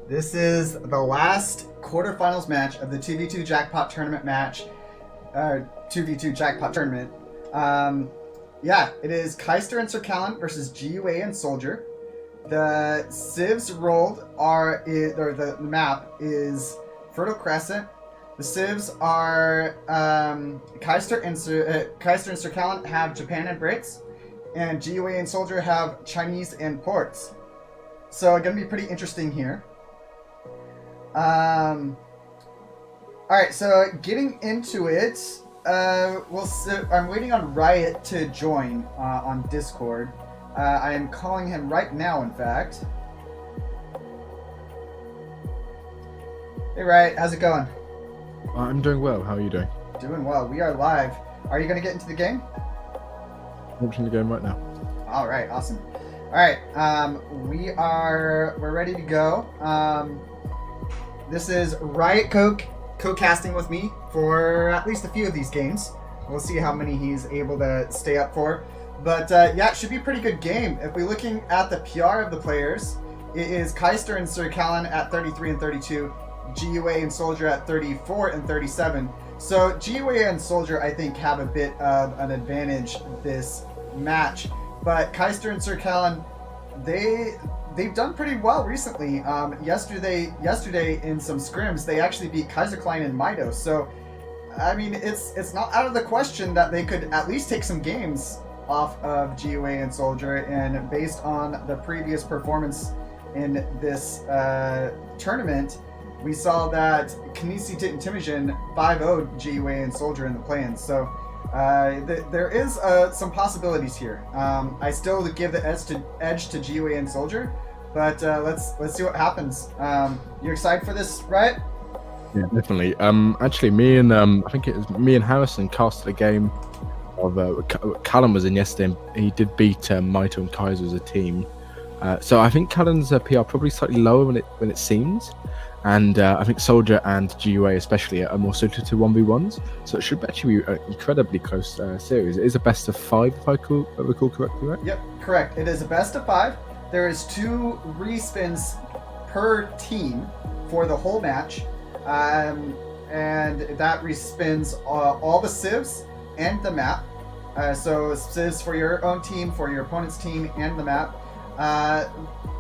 This is the last quarterfinals match of the 2v2 Jackpot tournament match. 2v2 Jackpot tournament. Yeah, it is Kaister+SirCallen versus GiveUAnxiety+Soldier. The civs rolled are, or the map is Fertile Crescent. The civs are Kaister+SirCallen have Japan and Brits, and GiveUAnxiety+Soldier have Chinese and ports. So it's gonna be pretty interesting here. Alright, so getting into it, I'm waiting on Riot to join on Discord. I am calling him right now, in fact. Hey Riot, how's it going? I'm doing well. How are you doing? Doing well. We are live. Are you going to get into the game? Watching the game right now. Alright, awesome. Alright, we're ready to go. This is Riot co-casting with me for at least a few of these games. We'll see how many he's able to stay up for. But yeah, it should be a pretty good game. If we're looking at the PR of the players, it is Kaister+SirCallen at 33 and 32, GiveUAnxiety+Soldier at 34 and 37. So GiveUAnxiety+Soldier, I think, have a bit of an advantage this match. But Kaister+SirCallen, they've done pretty well recently. Yesterday in some scrims, they actually beat Kaiser and Mido. So, I mean, it's not out of the question that they could at least take some games off of GiveUAnxiety+Soldier. And based on the previous performance in this tournament, we saw that Kinesi Timijan 5-0'd GiveUAnxiety+Soldier in the play-ins. So there is some possibilities here. I still give the edge to GiveUAnxiety+Soldier, but let's see what happens. You excited for this, right? Yeah, definitely. Actually, me and I think it was me and Harrison casted a game of Callen was in yesterday. And he did beat Maito and Kaiser as a team. So I think Callen's PR probably slightly lower when it seems. And I think Soldier and GUA especially are more suited to 1v1s, so it should actually be an incredibly close series. It is a best of 5, if I recall correctly, right? Yep, correct. It is a best of 5. There is 2 respins per team for the whole match, and that respins all the civs and the map. So civs for your own team, for your opponent's team, and the map.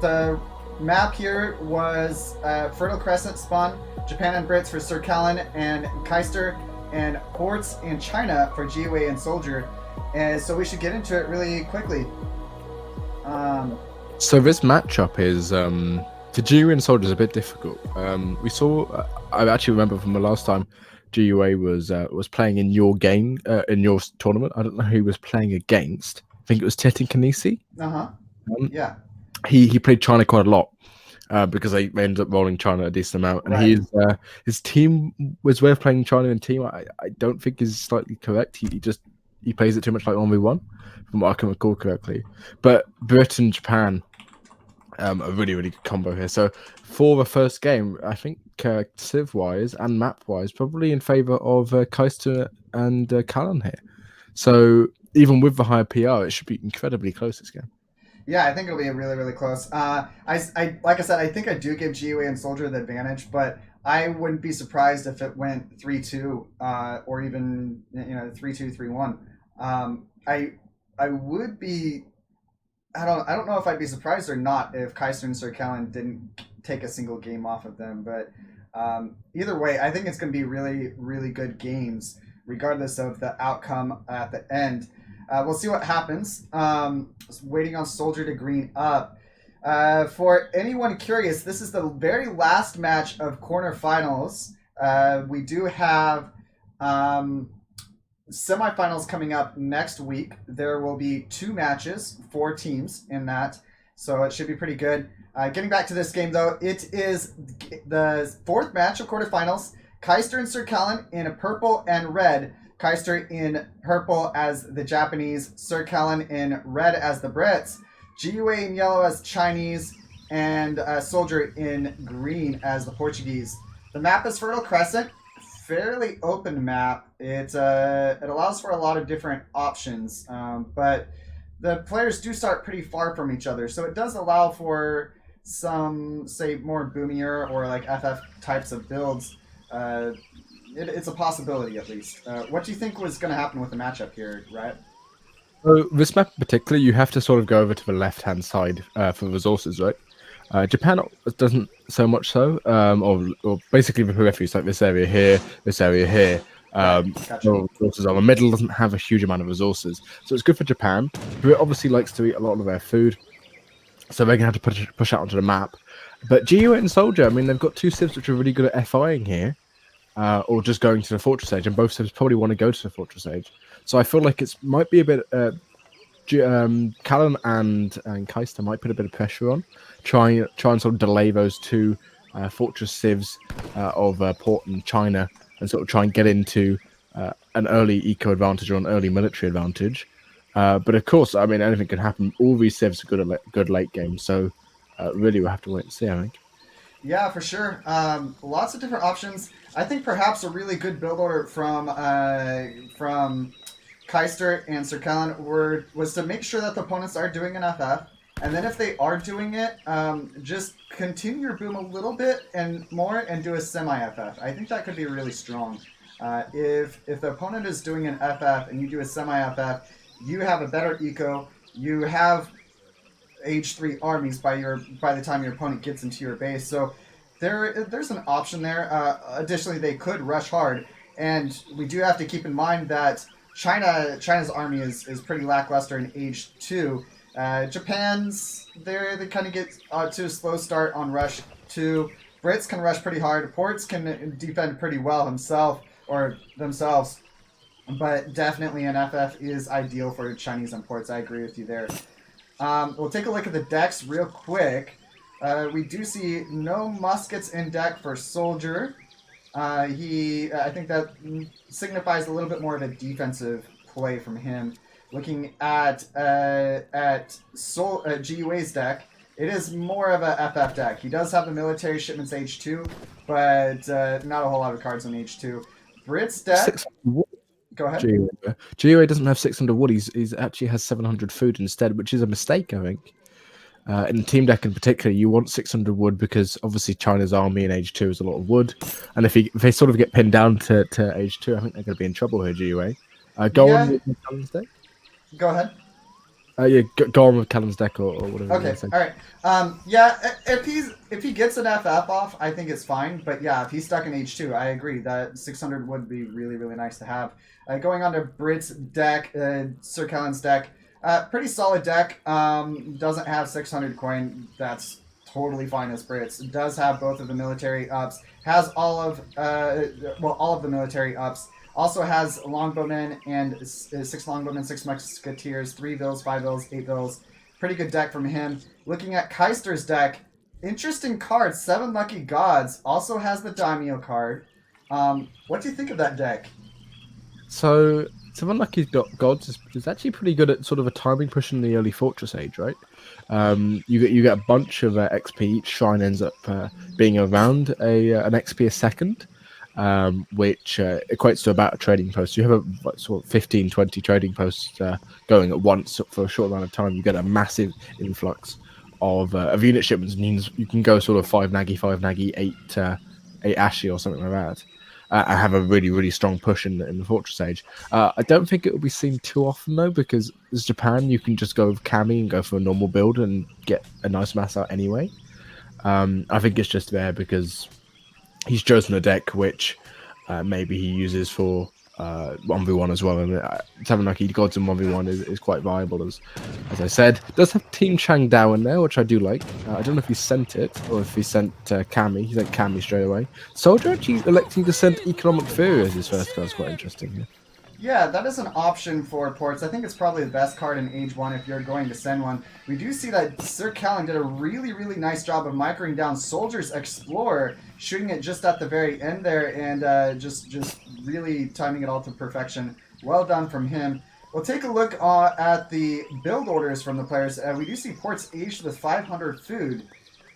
The map here was Fertile Crescent spawn, Japan and Brits for SirCallen, and Kaister, and ports in China for GiveUAnxiety+Soldier. And so we should get into it really quickly. So this matchup is to GiveUAnxiety+Soldier is a bit difficult. We saw, I actually remember from the last time GUA was playing in your game, in your tournament. I don't know who he was playing against. I think it was Tetin Kinesi. Yeah. He played China quite a lot because they ended up rolling China a decent amount, and Right. His team was way of playing China in team. I don't think is slightly correct. He plays it too much like 1v1, from what I can recall correctly. But Britain and Japan, a really good combo here. So for the first game, I think civ wise and map wise, probably in favor of Kaister and Callen here. So even with the higher PR, it should be incredibly close this game. Yeah, I think it'll be really close. I like I said, I think I do give GiveUAnxiety+Soldier the advantage, but I wouldn't be surprised if it went 3-2 or even 3-2, 3-1. I would be. I don't know if I'd be surprised or not if Kaister+SirCallen didn't take a single game off of them, but either way, I think it's going to be really good games, regardless of the outcome at the end. We'll see what happens. Waiting on Soldier to green up. For anyone curious, this is the very last match of quarterfinals. We do have semifinals coming up next week. There will be 2 matches, 4 teams in that, so it should be pretty good. Getting back to this game, though, it is the 4th match of quarterfinals. Kaister+SirCallen in purple and red. Kaister in purple as the Japanese, SirCallen in red as the Brits, GUA in yellow as Chinese, and Soldier in green as the Portuguese. The map is Fertile Crescent, fairly open map. It allows for a lot of different options, but the players do start pretty far from each other, so it does allow for some, say, more boomier or like FF types of builds, it's a possibility at least. What do you think was going to happen with the matchup here, right? So this map in particular, you have to sort of go over to the left-hand side for resources, right? Japan doesn't so much so, or basically the peripheries, like this area here, this area here. Right, gotcha. Resources on the middle doesn't have a huge amount of resources, so it's good for Japan, who obviously likes to eat a lot of their food, so they're gonna have to push out onto the map. But GiveUAnxiety+Soldier, I mean, they've got two civs which are really good at FIing here, or just going to the Fortress Age, and both civs probably want to go to the Fortress Age. So I feel like it might be a bit. Callan and Kaister might put a bit of pressure on, try and sort of delay those two fortress civs of port and China, and sort of try and get into an early eco advantage or an early military advantage. But of course, I mean, anything can happen. All these civs are good late game, so really we'll have to wait and see, I think. Yeah, for sure. Lots of different options. I think perhaps a really good build order from Kaister and SirCallen was to make sure that the opponents are doing an FF, and then if they are doing it, just continue your boom a little bit and more and do a semi-FF. I think that could be really strong. If the opponent is doing an FF and you do a semi-FF, you have a better eco, you have age 3 armies by the time your opponent gets into your base, so there's an option there. Additionally, they could rush hard, and we do have to keep in mind that China's army is pretty lackluster in age 2. Japan's they kind of get to a slow start on rush 2. Brits can rush pretty hard. Ports can defend pretty well themselves, but definitely an FF is ideal for Chinese and ports. I agree with you there. We'll take a look at the decks real quick. We do see no muskets in deck for Soldier. I think that signifies a little bit more of a defensive play from him. Looking at GUA's deck, it is more of a FF deck. He does have the military shipments H2, but not a whole lot of cards on H2. Brit's deck. Go ahead. GUA doesn't have 600 wood. He's actually has 700 food instead, which is a mistake, I think. In the team deck in particular, you want 600 wood because obviously China's army in age 2 is a lot of wood, and if they sort of get pinned down to age 2, I think they're going to be in trouble here. GUA, go on with Callan's deck. Go ahead. Yeah, go on with Callan's deck or whatever. Okay, all right. Yeah, if he gets an FF off, I think it's fine. But yeah, if he's stuck in H2, I agree that 600 would be really, really nice to have. Going on to Brit's deck, SirCallen's deck, pretty solid deck. Doesn't have 600 coin. That's totally fine as Brits. Does have both of the military ups. Has all of the military ups. Also has longbowmen and 6 longbowmen, 6 musketeers, 3 vills, 5 vills, 8 vills. Pretty good deck from him. Looking at Kaister's deck, interesting card, 7 Lucky Gods. Also has the Daimyo card. What do you think of that deck? So 7 Lucky Gods is actually pretty good at sort of a timing push in the early Fortress Age, right? You get a bunch of XP. Each shrine ends up being around an XP a second. Which equates to about a trading post. You have a sort of 15, 20 trading posts going at once for a short amount of time. You get a massive influx of unit shipments. Means you can go sort of 5 Nagi, 8 Ashi or something like that. And have a really, really strong push in the Fortress Age. I don't think it will be seen too often though, because as Japan, you can just go with Kami and go for a normal build and get a nice mass out anyway. I think it's just there because he's chosen a deck which maybe he uses for 1v1 as well, and 7 Lucky Gods in 1v1 is quite viable, as I said. It does have Team JAILEDaoe in there, which I do like. I don't know if he sent it or if he sent Kami. He sent Kami straight away. Soldier actually electing to send Economic Fury as his first card is quite interesting here. Yeah, that is an option for ports. I think it's probably the best card in Age 1 if you're going to send one. We do see that SirCallen did a really, really nice job of microing down Soldier's Explorer, shooting it just at the very end there, and just really timing it all to perfection. Well done from him. We'll take a look at the build orders from the players. We do see ports aged with 500 food,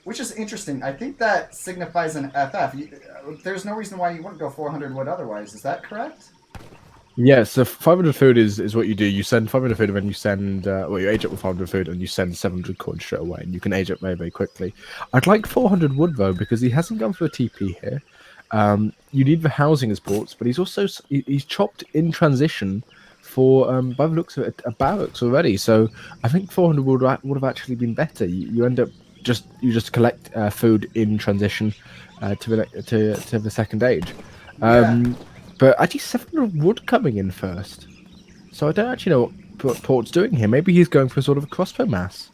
which is interesting. I think that signifies an FF. There's no reason why you wouldn't go 400 wood otherwise. Is that correct? Yeah, so 500 food is what you do. You send 500 food and then you send, well, you age up with 500 food and you send 700 coins straight away, and you can age up very, very quickly. I'd like 400 wood though, because he hasn't gone for a TP here. You need the housing as ports, but he's also he's chopped in transition for, by the looks of it, a barracks already. So I think 400 would have actually been better. You end up you just collect food in transition to the second age. Yeah, But actually, 700 wood coming in first. So I don't actually know what Port's doing here. Maybe he's going for sort of a crossbow mass.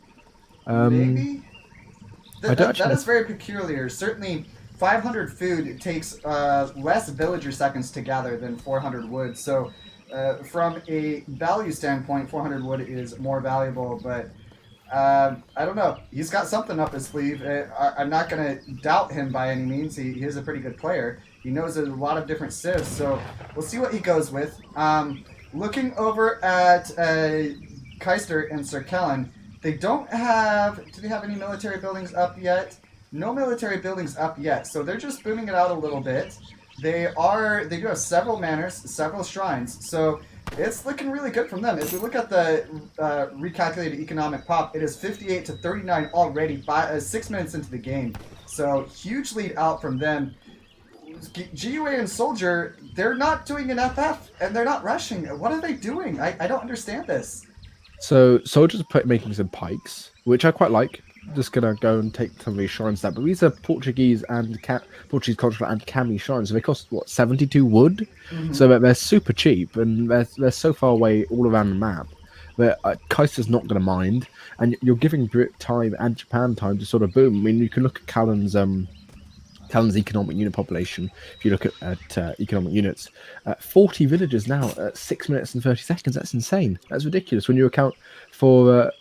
Um, maybe. I don't That actually know. is very peculiar. Certainly, 500 food takes less villager seconds to gather than 400 wood. So, from a value standpoint, 400 wood is more valuable. But I don't know. He's got something up his sleeve. I'm not going to doubt him by any means. He is a pretty good player. He knows a lot of different civs. So we'll see what he goes with. Looking over at Kaister and SirCallen, they don't have. Do they have any military buildings up yet? No military buildings up yet. So they're just booming it out a little bit. They do have several manors, several shrines. So it's looking really good from them. If we look at the recalculated economic pop, it is 58 to 39 already, 6 minutes into the game. So huge lead out from them. GUA and Soldier, they're not doing an FF and they're not rushing. What are they doing? I don't understand this. So soldiers are making some pikes, which I quite like. Just gonna go and take some of these shrines down. But these are Portuguese Portuguese cultural and cami shrines, so they cost what 72 wood. Mm-hmm. So they're super cheap and they're so far away all around the map. That Kaiser's not going to mind, and you're giving Brit time and Japan time to sort of boom. I mean, you can look at Callan's economic unit population. If you look at economic units, 40 villages now at 6 minutes and 30 seconds. That's insane. That's ridiculous. When you account for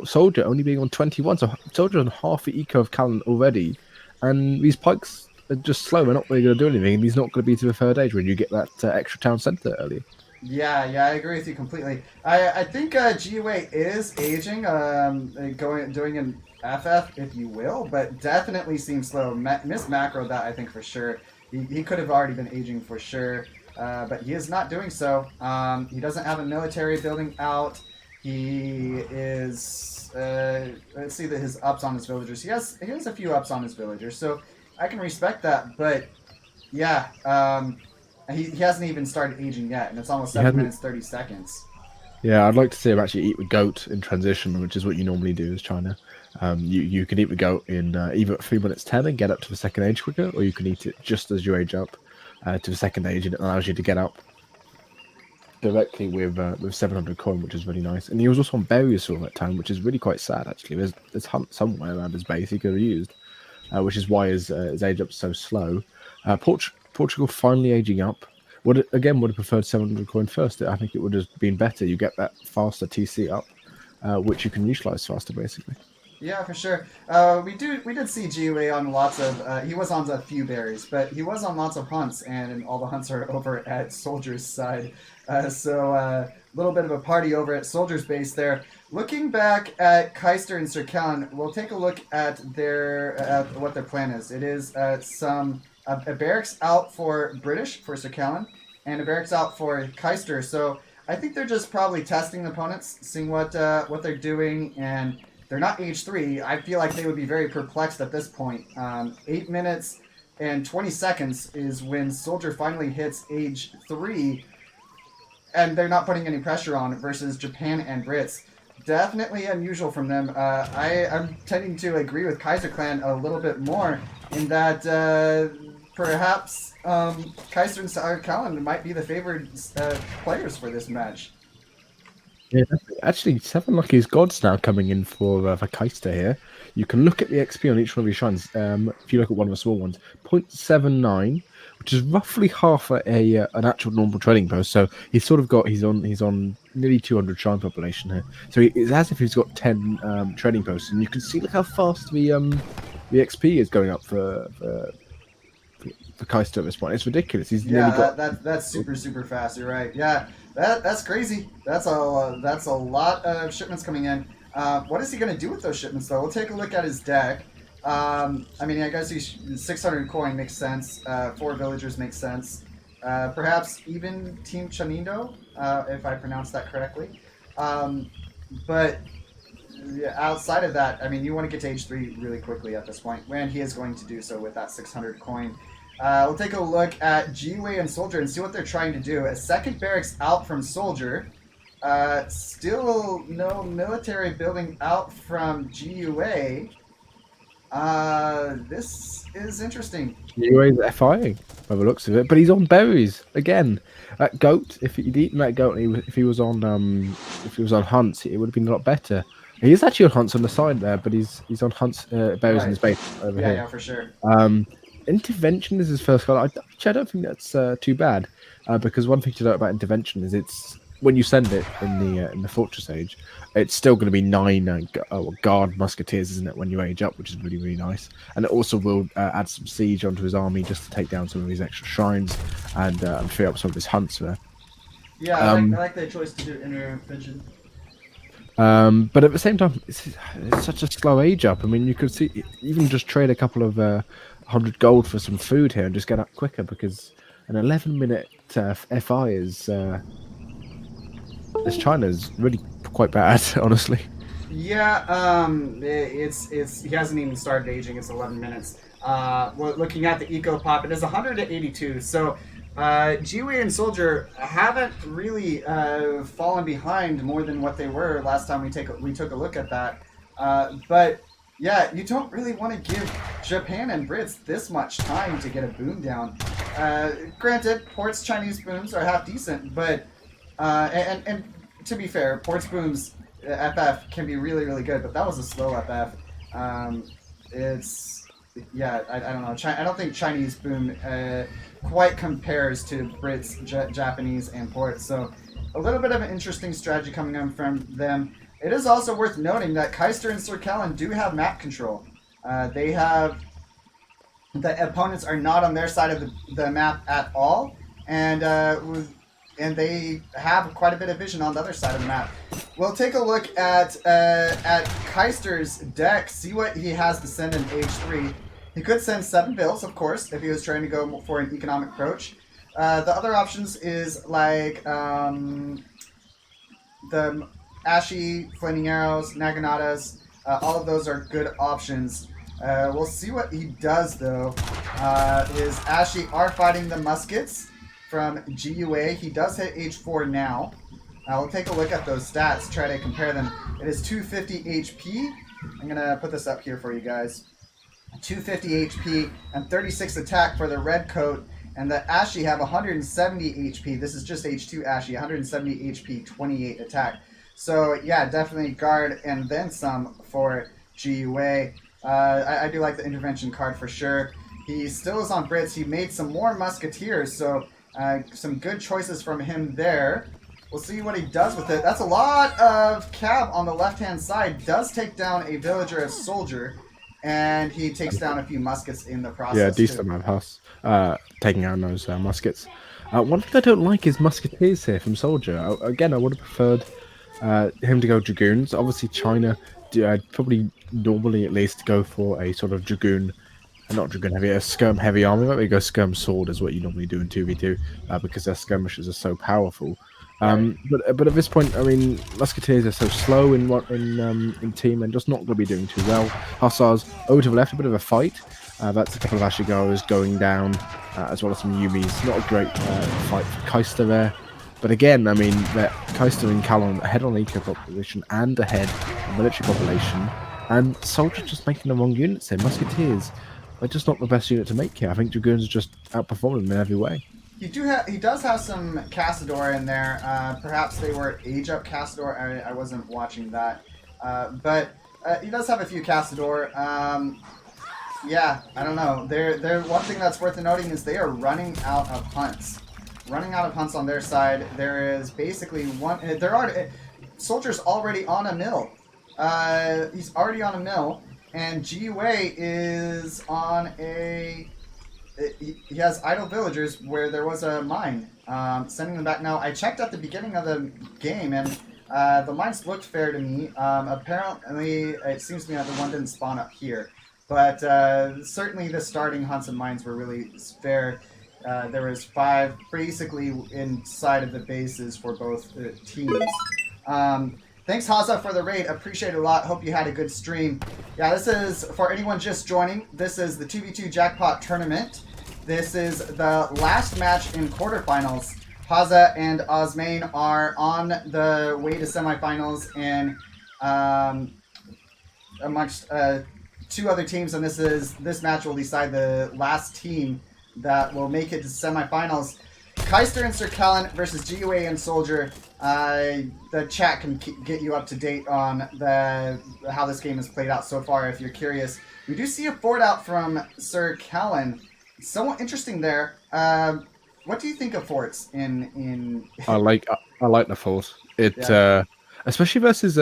Soldier only being on 21, so Soldier on half the eco of Callan already, and these pikes are just slow. They're not really going to do anything, and he's not going to be to the third age when you get that extra town centre early. Yeah, I agree with you completely. I think GUA is aging, doing an FF, if you will, but definitely seems slow. Miss Macro that I think for sure. He could have already been aging for sure, but he is not doing so. He doesn't have a military building out. He is. Let's see that his ups on his villagers. He has a few ups on his villagers, so I can respect that. But yeah. He hasn't even started aging yet, and it's almost He 7 hasn't. minutes 30 seconds. Yeah, I'd like to see him actually eat the goat in transition, which is what you normally do as China. You can eat the goat in either at 3 minutes 10 and get up to the second age quicker, or you can eat it just as you age up to the second age, and it allows you to get up directly with 700 coin, which is really nice. And he was also on Berryosaur at that time, which is really quite sad actually. There's hunt somewhere around his base he could have used, which is why his age up is so slow. Portugal finally aging up. Would have preferred 700 coin first. I think it would have been better. You get that faster TC up, which you can utilize faster, basically. Yeah, for sure. We did see GUA on lots of. He was on a few berries, but he was on lots of hunts, and all the hunts are over at Soldier's side. So a little bit of a party over at Soldier's base there. Looking back at Kaister and SirCallen, we'll take a look at what their plan is. It is a barracks out for British for SirCallen, and a barracks out for Kaister. So I think they're just probably testing the opponents, seeing what they're doing, and they're not age 3. I feel like they would be very perplexed at this point. 8 minutes and 20 seconds is when Soldier finally hits age 3, and they're not putting any pressure on versus Japan and Brits. Definitely unusual from them. I'm tending to agree with Kaiser Clan a little bit more in that perhaps Kaiser and SirCallen might be the favored players for this match. Yeah, definitely. Actually, 7 Lucky's Gods now coming in for Kaister here. You can look at the XP on each one of these shrines. If you look at one of the small ones, 0.79, which is roughly half an actual normal trading post. So he's on nearly 200 shrine population here. So it's as if he's got 10 trading posts, and you can see look how fast the XP is going up for Kaister at this point. It's ridiculous. He's nearly got. That's super fast. You're right. Yeah, that's crazy. That's a lot of shipments coming in. What is he going to do with those shipments though? We'll take a look at his deck. I mean, I guess he's 600 coin makes sense. 4 villagers makes sense. perhaps even Team JAILEDaoe, if I pronounced that correctly. But yeah, outside of that, I mean, you want to get to age 3 really quickly at this point, and he is going to do so with that 600 coin. We'll take a look at GiveUAnxiety+Soldier and see what they're trying to do. A second barracks out from Soldier. Still no military building out from GiveUA. This is interesting. GiveUA's FIing by the looks of it, but he's on berries again. That goat, if he'd eaten that goat, if he was on hunts, it would have been a lot better. He is actually on hunts on the side there, but he's on hunts berries in his base over here. Yeah, for sure. Intervention is his first card. I don't think that's too bad, because one thing to note about intervention is it's when you send it in the fortress age, it's still going to be 9 guard musketeers, isn't it? When you age up, which is really, really nice, and it also will add some siege onto his army just to take down some of his extra shrines and free up some of his hunts there. Yeah, I like their choice to do intervention. But at the same time, it's such a slow age up. I mean, you could see even just trade a couple of 100 gold for some food here and just get up quicker, because an 11-minute FI is China's really quite bad, honestly. Yeah, it's he hasn't even started aging. It's 11 minutes. Well, looking at the eco pop, it is 182. So GiveUAnxiety+Soldier haven't really fallen behind more than what they were last time we took a look at that. But yeah, you don't really want to give Japan and Brits this much time to get a boom down. Granted, Port's Chinese booms are half decent, but and to be fair, Port's booms FF can be really, really good, but that was a slow FF. Yeah, I don't know. I don't think Chinese boom quite compares to Brits, Japanese, and Port. So a little bit of an interesting strategy coming in from them. It is also worth noting that Kaister+SirCallen do have map control. They have the opponents are not on their side of the map at all, and they have quite a bit of vision on the other side of the map. We'll take a look at Kaister's deck, see what he has to send in age 3. He could send 7 bills, of course, if he was trying to go for an economic approach. The other options is like the Ashy, Flaming Arrows, Naganatas. All of those are good options. We'll see what he does, though. His Ashy are fighting the muskets from GiveUA. He does hit age 4 now. We'll take a look at those stats, try to compare them. It is 250 HP. I'm going to put this up here for you guys. 250 HP and 36 attack for the red coat. And the Ashy have 170 HP. This is just H2 Ashy. 170 HP, 28 attack. So, yeah, definitely guard and then some for GiveUA. I do like the intervention card for sure. He still is on Brits. He made some more musketeers, so some good choices from him there. We'll see what he does with it. That's a lot of cab on the left-hand side. Does take down a villager as soldier, and he takes down a few muskets in the process. Yeah, decent amount of house taking out those muskets. One thing I don't like is musketeers here from soldier. Again, I would have preferred him to go dragoons. Obviously, China probably normally at least go for a sort of dragoon. Not dragoon heavy, a skirm heavy army. Maybe go skirm sword is what you normally do in 2v2 because their skirmishes are so powerful. But at this point, I mean, musketeers are so slow in team and just not going to be doing too well. Hussars over to the left, a bit of a fight. That's a couple of Ashigaras going down, as well as some Yumis. Not a great fight for Kaister there. But again, I mean, Kaister and Callen ahead on eco population and ahead on military population, and soldiers just making the wrong units here. Musketeers are just not the best unit to make here. I think dragoons just outperforming them in every way. He does have some Cassador in there. Perhaps they were age up Cassador. I wasn't watching that, but he does have a few Cassador. Yeah, I don't know. They're one thing that's worth noting is they are running out of hunts. Running out of hunts on their side. There is basically one. Soldiers already on a mill. He's already on a mill, and GiveUA is on a. He has idle villagers where there was a mine. Sending them back now. I checked at the beginning of the game, and the mines looked fair to me. Apparently, it seems to me that the one didn't spawn up here. But certainly the starting hunts and mines were really fair. there was 5 basically inside of the bases for both teams. Thanks, Haza, for the raid. Appreciate it a lot. Hope you had a good stream. Yeah, this is, for anyone just joining, this is the 2v2 Jackpot tournament. This is the last match in quarterfinals. Haza and Osmain are on the way to semifinals, and amongst 2 other teams, and this match will decide the last team that will make it to semifinals. Kaister+SirCallen versus GiveUAnxiety+Soldier. The chat can get you up to date on how this game has played out so far if you're curious. We do see a fort out from SirCallen. Somewhat interesting there. What do you think of forts in I like the fort. Especially versus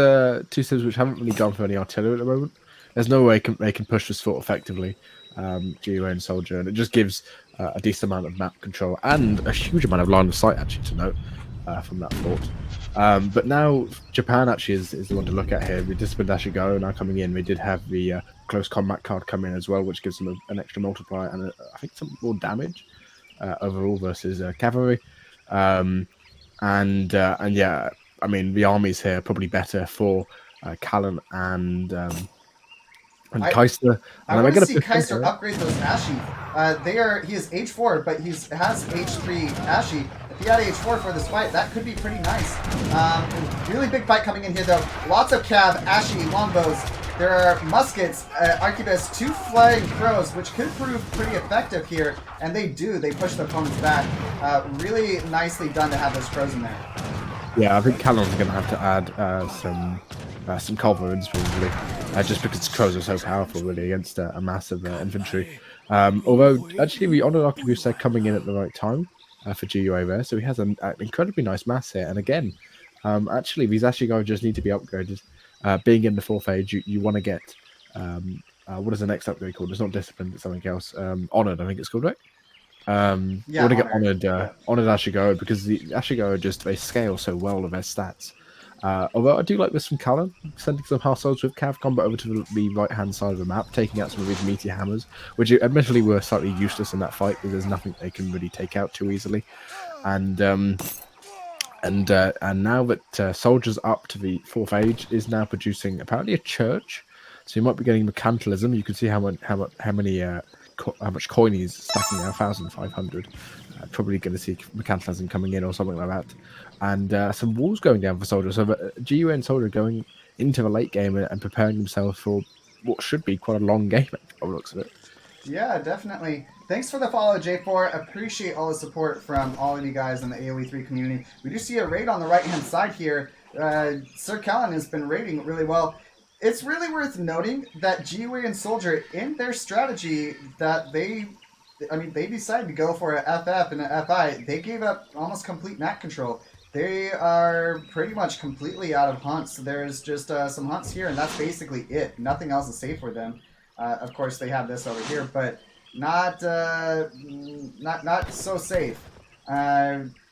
2 sims which haven't really gone for any artillery at the moment. There's no way they can push this fort effectively, GiveUAnxiety+Soldier, and it just gives a decent amount of map control and a huge amount of line of sight, actually, to note, from that fort. But now Japan actually is the one to look at here. The Disciplined JAILEDaoe now coming in. We did have the close combat card come in as well, which gives them an extra multiplier and I think some more damage overall versus cavalry. And yeah, I mean, the armies here are probably better for Callen and Kaister. I want to see Kaister upgrade those Ashy. He is H4, but he has H3 Ashy. If he had H4 for this fight, that could be pretty nice. Really big fight coming in here, though. Lots of cav, Ashy, longbows. There are muskets, arquebus, 2 flying crows, which could prove pretty effective here, and they do. They push the opponents back. Really nicely done to have those crows in there. Yeah, I think Callen's going to have to add some culverins, probably, just because crows are so powerful, really, against a massive infantry. Although, actually, the Honored Arquebus are coming in at the right time for GUA there, so he has an incredibly nice mass here. And again, actually, these Ashigo just need to be upgraded. Being in the 4th age, you want to get what is the next upgrade called? It's not Disciplined, it's something else. Honored, I think it's called, right? Yeah, you want to get honored Ashigo, because the Ashigo they scale so well with their stats. Although I do like this from Callen, sending some households with cav combat over to the right hand side of the map, taking out some of these meaty hammers, which admittedly were slightly useless in that fight because there's nothing they can really take out too easily. And now that Soldiers up to the 4th age is now producing apparently a church, so you might be getting mercantilism. You can see how much coin he's stacking now, 1,500. Probably going to see mercantilism coming in or something like that, and some walls going down for Soldier. So GiveUAnxiety+Soldier going into the late game and preparing themselves for what should be quite a long game by the looks of it. Yeah, definitely. Thanks for the follow, J4. Appreciate all the support from all of you guys in the AoE 3 community. We do see a raid on the right-hand side here. SirCallen has been raiding really well. It's really worth noting that GiveUAnxiety+Soldier, in their strategy, that they decided to go for an FF and an FI. They gave up almost complete map control. They are pretty much completely out of hunts. There's just some hunts here, and that's basically it. Nothing else is safe for them. Of course, they have this over here, but not so safe.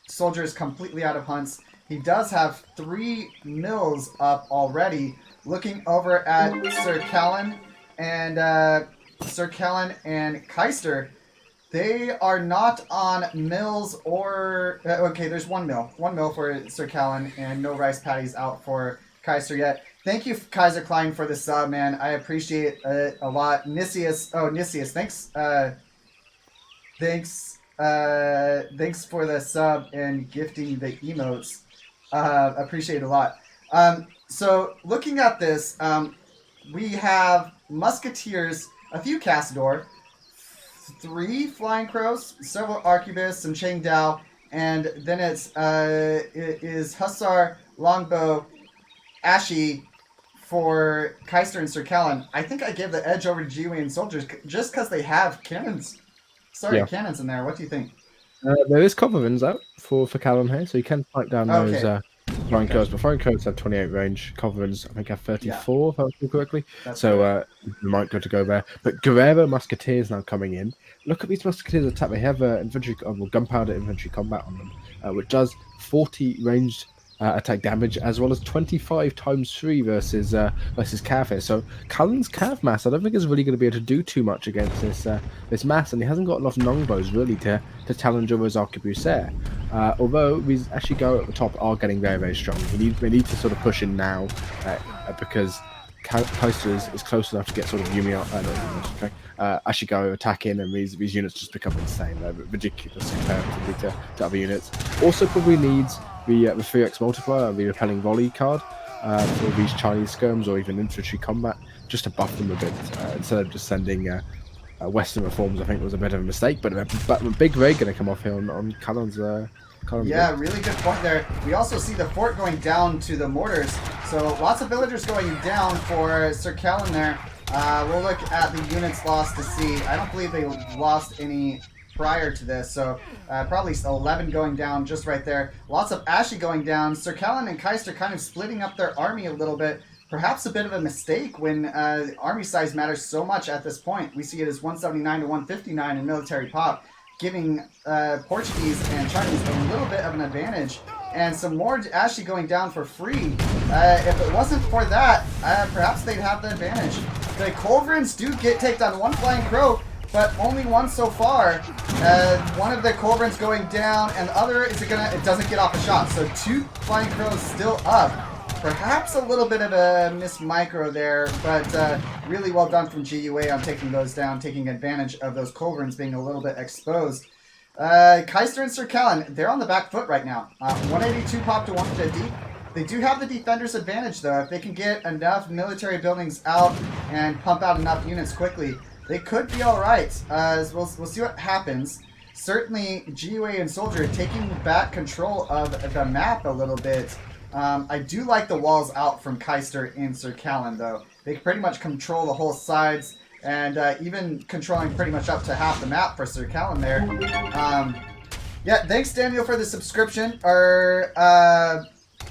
Soldier is completely out of hunts. He does have 3 mills up already. Looking over at SirCallen and Kaister, they are not on mills or... okay, there's 1 mill. 1 mill for SirCallen, and no rice patties out for Kaister yet. Thank you, Kaiser Klein, for the sub, man. I appreciate it a lot. Nicias, thanks. Thanks for the sub and gifting the emotes. Appreciate it a lot. So, looking at this, we have Musketeers, a few Castador, 3 Flying Crows, several Arquebus, some Changdao, and then it is Hussar, Longbow, Ashy for Kaister and SirCallen. I think I gave the edge over to GiveUAnxiety+Soldier just because they have cannons. Cannons in there. What do you think? There is culverins out for Callen here, so you can fight down those flying crows. But flying crows have 28 range. Culverins, I think, have 34, if I recall correctly. That's so you might go to go there. But Guerrero Musketeers now coming in. Look at these Musketeers attack. They have infantry, gunpowder infantry combat on them, which does 40 ranged attack damage, as well as 25 times 3 versus Cav here. So Cullen's Cav mass, I don't think is really going to be able to do too much against this mass, and he hasn't got enough longbows really to challenge over his arquebusier. Although these actually go at the top are getting very, very strong. They need to sort of push in now because Kaister is close enough to get sort of Ashigaru attacking, and these units just become insane. They're ridiculous comparatively to other units. Also probably needs the 3x multiplier, the repelling volley card for these Chinese skirms or even infantry combat, just to buff them a bit instead of just sending Western reforms. I think was a bit of a mistake, but a big raid going to come off here on Cullen's. Yeah, really good point there. We also see the fort going down to the mortars, so lots of villagers going down for SirCallen there. We'll look at the units lost to see. I don't believe they lost any prior to this, so probably 11 going down just right there. Lots of Ashy going down. SirCallen and Kaister kind of splitting up their army a little bit. Perhaps a bit of a mistake when army size matters so much at this point. We see it as 179 to 159 in military pop, giving Portuguese and Chinese a little bit of an advantage. And some more Ashy going down for free. If it wasn't for that, perhaps they'd have the advantage. The Culverins do take down one Flying Crow, but only one so far. One of the Culverins going down, and the other it doesn't get off a shot. So 2 Flying Crows still up. Perhaps a little bit of a miss micro there, but really well done from GUA on taking those down, taking advantage of those Culverins being a little bit exposed. Kaister and SirCallen, they're on the back foot right now. 182 pop to 150. They do have the defender's advantage, though. If they can get enough military buildings out and pump out enough units quickly, they could be all right. We'll see what happens. Certainly, GUA and Soldier taking back control of the map a little bit. I do like the walls out from Kaister and SirCallen, though. They can pretty much control the whole sides, and even controlling pretty much up to half the map for SirCallen there. Yeah, thanks, Daniel, for the subscription. Or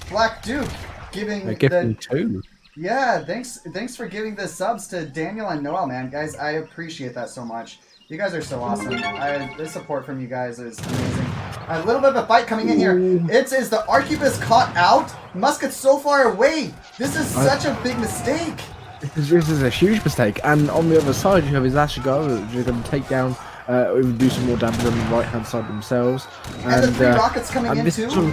Black Duke giving two. Yeah, thanks for giving the subs to Daniel and Noel, man. Guys, I appreciate that so much. You guys are so awesome. The support from you guys is amazing. A little bit of a fight coming in here. Is the Arquebus caught out? Musket's so far away. This is such a big mistake. This is a huge mistake. And on the other side, you have his Ashigaru, who's going to take down, do some more damage on the right-hand side themselves. And the 3 rockets coming in too.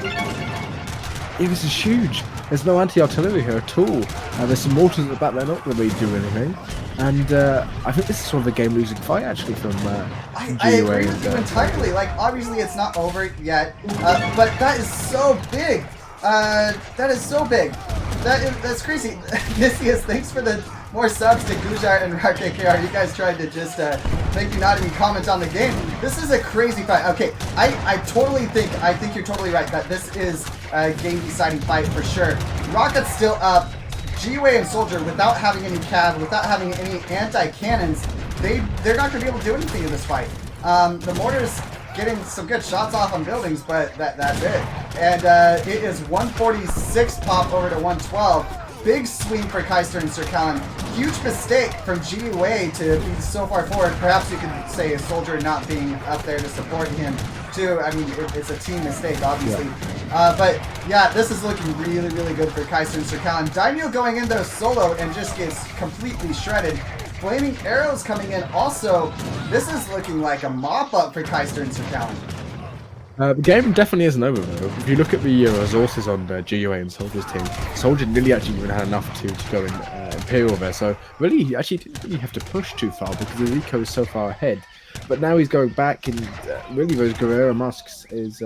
This is huge. There's no anti-artillery here at all. There's some mortars at the back. They're not going to really do anything. And I think this is sort of a game-losing fight, actually, from I agree with you entirely. Like, obviously, it's not over yet, but that is so big. That is so big. That's crazy. Nisius, thanks for the more subs to Gujar and RKKR. You guys tried to just make me not even comment on the game. This is a crazy fight. Okay, I think you're totally right that this is a game-deciding fight for sure. Rocket's still up. GUA and Soldier, without having any cav, without having any anti-cannons, they're not going to be able to do anything in this fight. The mortar's getting some good shots off on buildings, but that's it. And it is 146 pop over to 112. Big swing for Kaister and SirCallen. Huge mistake from GUA to be so far forward. Perhaps you could say a Soldier not being up there to support him too. I mean, it's a team mistake, obviously. Yeah. But yeah, this is looking really, really good for Kaister and SirCallen. Daimyo going in though solo and just gets completely shredded. Flaming arrows coming in also. This is looking like a mop-up for Kaister and SirCallen. The game definitely isn't over though. If you look at the resources on the GUA and Soldier's team, Soldier nearly actually even had enough to go in Imperial there. So really, he actually didn't really have to push too far because the Rico is so far ahead. But now he's going back, and really those Guerrero Musks is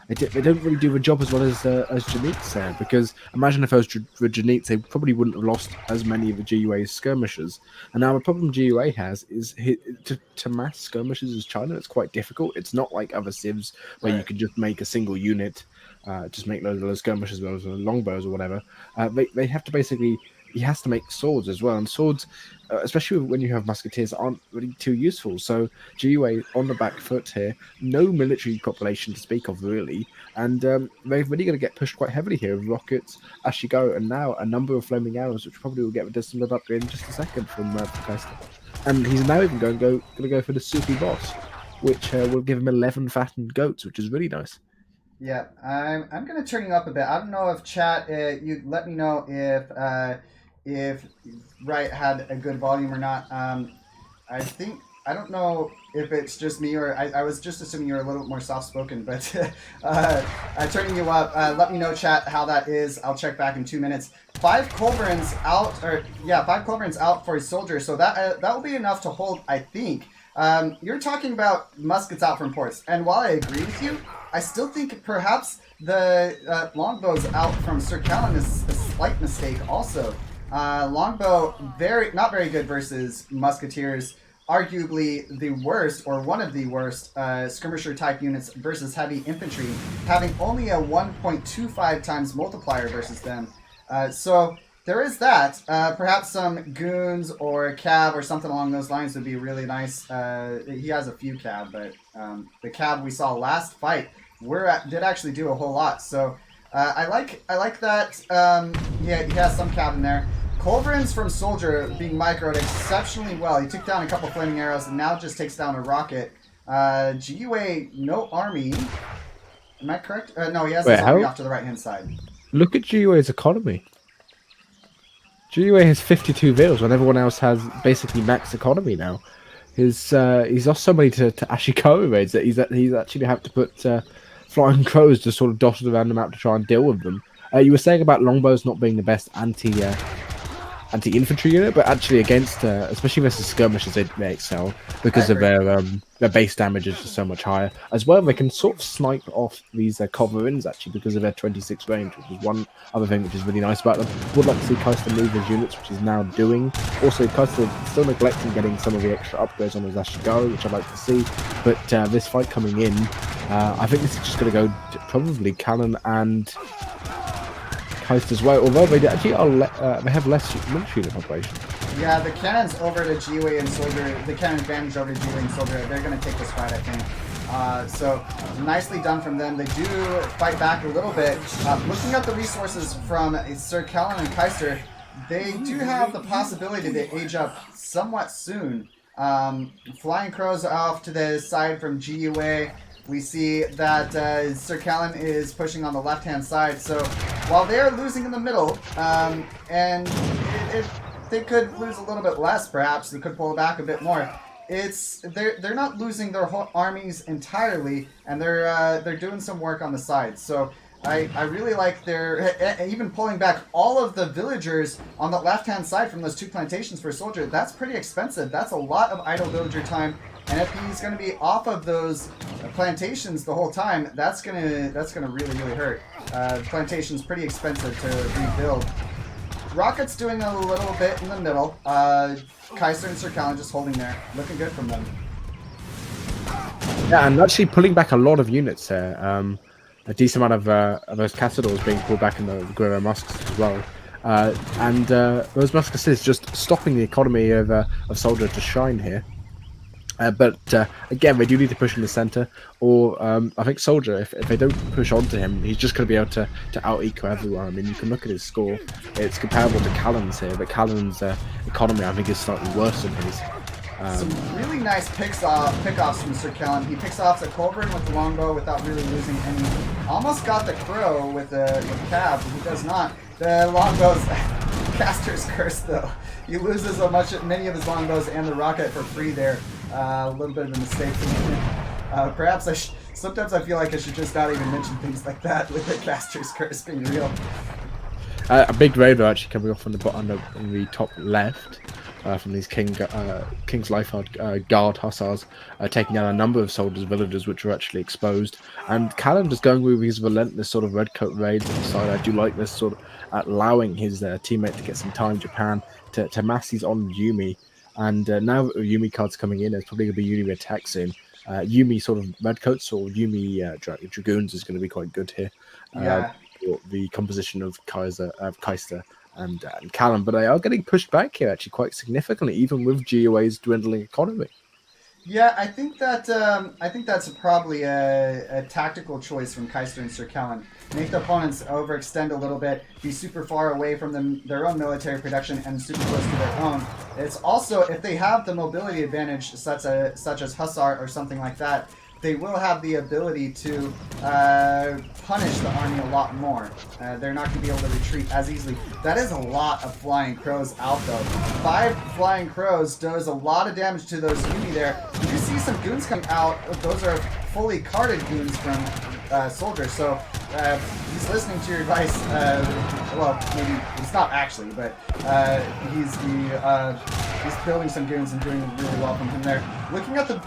they don't really do the job as well as Janit's there. Because imagine if those were Janit's, they probably wouldn't have lost as many of the GUA's skirmishers. And now the problem GUA has is to mass skirmishers as China. It's quite difficult. It's not like other civs where you can just make a single unit, just make loads of those skirmishers, those longbows or whatever. They have to basically. He has to make swords as well, and swords, especially when you have musketeers, aren't really too useful. So GUA on the back foot here, no military population to speak of really, and they're really going to get pushed quite heavily here with rockets, Ashigaru, and now a number of flaming arrows, which probably will get the distance upgrade in just a second from Kaister. And he's now even going to go for the Suki boss, which will give him 11 fattened goats, which is really nice. Yeah, I'm gonna turn you up a bit. I don't know if chat, you let me know if Right had a good volume or not. I think I don't know if it's just me or I was just assuming you're a little bit more soft spoken, but I'm turning you up. Let me know, chat, how that is. I'll check back in 2 minutes. 5 culverins out, or yeah, 5 culverins out for a soldier. So that will be enough to hold, I think. You're talking about muskets out from ports, and while I agree with you, I still think perhaps the longbows out from SirCallen is a slight mistake also. Longbow, not very good versus musketeers. Arguably the worst, or one of the worst, skirmisher type units versus heavy infantry, having only a 1.25 times multiplier versus them. So there is that. Perhaps some goons or a cab or something along those lines would be really nice. He has a few cab, but the cab we saw last fight did actually do a whole lot. So I like that. Yeah, he has some cab in there. Culverins from Soldier being microed exceptionally well. He took down a couple flaming arrows and now just takes down a rocket. GiveUA, no army. Am I correct? No, he has his army off to the right-hand side. Look at GiveUA's economy. GiveUA has 52 vills when everyone else has basically max economy now. He's lost so many to Ashikawa raids that he's actually had to put flying crows just sort of dotted around the map to try and deal with them. You were saying about longbows not being the best anti-infantry unit, but actually against, especially versus skirmishers, they excel because of their base damage is just so much higher. As well, they can sort of snipe off these culverins actually because of their 26 range, which is one other thing which is really nice about them. Would like to see Kaister move his units, which he's now doing. Also, Kaister still neglecting getting some of the extra upgrades on his Ashigaru, which I'd like to see. But this fight coming in, I think this is just going to go to probably Callen and Kaister as well, although they actually are they have less military unit population. Yeah, the cannons over to GiveUA and Soldier, the cannon advantage over to GiveUA and Soldier, they're going to take this fight, I think. So, nicely done from them. They do fight back a little bit. Looking at the resources from SirCallen and Kaister, they do have the possibility to age up somewhat soon. Flying crows off to the side from GiveUA. We see that SirCallen is pushing on the left-hand side. So while they're losing in the middle, and they could lose a little bit less, perhaps they could pull back a bit more. They're not losing their whole armies entirely, and they're doing some work on the side. So I really like their even pulling back all of the villagers on the left-hand side from those 2 plantations for a soldier. That's pretty expensive. That's a lot of idle villager time. And if he's going to be off of those plantations the whole time, that's gonna really hurt. Plantation's pretty expensive to rebuild. Rocket's doing a little bit in the middle. Kaister and SirCallen just holding there, looking good from them. Yeah, and actually pulling back a lot of units there. A decent amount of those Cassadors being pulled back in the Guerrero Muskets as well. And those Muskets is just stopping the economy of Soldier to shine here. But again, they do need to push in the center, or I think Soldier, if they don't push onto him, he's just going to be able to out-eco everyone. I mean, you can look at his score; it's comparable to Callen's here, but Callen's economy, I think, is slightly worse than his. Some really nice pickoffs from SirCallen. He picks off the culverin with the longbow without really losing any. Almost got the crow with the cab, but he does not. The longbow's caster's curse though. He loses many of his longbows and the rocket for free there. A little bit of a mistake for me. Perhaps sometimes I feel like I should just not even mention things like that with the caster's curse being real. A big raider actually coming off on the top left. From these King's Lifeguard Guard Hussars, taking down a number of soldiers' villagers which were actually exposed. And Callen just going with his relentless sort of redcoat raids on the side. I do like this sort of allowing his teammate to get some time. Japan to mass these on Yumi. And now that the Yumi card's coming in, there's probably going to be Yumi attack soon. Yumi sort of redcoats or Yumi dragoons is going to be quite good here. Yeah. The composition of Kaister and Callen, but they are getting pushed back here actually quite significantly, even with GiveUA's dwindling economy. Yeah, I think that's probably a tactical choice from Kaister and SirCallen. Make the opponents overextend a little bit, be super far away from their own military production and super close to their own. It's also, if they have the mobility advantage such as Hussar or something like that, they will have the ability to punish the army a lot more. They're not going to be able to retreat as easily. That is a lot of flying crows out though. 5 flying crows does a lot of damage to those Yumi there. You do see some goons coming out. Those are fully carded goons from Soldier, so he's listening to your advice. Well, maybe it's not actually, but he's building some goons and doing really well from him there. Looking at the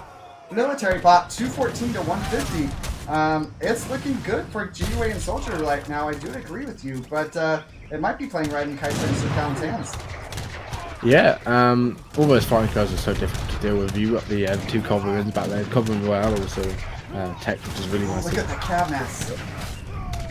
military pot, 214 to 150. It's looking good for GiveUAnxiety right now. I do agree with you, but it might be playing right in Kaister+SirCallen's hands. Yeah, all those flying crows are so difficult to deal with. You got the 2 Culverins back there, Culverin Royale also tech, which is really nice. Look at the cab mass.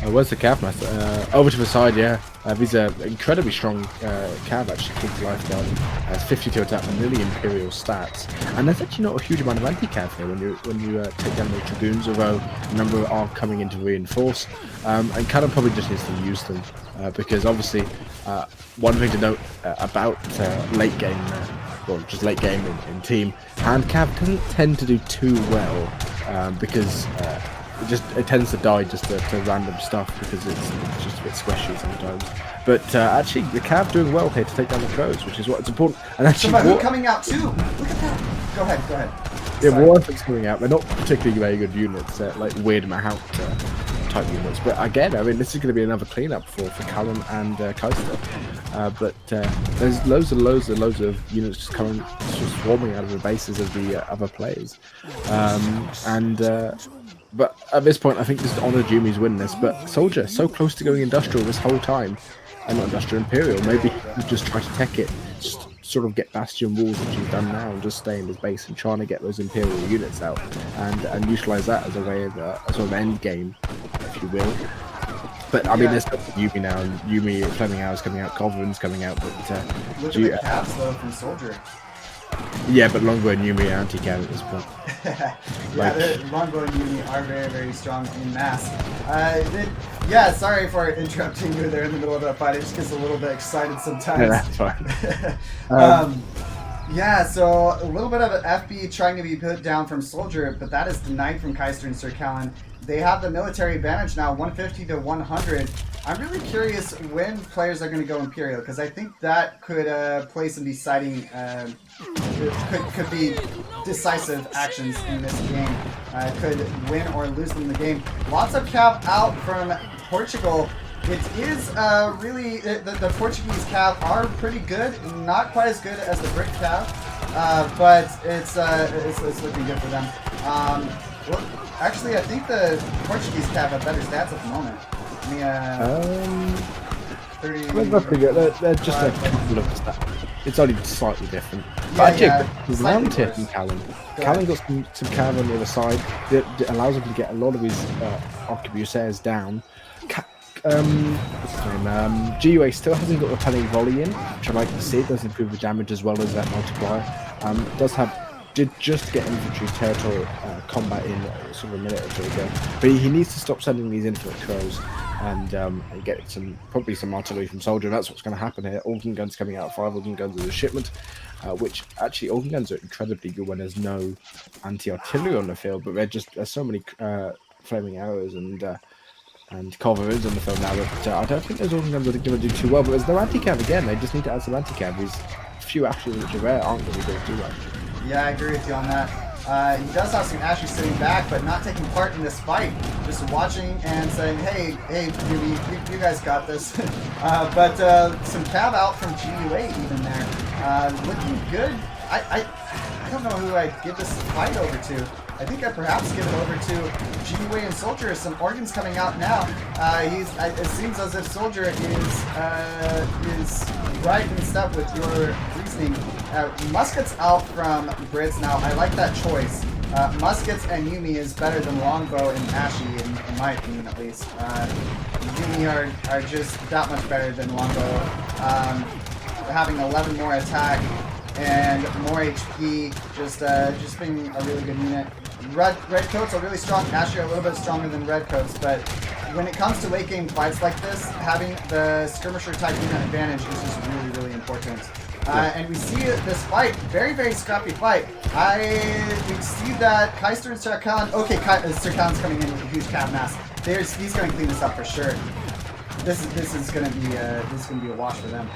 Where's the cav master? Over to the side, yeah. These are incredibly strong cav, actually. King's Lifeguard has 52 attack and nearly Imperial stats. And there's actually not a huge amount of anti-cav here when you take down the Dragoons, although a number are coming in to reinforce. And Callen probably just needs to use them because obviously one thing to note about late game, well, just late game in team, hand cav doesn't tend to do too well because it tends to die just to random stuff because it's just a bit squishy sometimes. But actually, the cav doing well here to take down the crows, which is what's important. And actually, Somebody coming out too. Look at that. Go ahead. Yeah, Warfight's coming out. They're not particularly very good units. They're like weird Mahout type units. But again, I mean, this is going to be another cleanup for Callen and Kaister. But there's loads of units just swarming out of the bases of the other players. But at this point, I think this is Honor Jumi's win this. But Soldier, so close to going industrial this whole time. And not industrial Imperial. Maybe he just try to tech it. Just sort of get Bastion walls, which he's done now, and just stay in his base and trying to get those Imperial units out. And utilise that as a way of a sort of end game, if you will. But I mean, there's Yumi now. And Yumi, Fleming Hour's coming out, Culverin's coming out. But look at the cabs though from Soldier. Yeah, but Longbow and Yumi are anti-cav at this point. Yeah, Longbow and Yumi are very, very strong in mass. Yeah, sorry for interrupting you there in the middle of that fight. It just gets a little bit excited sometimes. Yeah, that's fine. Yeah, so a little bit of an FB trying to be put down from Soldier, but that is denied from Kaister+SirCallen. They have the military advantage now, 150 to 100. I'm really curious when players are going to go Imperial, because I think that could play some deciding, could be decisive actions in this game. Could win or lose them the game. Lots of cav out from Portugal. It is really, the Portuguese cav are pretty good, not quite as good as the Brit cav, but it's looking good for them. Well, actually, I think the Portuguese cav have better stats at the moment. I mean, 30. They're just a couple of stats. It's only slightly different. Yeah, He's round here from Callen. Callen got some cav on the other side that allows him to get a lot of his arquebusiers down. What's his name? GUA still hasn't got repelling volley in, which I like to see. It does improve the damage as well as that multiplier. Did just get infantry territorial combat in sort of a minute or two ago, but he needs to stop sending these infinite crows and get probably some artillery from Soldier. That's what's going to happen here. Organ guns coming out, 5 organ guns as a shipment, which actually organ guns are incredibly good when there's no anti-artillery on the field, but there's so many flaming arrows and Culverins on the field now that I don't think those organ guns are going to do too well. But there's no anti-cav again. They just need to add some anti-cav. These few ashes which are rare aren't going to do too well. Yeah, I agree with you on that. He does have some Ashley sitting back, but not taking part in this fight. Just watching and saying, hey, you guys got this. But some cav out from GUA even there. Looking good. I don't know who I'd give this fight over to. I think I'd perhaps give it over to GiveUAnxiety+Soldier. Some organs coming out now. It seems as if Soldier is right in step with your reasoning. Muskets out from Brits now. I like that choice. Muskets and Yumi is better than Longbow and Ashy, in my opinion at least. Yumi are just that much better than Longbow. Having 11 more attack and more HP, just being a really good unit. Red coats are really strong. Ashy are a little bit stronger than red coats, but when it comes to late game fights like this, having the skirmisher type unit advantage is just really, really important. And we see this fight, very scrappy fight. We see that Kaister+SirCallen. Okay, SirCallen's coming in with a huge cap mass. He's going to clean this up for sure. This is going to be a wash for them.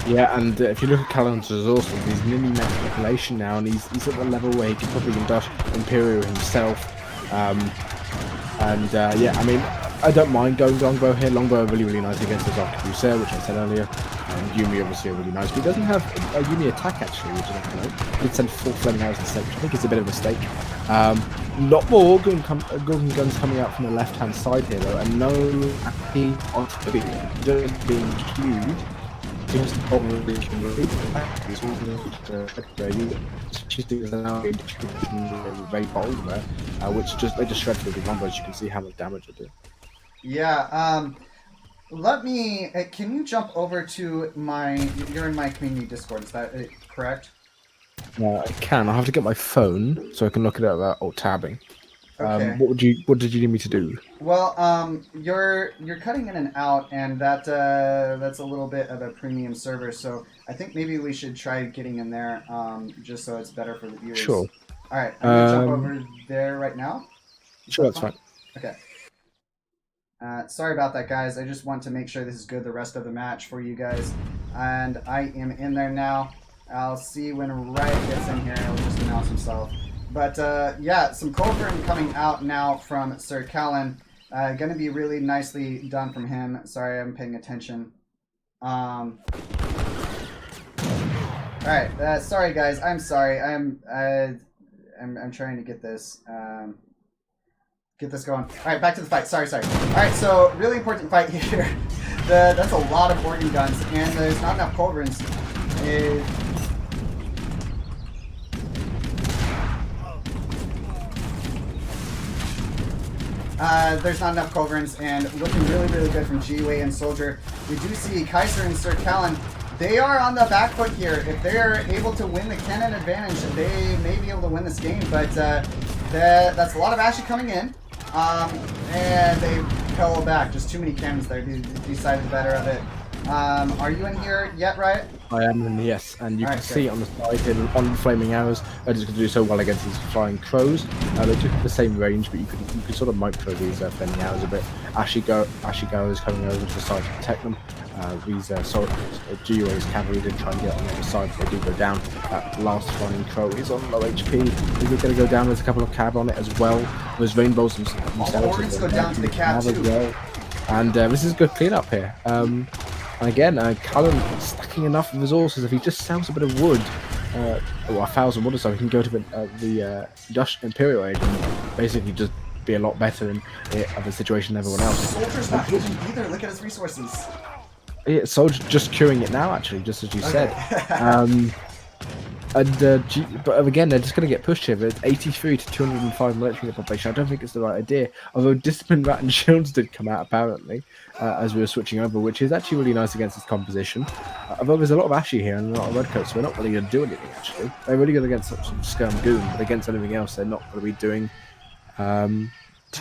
Yeah, and if you look at Callen's resources, he's nearly max population now, and he's at the level where he can probably induct Imperial himself. Yeah, I mean, I don't mind going Longbow here. Longbow are really nice against his Arquebusier, which I said earlier. And Yumi obviously are really nice, but he doesn't have a Yumi attack actually, which is not know. He did send 4 flaming arrows instead, which I think is a bit of a mistake. Lot more gun guns coming out from the left-hand side here though, and no happy on just being queued. Just probably can read very bold there, which they just shred through the numbers. You can see how much damage it did. Yeah. Let me. Can you jump over to you're in my community Discord? Is that correct? I can. I have to get my phone so I can look at it without tabbing. Okay. What did you need me to do? Well, you're cutting in and out, and that's a little bit of a premium server. So I think maybe we should try getting in there, just so it's better for the viewers. Sure. All right. I'm gonna jump over there right now. Sure, that's fine. Okay. Sorry about that, guys. I just want to make sure this is good the rest of the match for you guys. And I am in there now. I'll see when Riot gets in here. He'll just announce himself. But yeah, some Culverin coming out now from SirCallen. Going to be really nicely done from him. Sorry, I'm paying attention. Alright, sorry guys. I'm sorry. I'm trying to get this going. Alright, back to the fight. Sorry. Alright, so really important fight here. That's a lot of organ guns, and there's not enough Culverins. There's not enough Culverins, and looking really good from GiveUAnxiety+Soldier. We do see Kaister+SirCallen. They are on the back foot here. If they're able to win the cannon advantage, they may be able to win this game, but that's a lot of Ashy coming in, and they fell back. Just too many cannons there. They decided better of it. Are you in here yet, Riot? I am, yes, and you can see on the side here on the flaming arrows, they're just going to do so well against these flying crows. They took the same range, but you could sort of micro these flaming arrows a bit. Ashigaru is coming over to the side to protect them. GiveUA's cavalry did try and get on the other side, but they do go down. That last flying crow is on low HP. He's going to go down. There's a couple of cab on it as well. There's rainbows themselves. Organs go down to the cab too. Well. And this is a good cleanup here. And again, Callen stacking enough resources. If he just sells a bit of wood, or 1,000 wood or so, he can go to the Dutch Imperial Age and basically just be a lot better in the situation than everyone else. Soldier's not aging either. Look at his resources. Yeah, Soldier just curing it now, actually, just as you said. But again, they're just going to get pushed here. But it's 83 to 205 military population. I don't think it's the right idea. Although Discipline Rat and Shields did come out, apparently, as we were switching over, which is actually really nice against this composition. Although there's a lot of Ashy here and a lot of Redcoats, so we're not really going to do anything, actually. They're really good against some Skirm Goon, but against anything else, they're not going to be doing too much.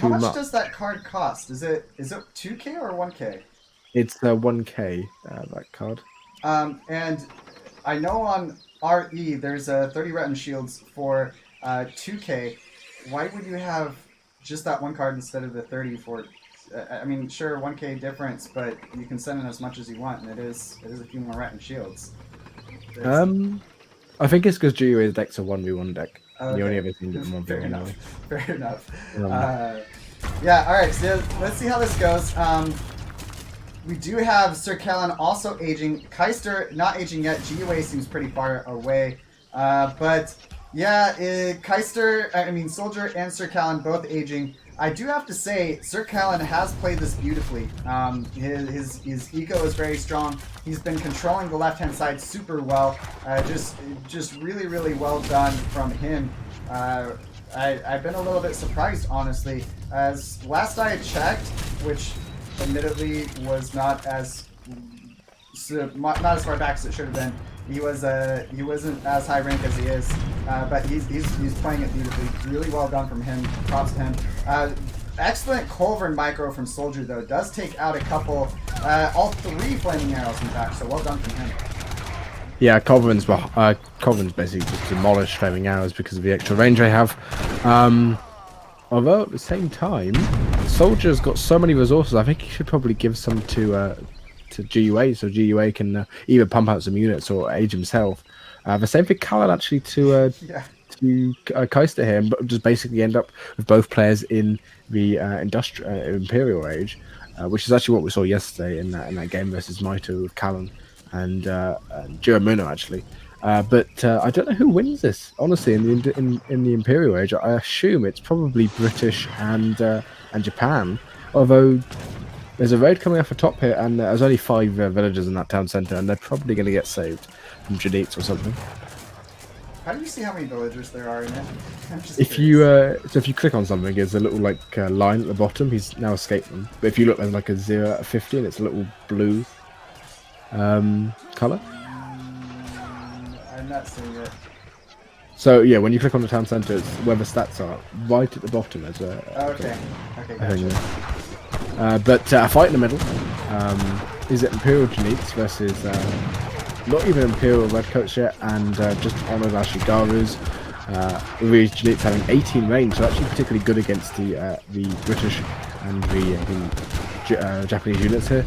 How much does that card cost? Is it 2K or 1K? It's 1K, that card. And I know on RE there's 30 Ret and Shields for 2K. Why would you have just that one card instead of the 30 for... I mean, sure, 1K difference, but you can send in as much as you want, and it is a few more Ret and Shields. I think it's because GiveUA's deck's a 1v1 deck. Okay. You only ever seen it in 1v1. Fair enough. Fair enough. Yeah, alright, so let's see how this goes. We do have SirCallen also aging. Kaister not aging yet. GiveUA seems pretty far away. But yeah, Soldier and SirCallen both aging. I do have to say, SirCallen has played this beautifully. His eco is very strong. He's been controlling the left-hand side super well. Just really well done from him. I've been a little bit surprised, honestly. As last I checked, which admittedly was not as far back as it should have been. He wasn't as high rank as he is, but he's playing it beautifully. Really well done from him. Props to him. excellent culverin micro from Soldier, though. Does take out a couple, all 3 flaming arrows, in fact, so well done from him. Yeah, Culverin's basically just demolished flaming arrows because of the extra range they have. Although at the same time, Soldier's got so many resources, I think he should probably give some to GUA, so GUA can either pump out some units or age himself. The same for Callen actually to Kaister here, but just basically end up with both players in the Imperial Age, which is actually what we saw yesterday in that game versus Maito with Callen and Jiramuno actually. But I don't know who wins this, honestly, in the Imperial Age. I assume it's probably British and Japan, although there's a raid coming off the top here, and there's only 5 villagers in that town centre, and they're probably going to get saved from Jadits or something. How do you see how many villagers there are in it? If you click on something, there's a little line at the bottom. He's now escaped them. But if you look, there's like a 0 out of 50, and it's a little blue colour. I'm not seeing it. So yeah, when you click on the town centre, it's where the stats are. Right at the bottom there's a... Okay, gotcha. But a fight in the middle. Is it Imperial Janites versus not even Imperial Redcoats yet, and just Honoured Ashigarus. With Janites having 18 range, so actually particularly good against the British and the Japanese units here.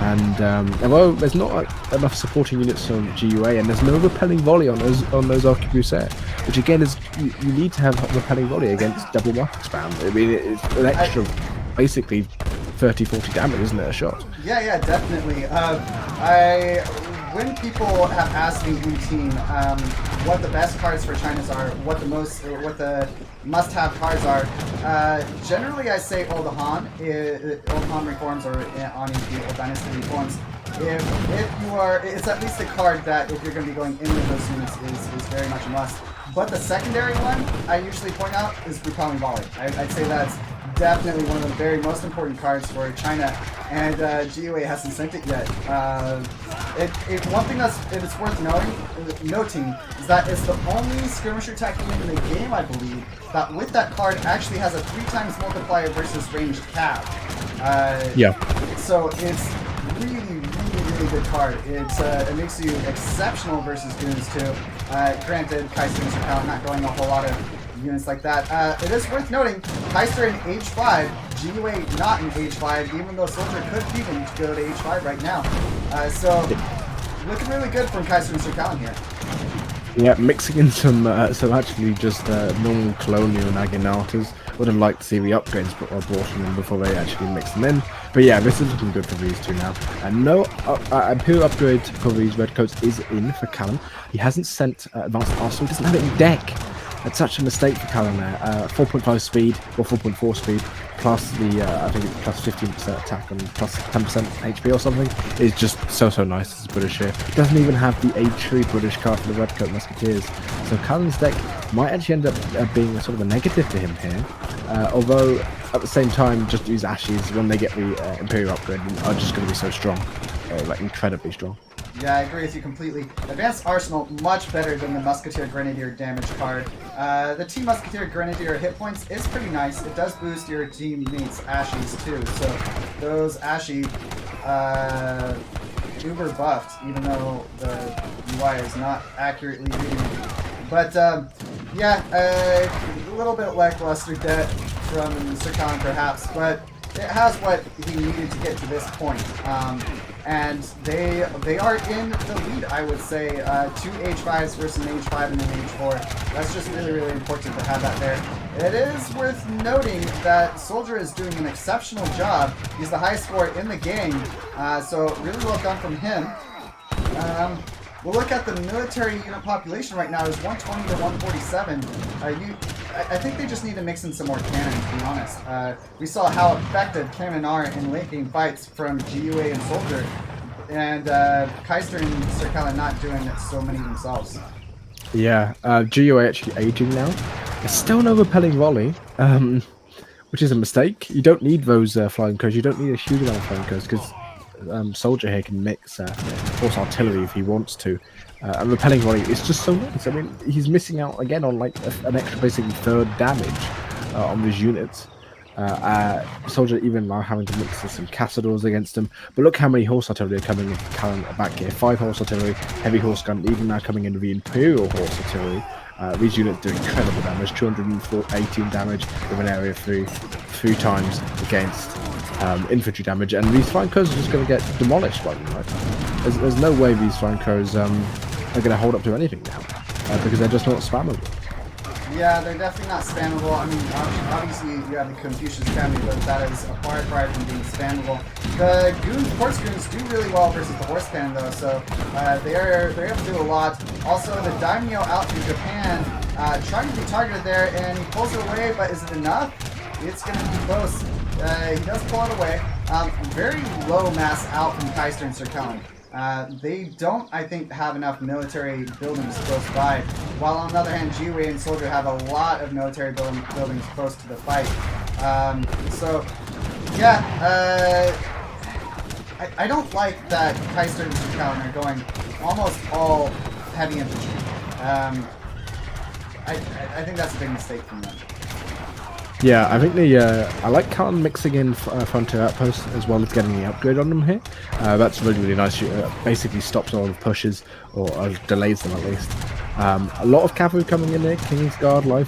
And although there's not enough supporting units from GUA, and there's no repelling volley on those Arquebusiers, which again is you need to have repelling volley against double mark spam. I mean, it's an extra, basically 30-40 damage, isn't it, a shot? Yeah, definitely. When people have asked me in team what the best cards for China's are, what the must-have cards are, generally I say Old Han reforms or Ani Old Dynasty reforms. It's at least a card that if you're going to be going into those units is very much a must. But the secondary one I usually point out is Repelling Volley. I'd say that's definitely one of the very most important cards for China, and GUA hasn't sent it yet. One thing it's worth noting is that it's the only skirmisher tech unit in the game, I believe, that with that card actually has a 3x multiplier versus ranged cap. So it's really good card. It makes you exceptional versus goons too. Granted, Kaister+SirCallen not going a whole lot of units like that. It is worth noting, Kaister in H5, GUA not in H5, even though Soldier could beat him to go to H5 right now. So, looking really good from Kaister+SirCallen here. Yeah, mixing in some actually just normal Colonial Naginatas. Would have liked to see the upgrades brought in before they actually mix them in. But yeah, this is looking good for these two now. And no Imperial upgrade for these Redcoats is in for Callen. He hasn't sent Advanced Arsenal, he doesn't have it in deck. That's such a mistake for Callen there. 4.5 speed, or 4.4 speed, plus the, I think it's plus 15% attack and plus 10% HP or something, is just so nice as British here. Doesn't even have the age 3 British card for the Redcoat Musketeers. So Callen's deck might actually end up being sort of a negative for him here. Although, at the same time, just these Ashes, when they get the Imperial upgrade, are just going to be so strong. Like, incredibly strong. Yeah, I agree with you completely. Advanced Arsenal, much better than the Musketeer Grenadier damage card. The Team Musketeer Grenadier hit points is pretty nice. It does boost your teammates' Ashes too, so those Ashy uber buffed, even though the UI is not accurately reading it. But yeah, a little bit lackluster debt from SirCallen perhaps, but it has what he needed to get to this point. And they are in the lead, I would say. 2 H5s versus an H5 and an H4. That's just really important to have that there. It is worth noting that Soldier is doing an exceptional job. He's the highest scorer in the game, so really well done from him. We'll look at the military unit population right now is 120 to 147. I think they just need to mix in some more cannon, to be honest. We saw how effective cannon are in late game fights from GUA and Soldier, and Kaister and SirCallen not doing so many themselves. Yeah, GUA actually aging now. There's still no repelling volley, which is a mistake. You don't need those flying codes. You don't need a huge amount of flying codes because Soldier here can mix force artillery if he wants to. And repelling volley is just so nice. I mean, he's missing out again on like an extra basically 3rd damage on these units. Soldier even now having to mix some Castadors against them. But look how many horse artillery are coming into Callen back here. 5 horse artillery, heavy horse gun, even now coming into the Imperial horse artillery. These units do incredible damage, 218 damage with an area 3 times against infantry damage, and these flying crows are just going to get demolished by them. Right? There's no way these flying crows are going to hold up to anything now, because they're just not spammable. Yeah, they're definitely not spammable. I mean, obviously you have the Confucius family, but that is a far cry from being spammable. The horse goons do really well versus the horse cannon though, so they're able to do a lot. Also, the daimyo out in Japan trying to be targeted there, and he pulls it away, but is it enough? It's going to be close. He does pull it away. Very low mass out from Kaister+SirCallen. They don't, I think, have enough military buildings close by, while on the other hand, GiveUAnxiety+Soldier have a lot of military buildings close to the fight. So, yeah, I don't like that Kaister+SirCallen are going almost all heavy infantry. I think that's a big mistake from them. Yeah, I think I like Callen mixing in frontier outposts as well as getting the upgrade on them here. That's really nice. Basically stops all the pushes, or delays them at least. A lot of cavalry coming in there, Kingsguard, live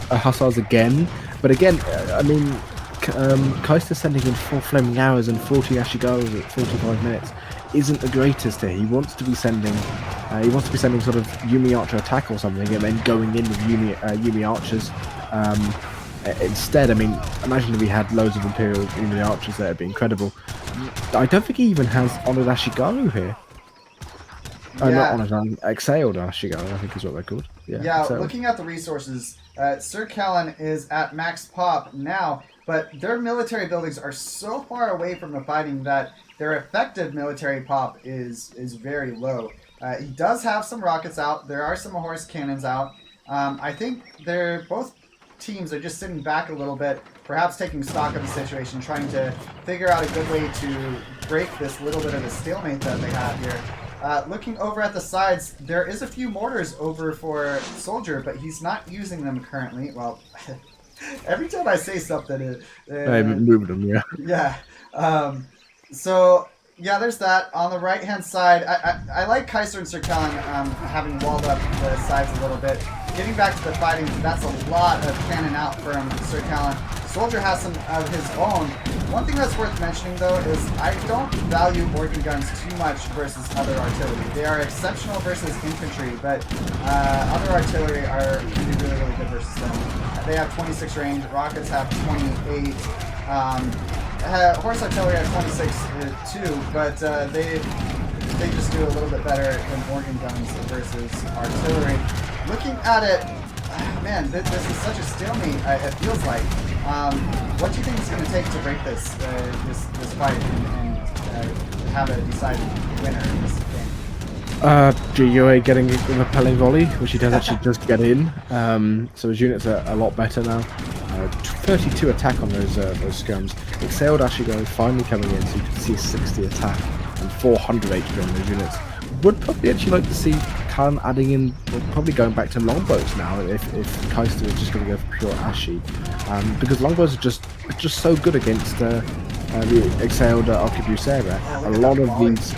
hussars again. But again, I mean, Kaister sending in 4 flaming arrows and 40 Ashigaros at 45 minutes isn't the greatest here. He wants to be sending sort of Yumi Archer attack or something, and then going in with Yumi Archers. Instead, I mean, imagine if we had loads of Imperial Yumi Archers there, it'd be incredible. I don't think he even has Honored Ashigaru here. Not Honored, Exhaled Ashigaru, I think is what they're called. Yeah, looking at the resources, SirCallen is at max pop now, but their military buildings are so far away from the fighting that their effective military pop is very low. He does have some rockets out. There are some horse cannons out. I think they're both teams are just sitting back a little bit, perhaps taking stock of the situation, trying to figure out a good way to break this little bit of a stalemate that they have here. Looking over at the sides, there is a few mortars over for Soldier, but he's not using them currently. Well, every time I say something, I moved them, yeah. Yeah. So yeah, there's that. On the right-hand side, I like Kaister+SirCallen having walled up the sides a little bit. Getting back to the fighting, that's a lot of cannon out from SirCallen. Soldier has some of his own. One thing that's worth mentioning, though, is I don't value organ guns too much versus other artillery. They are exceptional versus infantry, but other artillery are really good versus them. They have 26 range, rockets have 28. Horse artillery has 26 too, but they just do a little bit better than organ guns versus artillery. Looking at it, man, this is such a stalemate. It feels like. What do you think is going to take to break this fight and have a decided winner in this game? GiveUA getting a repelling volley, which he does actually just get in. So his units are a lot better now. 32 attack on those scums. Exhaled Ashigaru finally coming in, so you can see 60 attack and 400 HP on those units. Would probably actually like to see Callen adding in, or probably going back to longbows now if Kaister is just going to go for pure Ashi, because longbows are just so good against the Exhaled Arquebus area. A lot of these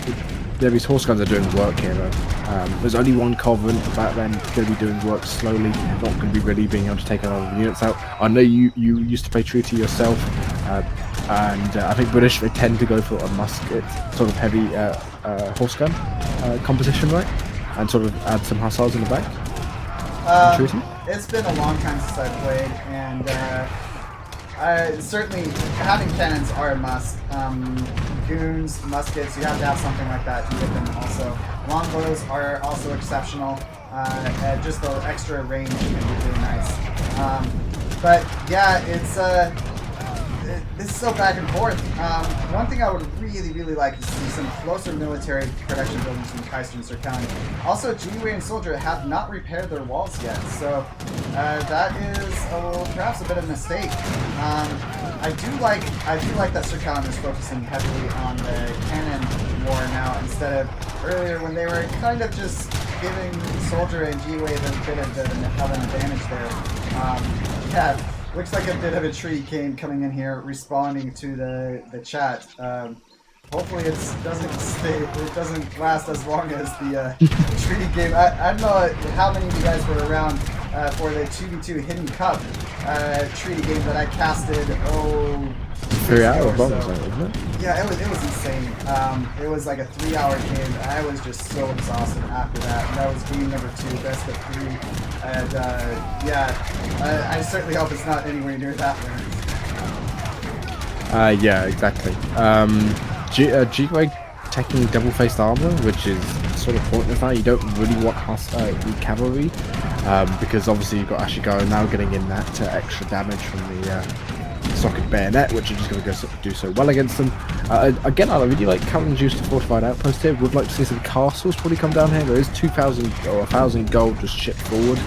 horse guns are doing work here though. There's only one Covenant back then, going to be doing work slowly, not going to be really being able to take a lot of units out. I know you used to play true to yourself, and I think British, they tend to go for a musket, sort of heavy horse gun composition, right? And sort of add some hussars in the back. It's been a long time since I've played, and certainly having cannons are a must. Goons, muskets, you have to have something like that to get them also. Longbows are also exceptional. Just the extra range can be really nice. But yeah, it's so back and forth. One thing I would really like is to see some closer military production buildings from Kaister+SirCallen. Also, GiveUAnxiety+Soldier have not repaired their walls yet, so that is perhaps a bit of a mistake. I do like that SirCallen is focusing heavily on the cannon war now instead of earlier when they were kind of just giving Soldier and GiveUA a bit of an advantage there. Yeah. Looks like a bit of a treaty game coming in here, responding to the chat. Hopefully it doesn't last as long as the treaty game. I don't know how many of you guys were around for the 2v2 Hidden Cup treaty game that I casted. 3 hours long, so. wasn't it? Yeah, it was insane. It was like a 3-hour game. I was just so exhausted after that. That was game number 2, best of 3, and yeah, I certainly hope it's not anywhere near that winner. Yeah, exactly. GiveUAnxiety taking double-faced armor, which is sort of pointless now. You don't really want cavalry, because obviously you've got Ashigaru now getting in that extra damage from the socket bayonet, which is just going to do so well against them. Again, I really like Callan's use to fortified outpost here. Would like to see some castles probably come down here. There is 2,000 or 1,000 gold just shipped forward.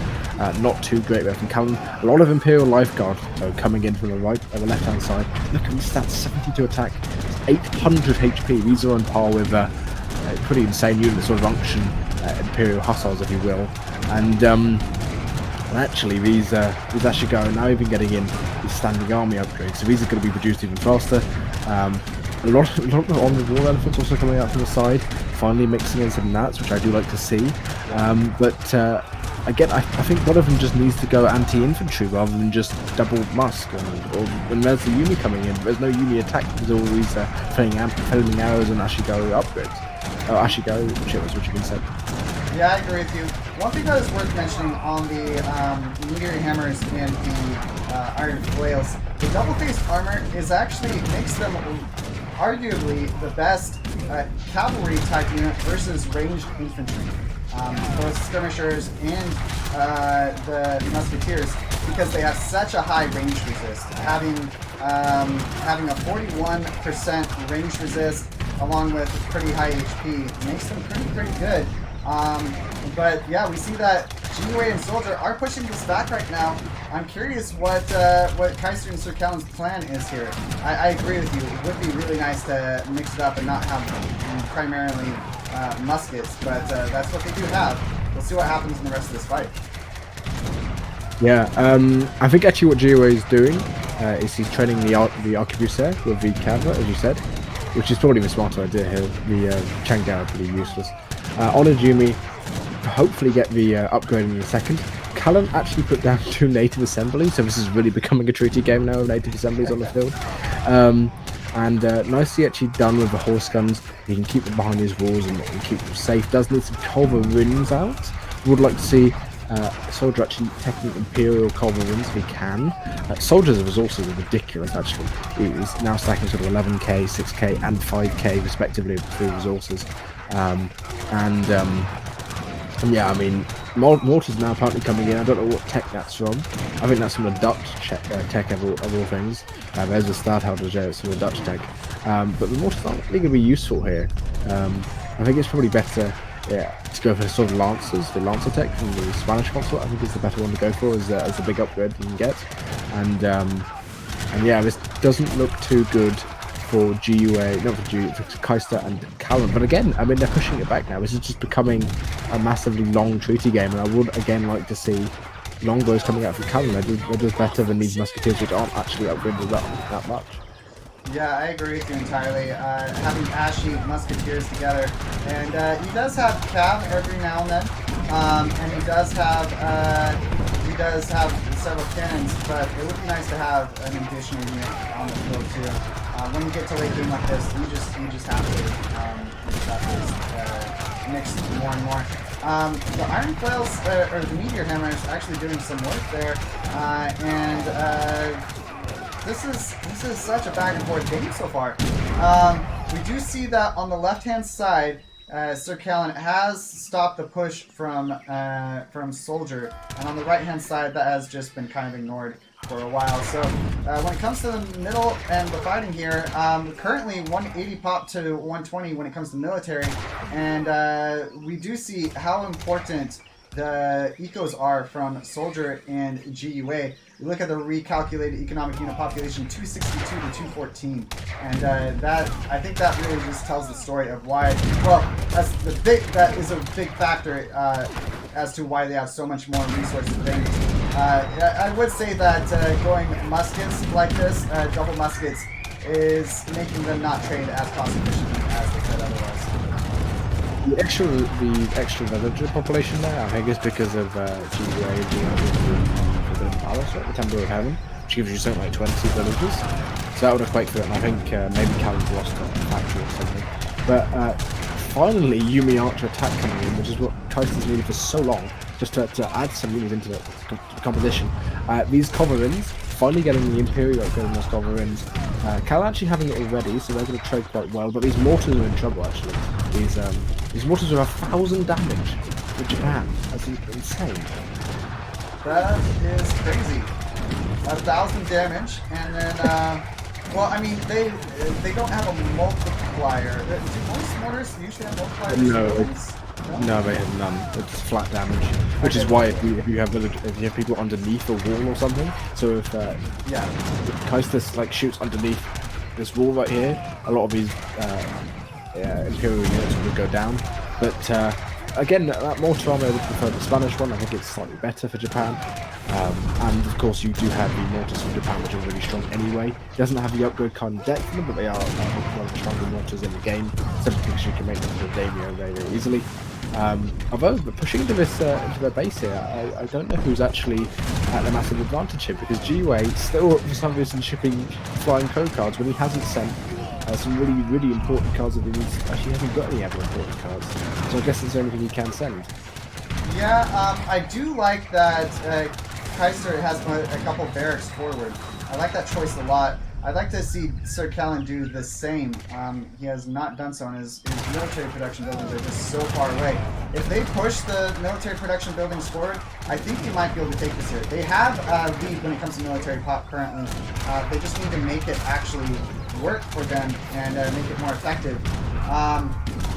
Not too great there from Callan. A lot of Imperial Lifeguard coming in from the left-hand side. Look at these stats: 72 attack, 800 HP. These are on par with pretty insane units, sort of unction Imperial Hussars, if you will. And actually, these Ashigaru now even getting in the standing army upgrades, so these are going to be produced even faster. A lot of on the war elephants also coming out from the side, finally mixing in some gnats, which I do like to see. Again, I think one of them just needs to go anti-infantry rather than just double musk. When there's the Yumi coming in, there's no Yumi attack because all these failing arrows and Ashigaru upgrades. Ashigaru ships, which have been said. Yeah, I agree with you. One thing that is worth mentioning on the meteor hammers and the iron flails, the double-faced armor actually makes them arguably the best cavalry type unit versus ranged infantry. Both skirmishers and the musketeers, because they have such a high range resist. Having a 41% range resist along with pretty high HP makes them pretty good. But yeah, we see that GiveUAnxiety+Soldier are pushing this back right now. I'm curious what Kaister+SirCallen's plan is here. I agree with you. It would be really nice to mix it up and not have primarily muskets, but that's what they do have. We'll see what happens in the rest of this fight. Yeah, I think actually what GiveUAnxiety is doing is he's training the arquebusier with the cavalry, as you said, which is probably the smarter idea here. The Chang'e are pretty useless. On Ajumi, hopefully get the upgrade in a second. Callan actually put down 2 native assemblies, so this is really becoming a treaty game now, native assemblies on the field. Nicely actually done with the horse guns. He can keep them behind his walls and keep them safe. Does need some culverins out. Would like to see Soldier actually taking Imperial culverins if he can. Soldier's resources are ridiculous actually. He's now stacking sort of 11k, 6k and 5k respectively of free resources. Yeah, I mean, mortar's now apparently coming in. I don't know what tech that's from. I think that's from the Dutch tech of all things. There's the Stadthalter J, it's from the Dutch tech. But the mortar's not really going to be useful here. I think it's probably better to go for sort of lancers, the lancer tech from the Spanish console. I think is the better one to go for as the big upgrade you can get. And yeah, this doesn't look too good for GiveUAnxiety, not for Kaister and Callan. But again, I mean, they're pushing it back now. This is just becoming a massively long treaty game, and I would again like to see longbows coming out from Callan. They're just better than these musketeers, which aren't actually upgraded that much. Yeah, I agree with you entirely. Having Ashy musketeers together, and he does have cav every now and then, and he does have several cannons, but it would be nice to have an additional unit on the field too. When you get to late game like this, you just have to mix more and more. The iron flails or the meteor hammer is actually doing some work there, This is such a back and forth game so far. We do see that on the left hand side, SirCallen has stopped the push from Soldier, and on the right hand side that has just been kind of ignored for a while. So when it comes to the middle and the fighting here, currently 180 pop to 120 when it comes to military, and we do see how important the ecos are from Soldier and GiveUAnxiety+. You look at the recalculated economic unit population, 262 to 214, and I think that really just tells the story of why. Well, that is a big factor as to why they have so much more resources than I would say that going muskets like this, double muskets, is making them not trade as cost efficiently as they could otherwise. The extra villager population there, I think, is because of GiveUAnxiety being able to the Palace, right? The Temple of Heaven, which gives you something like 20 villagers. So that would equate for it, and I think maybe Callan's lost a factory or something. But finally, Yumi Archer attack coming in, which is what Kaister's needed for so long, just to add some units into the composition. These Coverins, finally getting the Imperial upgrade on those Coverins. Cal actually having it already, so they're going to trade quite well, but these mortars are in trouble actually. These mortars are 1,000 damage for Japan. That's insane. That is crazy. 1,000 damage, and then, well, I mean, they don't have a multiplier. Do most mortars usually have multipliers? No, they have none. It's flat damage, which is why if you have people underneath a wall or something. So if Kaister like shoots underneath this wall right here, a lot of these Imperial units will go down. But again, that mortar armor, I would prefer the Spanish one. I think it's slightly better for Japan. And of course, you do have the mortars from Japan, which are really strong anyway. It doesn't have the upgrade kind of depth in them, but they are one of the stronger mortars in the game. Simply because you can make them into a daimyo very, very easily. Although pushing into this into their base here, I don't know who's actually at a massive advantage here, because GiveUAnxiety still for some reason shipping flying code cards when he hasn't sent some really, really important cards that he actually hasn't got any other important cards. So I guess it's the only thing he can send. Yeah, I do like that Kaister has a couple barracks forward. I like that choice a lot. I'd like to see SirCallen do the same. He has not done so, and his military production buildings are just so far away. If they push the military production buildings forward, I think they might be able to take this here. They have a lead when it comes to military pop currently. They just need to make it actually work for them and make it more effective.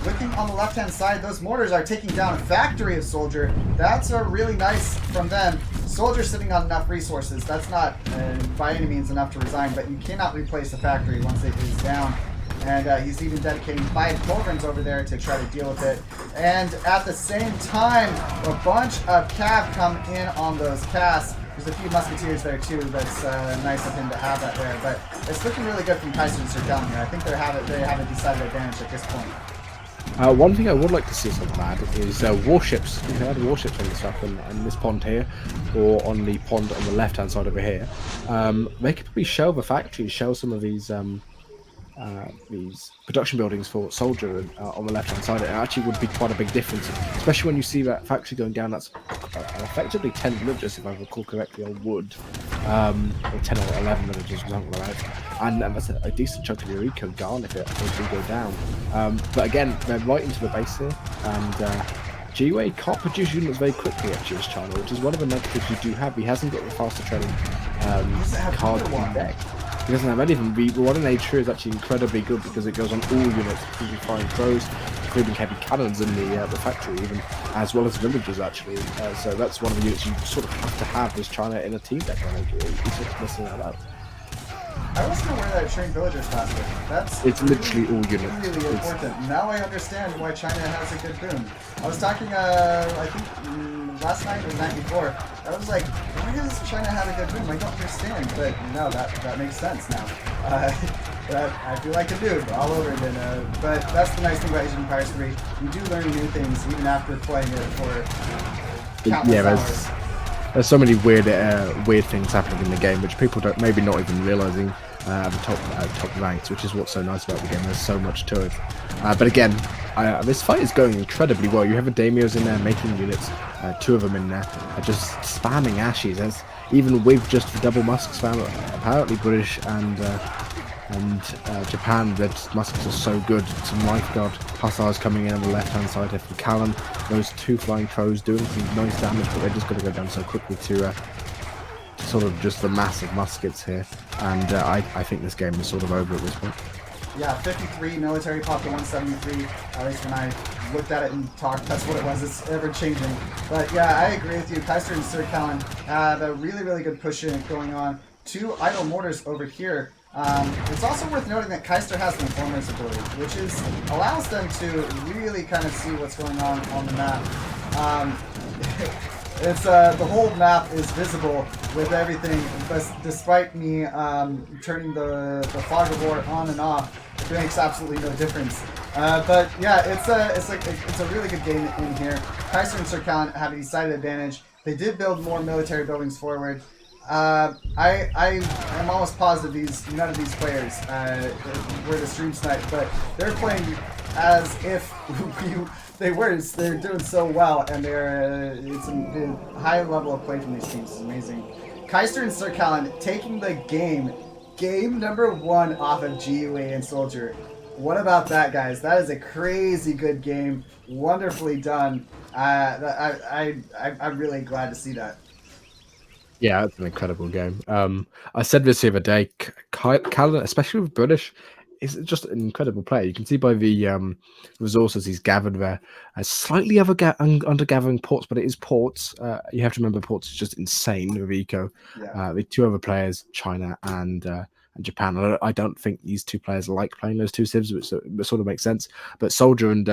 Looking on the left-hand side, those mortars are taking down a factory of Soldier. That's really nice from them. Soldier sitting on enough resources. That's not by any means enough to resign, but you cannot replace a factory once it is down. And he's even dedicating 5 Culverins over there to try to deal with it. And at the same time, a bunch of cav come in on those casts. There's a few musketeers there too. That's nice of him to have that there. But it's looking really good from Kaister and SirCallen here. I think they have a decided advantage at this point. One thing I would like to see something add is warships. You can add warships on this stuff in this pond here, or on the pond on the left-hand side over here. They could probably shell the factories, shell some of these production buildings for Soldier on the left-hand side. It actually would be quite a big difference, especially when you see that factory going down. That's effectively 10 villagers, if I recall correctly, on wood, or 10 or 11 villagers or something like that. And that's a decent chunk of your eco gone if it do go down. But again, they're right into the base here, and GiveUAnxiety can't produce units very quickly at GS China, which is one of the negatives you do have. He hasn't got the faster training card in deck. He doesn't have anything. The one in A2 is actually incredibly good because it goes on all units, including flying crows, including heavy cannons in the factory, even as well as villagers actually. So that's one of the units you sort of have to have this China in a team deck. I think he's sort of missing that out. I wasn't aware that trained villagers faster. It's literally all units. Really important. Now I understand why China has a good boom. I was talking, I think last night or the night before. I was like, why does China have a good boom? I don't understand. But no, that makes sense now. I feel like a dude all over again. But that's the nice thing about Age of Empires 3. You do learn new things even after playing it for countless hours. There's so many weird things happening in the game, which people don't maybe not even realizing at the top ranks, which is what's so nice about the game. There's so much to it. But again, this fight is going incredibly well. You have a daimyos in there making units, 2 of them in there, just spamming ashes. As even with just the double musk spam, apparently British and Japan, their muskets are so good. Some lifeguard hussars coming in on the left-hand side here from Callan. Those 2 flying crows doing some nice damage, but they're just going to go down so quickly to sort of just the massive muskets here. And I think this game is sort of over at this point. Yeah, 53 military pop to 173. At least when I looked at it and talked, that's what it was. It's ever changing. But yeah, I agree with you. Kaister and SirCallen have a really, really good push in going on. 2 idle mortars over here. It's also worth noting that Kaister has the Informer's ability, which allows them to really kind of see what's going on the map. It's the whole map is visible with everything, but despite me turning the fog of war on and off, it makes absolutely no difference. But yeah, it's a really good game in here. Kaister and SirCallen have a decided advantage. They did build more military buildings forward. I am almost positive none of these players were the stream snipe, but they're playing as if they're doing so well, and it's a high level of play from these teams is amazing. Kaister and SirCallen taking the game number 1 off of GiveUAnxiety+Soldier. What about that, guys? That is a crazy good game, wonderfully done. I'm really glad to see that. Yeah, it's an incredible game. I said this the other day, Callan, especially with British, is just an incredible player. You can see by the resources he's gathered there. Slightly under gathering ports, but it is ports. You have to remember ports is just insane with eco. Yeah. The 2 other players, China and Japan. I don't think these 2 players like playing those 2 civs, which sort of makes sense. But Soldier and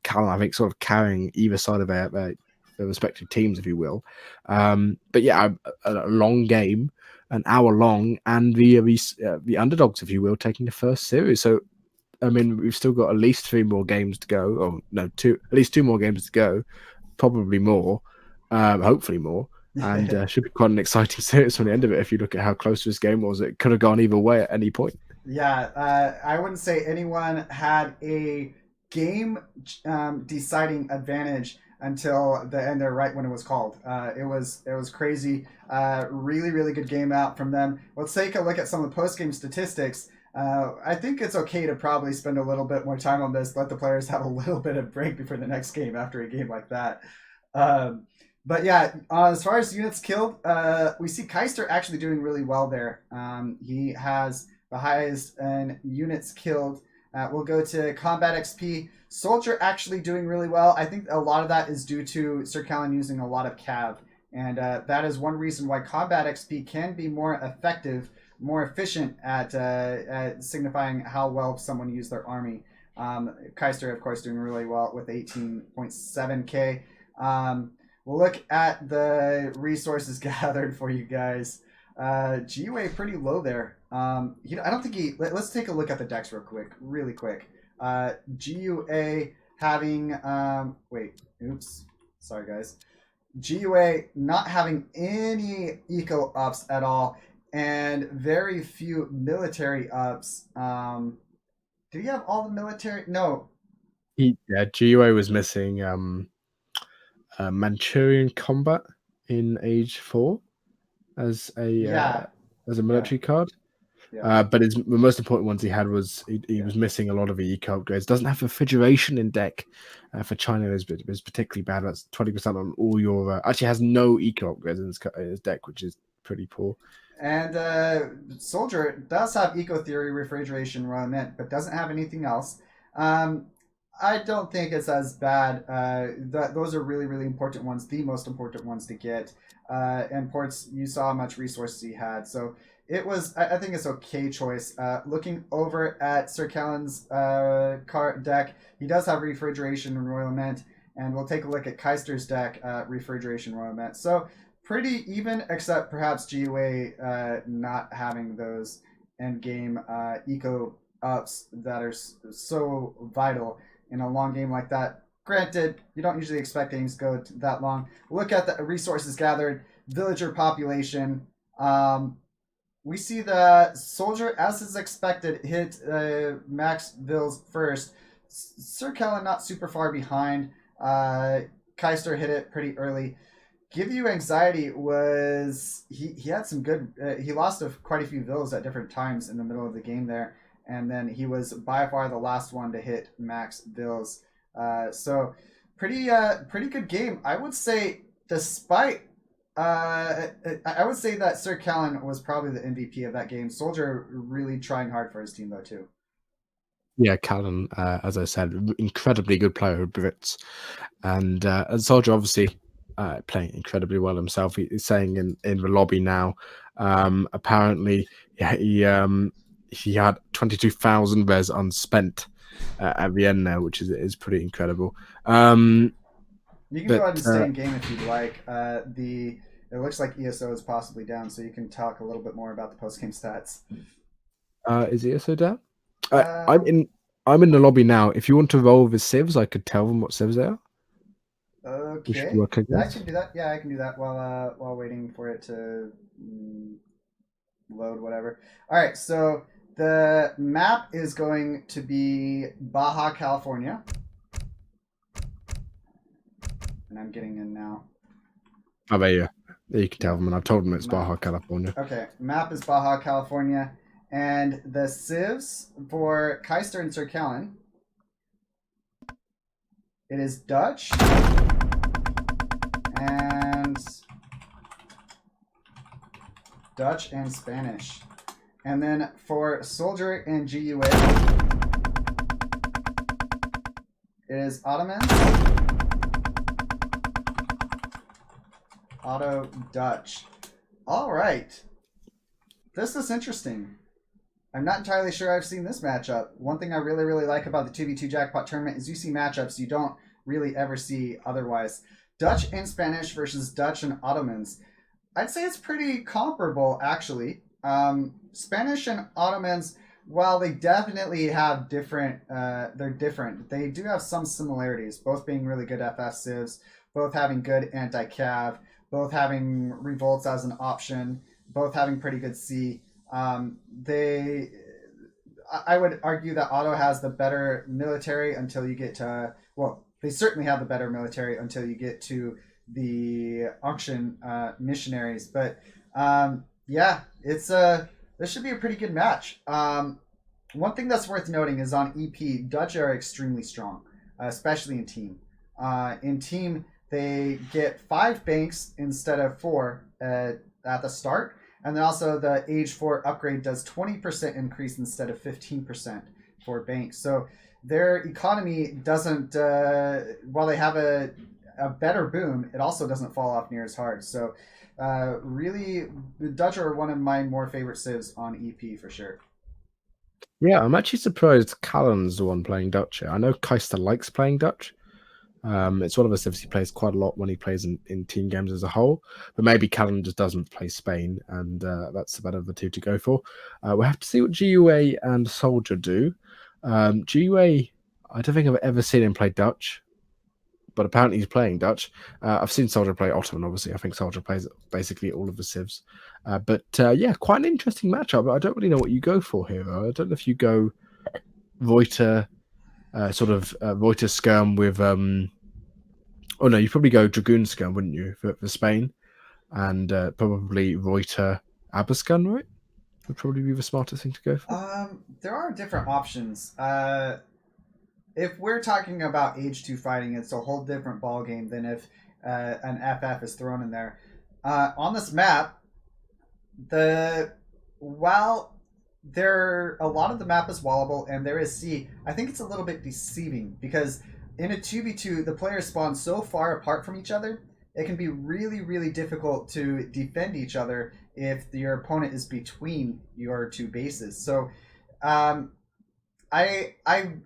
Callan, I think, sort of carrying either side of their respective teams, if you will. But yeah, a long game, an hour long, and the underdogs, if you will, taking the first series. So I mean, we've still got at least 3 more games to go, or no, at least 2 more games to go, probably more, hopefully more, and should be quite an exciting series from the end of it. If you look at how close this game was, it could have gone either way at any point. Yeah, I wouldn't say anyone had a game deciding advantage until the end there, right when it was called. It was crazy. Really good game out from them. Let's take a look at some of the post-game statistics. I think it's okay to probably spend a little bit more time on this, let the players have a little bit of break before the next game after a game like that. But yeah, as far as units killed, we see Kaister actually doing really well there. He has the highest in units killed. We'll go to combat XP. Soldier actually doing really well. I think a lot of that is due to SirCallen using a lot of cav. And that is one reason why combat XP can be more effective, more efficient at signifying how well someone used their army. Kaister, of course, doing really well with 18.7k. We'll look at the resources gathered for you guys. GiveUA pretty low there. I don't think he. Let's take a look at the decks really quick. GiveUA having wait, oops, sorry guys. GiveUA not having any eco ups at all, and very few military ups. Did he have all the military? No. GiveUA was missing Manchurian combat in Age 4 as a military card. Yeah. But the most important ones he had was he was missing a lot of the eco upgrades. Doesn't have refrigeration in deck. For China is particularly bad. That's 20% on all your. Actually has no eco upgrades in his deck, which is pretty poor. And Soldier does have eco theory, refrigeration, Royal Mint, but doesn't have anything else. I don't think it's as bad. Those are really important ones, the most important ones to get. And ports, you saw how much resources he had, so it was. I think it's okay choice. Looking over at SirCallen's card deck, he does have refrigeration and Royal Mint, and we'll take a look at Kaister's deck, refrigeration, Royal Mint. So pretty even, except perhaps GiveUA not having those end game eco ups that are so vital in a long game like that. Granted, you don't usually expect games to go that long. Look at the resources gathered, villager population. We see the Soldier, as is expected, hit max vills first. SirCallen not super far behind. Kaister hit it pretty early. GiveUAnxiety was he had some good. He lost quite a few vills at different times in the middle of the game there, and then he was by far the last one to hit max vills. So pretty good game. I would say, despite I would say that SirCallen was probably the MVP of that game. Soldier really trying hard for his team though too. Yeah, Callan, as I said, incredibly good player with Brits, and Soldier obviously playing incredibly well himself. He's saying in the lobby now, apparently he had 22,000 res unspent at the end there, which is pretty incredible. You can go But ahead and stay in game if you'd like. It looks like ESO is possibly down, so you can talk a little bit more about the post-game stats. Is ESO down? Um, I'm in the lobby now. If you want to roll with civs, I could tell them what civs they are. Which should Okay, work, I I guess. can do that. Yeah, I can do that while waiting for it to load whatever. All right, so the map is going to be Baja California, and I'm getting in now. Oh, there you can tell Yeah. them, and I've told them it's Map. Baja California. Okay, map is Baja California, and the civs for Kaister+SirCallen. It is Dutch and Spanish. And then for Soldier and GUA, it is Ottomans, Auto Dutch. All right. This is interesting. I'm not entirely sure I've seen this matchup. One thing I really, really like about the 2v2 Jackpot tournament is you see matchups you don't really ever see otherwise. Dutch and Spanish versus Dutch and Ottomans. I'd say it's pretty comparable, actually. Spanish and Ottomans, while they definitely have different, they're different. They do have some similarities, both being really good FF civs, both having good anti-cav, both having revolts as an option, both having pretty good C. I would argue that Otto has the better military until you get to, well, they certainly have the better military until you get to the auction missionaries. But yeah, it's this should be a pretty good match. One thing that's worth noting is on EP, Dutch are extremely strong, especially in team. In team, they get 5 banks instead of 4 at the start. And then also the age 4 upgrade does 20% increase instead of 15% for banks. So their economy doesn't, while they have a better boom, it also doesn't fall off near as hard. So really, the Dutch are one of my more favorite civs on EP for sure. Yeah, I'm actually surprised Callan's the one playing Dutch here. I know Kaister likes playing Dutch. It's one of the civs he plays quite a lot when he plays in team games as a whole. But maybe Callan just doesn't play Spain, and that's the better of the two to go for. We'll have to see what GUA and Soldier do. GUA, I don't think I've ever seen him play Dutch, but apparently he's playing Dutch. I've seen Soldier play Ottoman, obviously. I think Soldier plays basically all of the civs. But yeah, quite an interesting matchup. I don't really know what you go for here, though. I don't know if you go Reuter, Reuter Skirm with... oh, no, you'd probably go Dragoon Skirm, wouldn't you, for Spain? And probably Reuter Abascan, right? Would probably be the smartest thing to go for. There are different options. If we're talking about age 2 fighting, it's a whole different ball game than if an FF is thrown in there. On this map, while there a lot of the map is wallable and there is C, I think it's a little bit deceiving because in a 2v2, the players spawn so far apart from each other, it can be really, really difficult to defend each other if your opponent is between your 2 bases. So I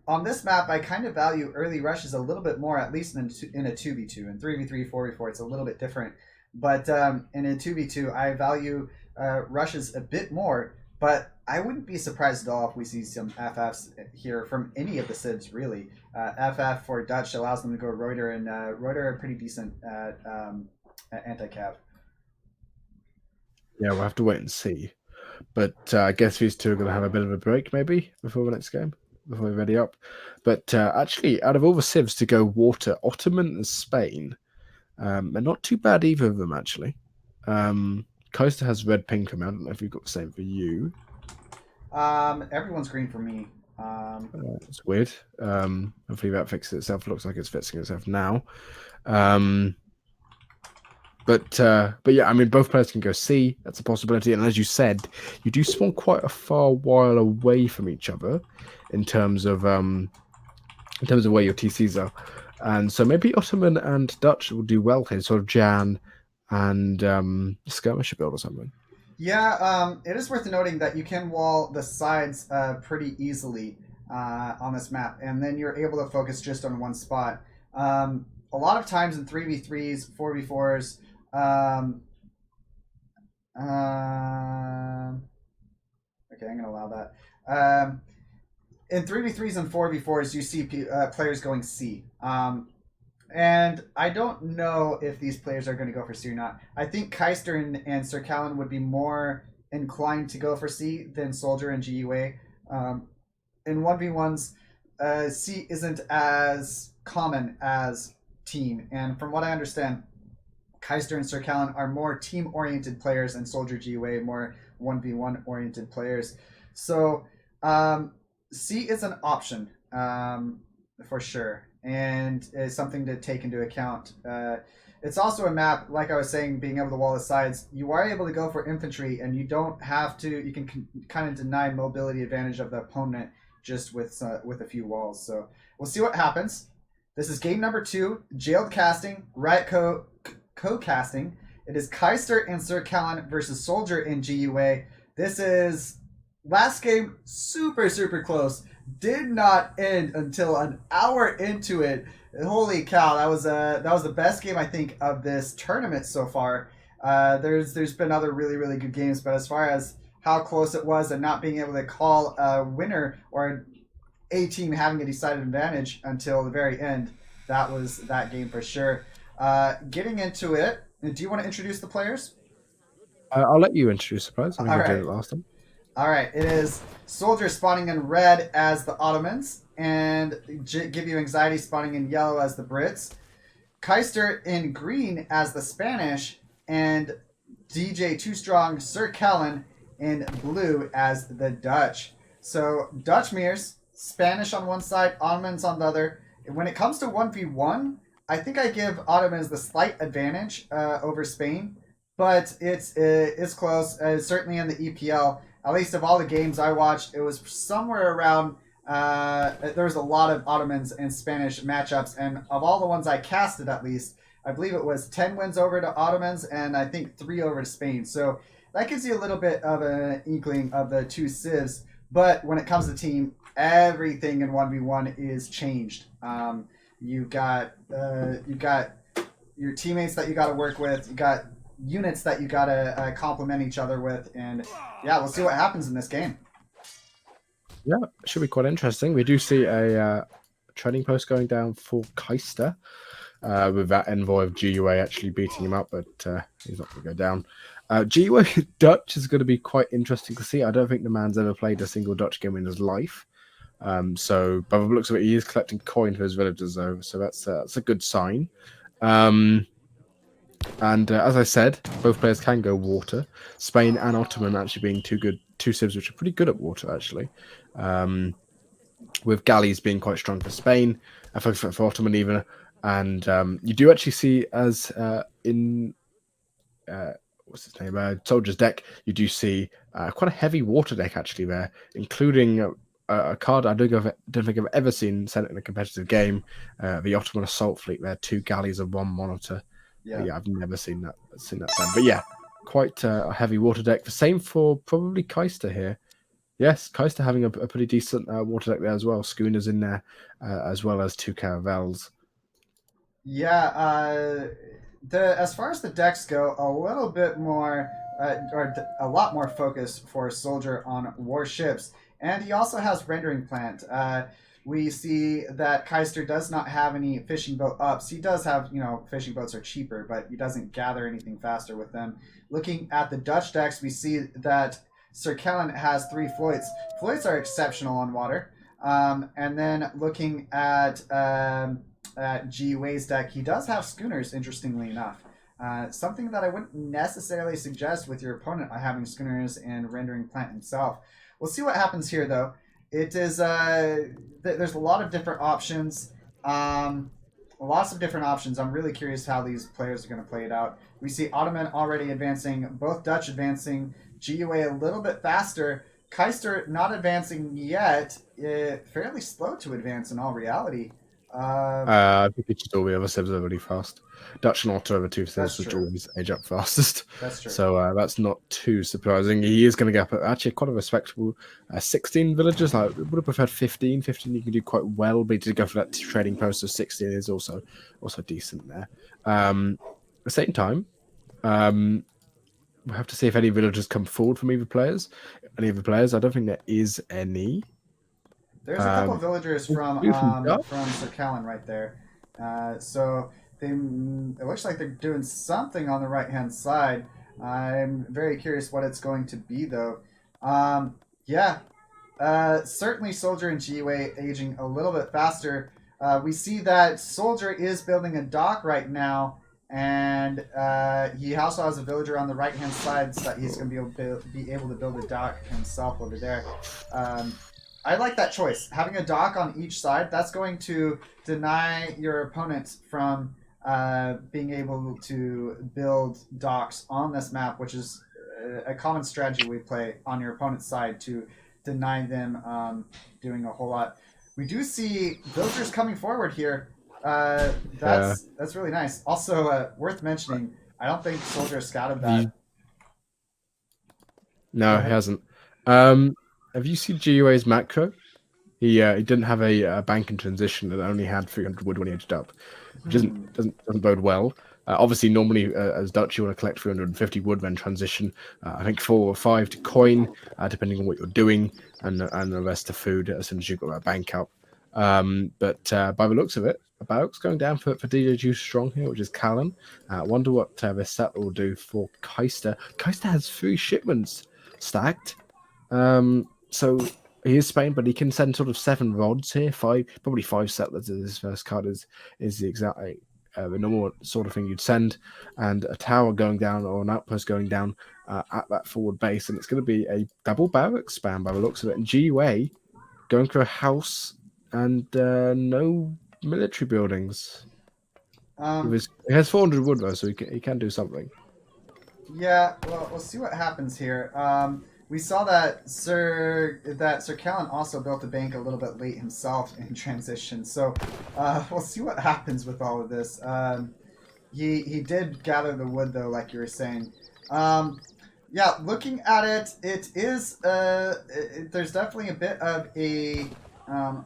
on this map, I kind of value early rushes a little bit more, at least in a 2v2. In 3v3, 4v4, it's a little bit different. But in a 2v2, I value rushes a bit more. But I wouldn't be surprised at all if we see some FFs here from any of the civs, really. FF for Dutch allows them to go Reuter, and Reuter are pretty decent at anti-cav. Yeah, we'll have to wait and see. But I guess these two are going to have a bit of a break, maybe, before the next game, before we're ready up. But actually, out of all the civs to go water, Ottoman and Spain, they're not too bad, either of them, actually. Coaster has red pink command. I don't know if you've got the same for you. Everyone's green for me. It's weird. Hopefully that fixes itself. It looks like it's fixing itself now. But yeah, I mean, both players can go C. That's a possibility. And as you said, you do spawn quite a far while away from each other in terms of where your TCs are. And so maybe Ottoman and Dutch will do well here, sort of Jan and skirmisher build or something. Yeah, it is worth noting that you can wall the sides pretty easily on this map, and then you're able to focus just on one spot. a lot of times in 3v3s, 4v4s, okay, I'm gonna allow that. In 3v3s and 4v4s, you see players going C. And I don't know if these players are going to go for C or not. I think Kaister and SirCallen would be more inclined to go for C than Soldier and GUA. In 1v1s, C isn't as common as team. And from what I understand, Kaister and SirCallen are more team-oriented players and Soldier GUA more 1v1 oriented players. So C is an option for sure, and is something to take into account. It's also a map, like I was saying, being able to wall the sides. You are able to go for infantry, and you don't have to. You can kind of deny mobility advantage of the opponent just with a few walls. So we'll see what happens. This is game number 2, Jailed Casting, Riot Co-Casting. It is Kaister and SirCallen versus Soldier in GUA. This is last game, super close. Did not end until an hour into it. Holy cow, that was the best game I think of this tournament so far. There's been other really good games, but as far as how close it was and not being able to call a winner or a team having a decided advantage until the very end, that was that game for sure. Getting into it, do you want to introduce the players? I'll let you introduce the players. I think I did it last time. All right, it is Soldier spawning in red as the Ottomans, and GiveUAnxiety spawning in yellow as the Brits. Kaister in green as the Spanish, and DJ Too Strong SirCallen in blue as the Dutch. So Dutch mirrors, Spanish on one side, Ottomans on the other. When it comes to 1v1, I think I give Ottomans the slight advantage over Spain, but it's close. Certainly in the EPL, at least of all the games I watched, it was somewhere around. There was a lot of Ottomans and Spanish matchups, and of all the ones I casted, at least, I believe it was 10 wins over to Ottomans and I think 3 over to Spain. So that gives you a little bit of an inkling of the two civs. But when it comes to team, everything in 1v1 is changed. You've got your teammates that you got to work with. You got units that you got to complement each other with, and yeah, we'll see what happens in this game. Yeah, it should be quite interesting. We do see a trading post going down for Kaister, with that envoy of GUA actually beating him up, but he's not going to go down. GUA Dutch is going to be quite interesting to see. I don't think the man's ever played a single Dutch game in his life. So by the looks of it, he is collecting coin for his villagers, though, so that's a good sign. And as I said, both players can go water. Spain and Ottoman actually being two civs which are pretty good at water, actually. With galleys being quite strong for Spain, and for Ottoman even. And you do actually see, as in what's his name, Soldier's deck, you do see quite a heavy water deck actually there, including a card I don't think I've ever seen sent in a competitive game. The Ottoman Assault Fleet. There, 2 galleys and 1 monitor. Yeah, I've never seen that done. But yeah, quite a heavy water deck. The same for probably Kaister here. Yes, Kaister having a pretty decent water deck there as well. Schooners in there, as well as 2 caravels. Yeah, as far as the decks go, a little bit more, or a lot more focus for Soldier on warships, and he also has rendering plant. We see that Kaister does not have any fishing boat ups. He does have, fishing boats are cheaper, but he doesn't gather anything faster with them. Looking at the Dutch decks, we see that SirCallen has 3 Floyts. Floyts are exceptional on water. And then looking at GUA's deck, he does have schooners, interestingly enough. Something that I wouldn't necessarily suggest with your opponent having schooners and rendering plant himself. We'll see what happens here, though. It is there's a lot of different options, lots of different options. I'm really curious how these players are going to play it out. We see Ottoman already advancing, both Dutch advancing, GUA a little bit faster, Kaister not advancing yet, fairly slow to advance in all reality. I think it's just all the other civs are really fast. Dutch and Otter are the two things which true. always age up fastest. That's true. So that's not too surprising. He is going to get up at actually quite a respectable 16 villagers. I would have preferred 15. 15 you can do quite well, but to go for that trading post of 16 is also decent there. At the same time, we'll have to see if any villagers come forward from either players. Any of the players, I don't think there is any. There's a couple of villagers from SirCallen right there. So it looks like they're doing something on the right-hand side. I'm very curious what it's going to be, though. Yeah, certainly Soldier and GiveUA aging a little bit faster. We see that Soldier is building a dock right now, and he also has a villager on the right-hand side, so that he's going to be able to build a dock himself over there. I like that choice. Having a dock on each side, that's going to deny your opponent from being able to build docks on this map, which is a common strategy we play on your opponent's side to deny them doing a whole lot. We do see villagers coming forward here. That's really nice. Also, worth mentioning, I don't think Soldier scouted that. No, he hasn't. Have you seen GiveUA's macro? He didn't have a bank in transition and only had 300 wood when he edged up, which doesn't bode well. Obviously, normally as Dutch, you want to collect 350 wood then transition. I think 4 or 5 to coin, depending on what you're doing, and the rest to food as soon as you've got that bank up. But by the looks of it, a barracks going down for DJ Juice Strong here, which is Callen. Wonder what this set will do for Kaister. Kaister has 3 shipments stacked. So he is Spain, but he can send sort of 7 rods here, probably 5 settlers. As his first card is the exact the normal sort of thing you'd send, and a tower going down or an outpost going down at that forward base, and it's going to be a double barracks spam by the looks of it. And GiveUA going for a house and no military buildings. He has 400 wood though, so he can do something. Yeah, well, we'll see what happens here. We saw that SirCallen also built a bank a little bit late himself in transition, so we'll see what happens with all of this. He did gather the wood though, like you were saying. Yeah, looking at it, it is there's definitely a bit of a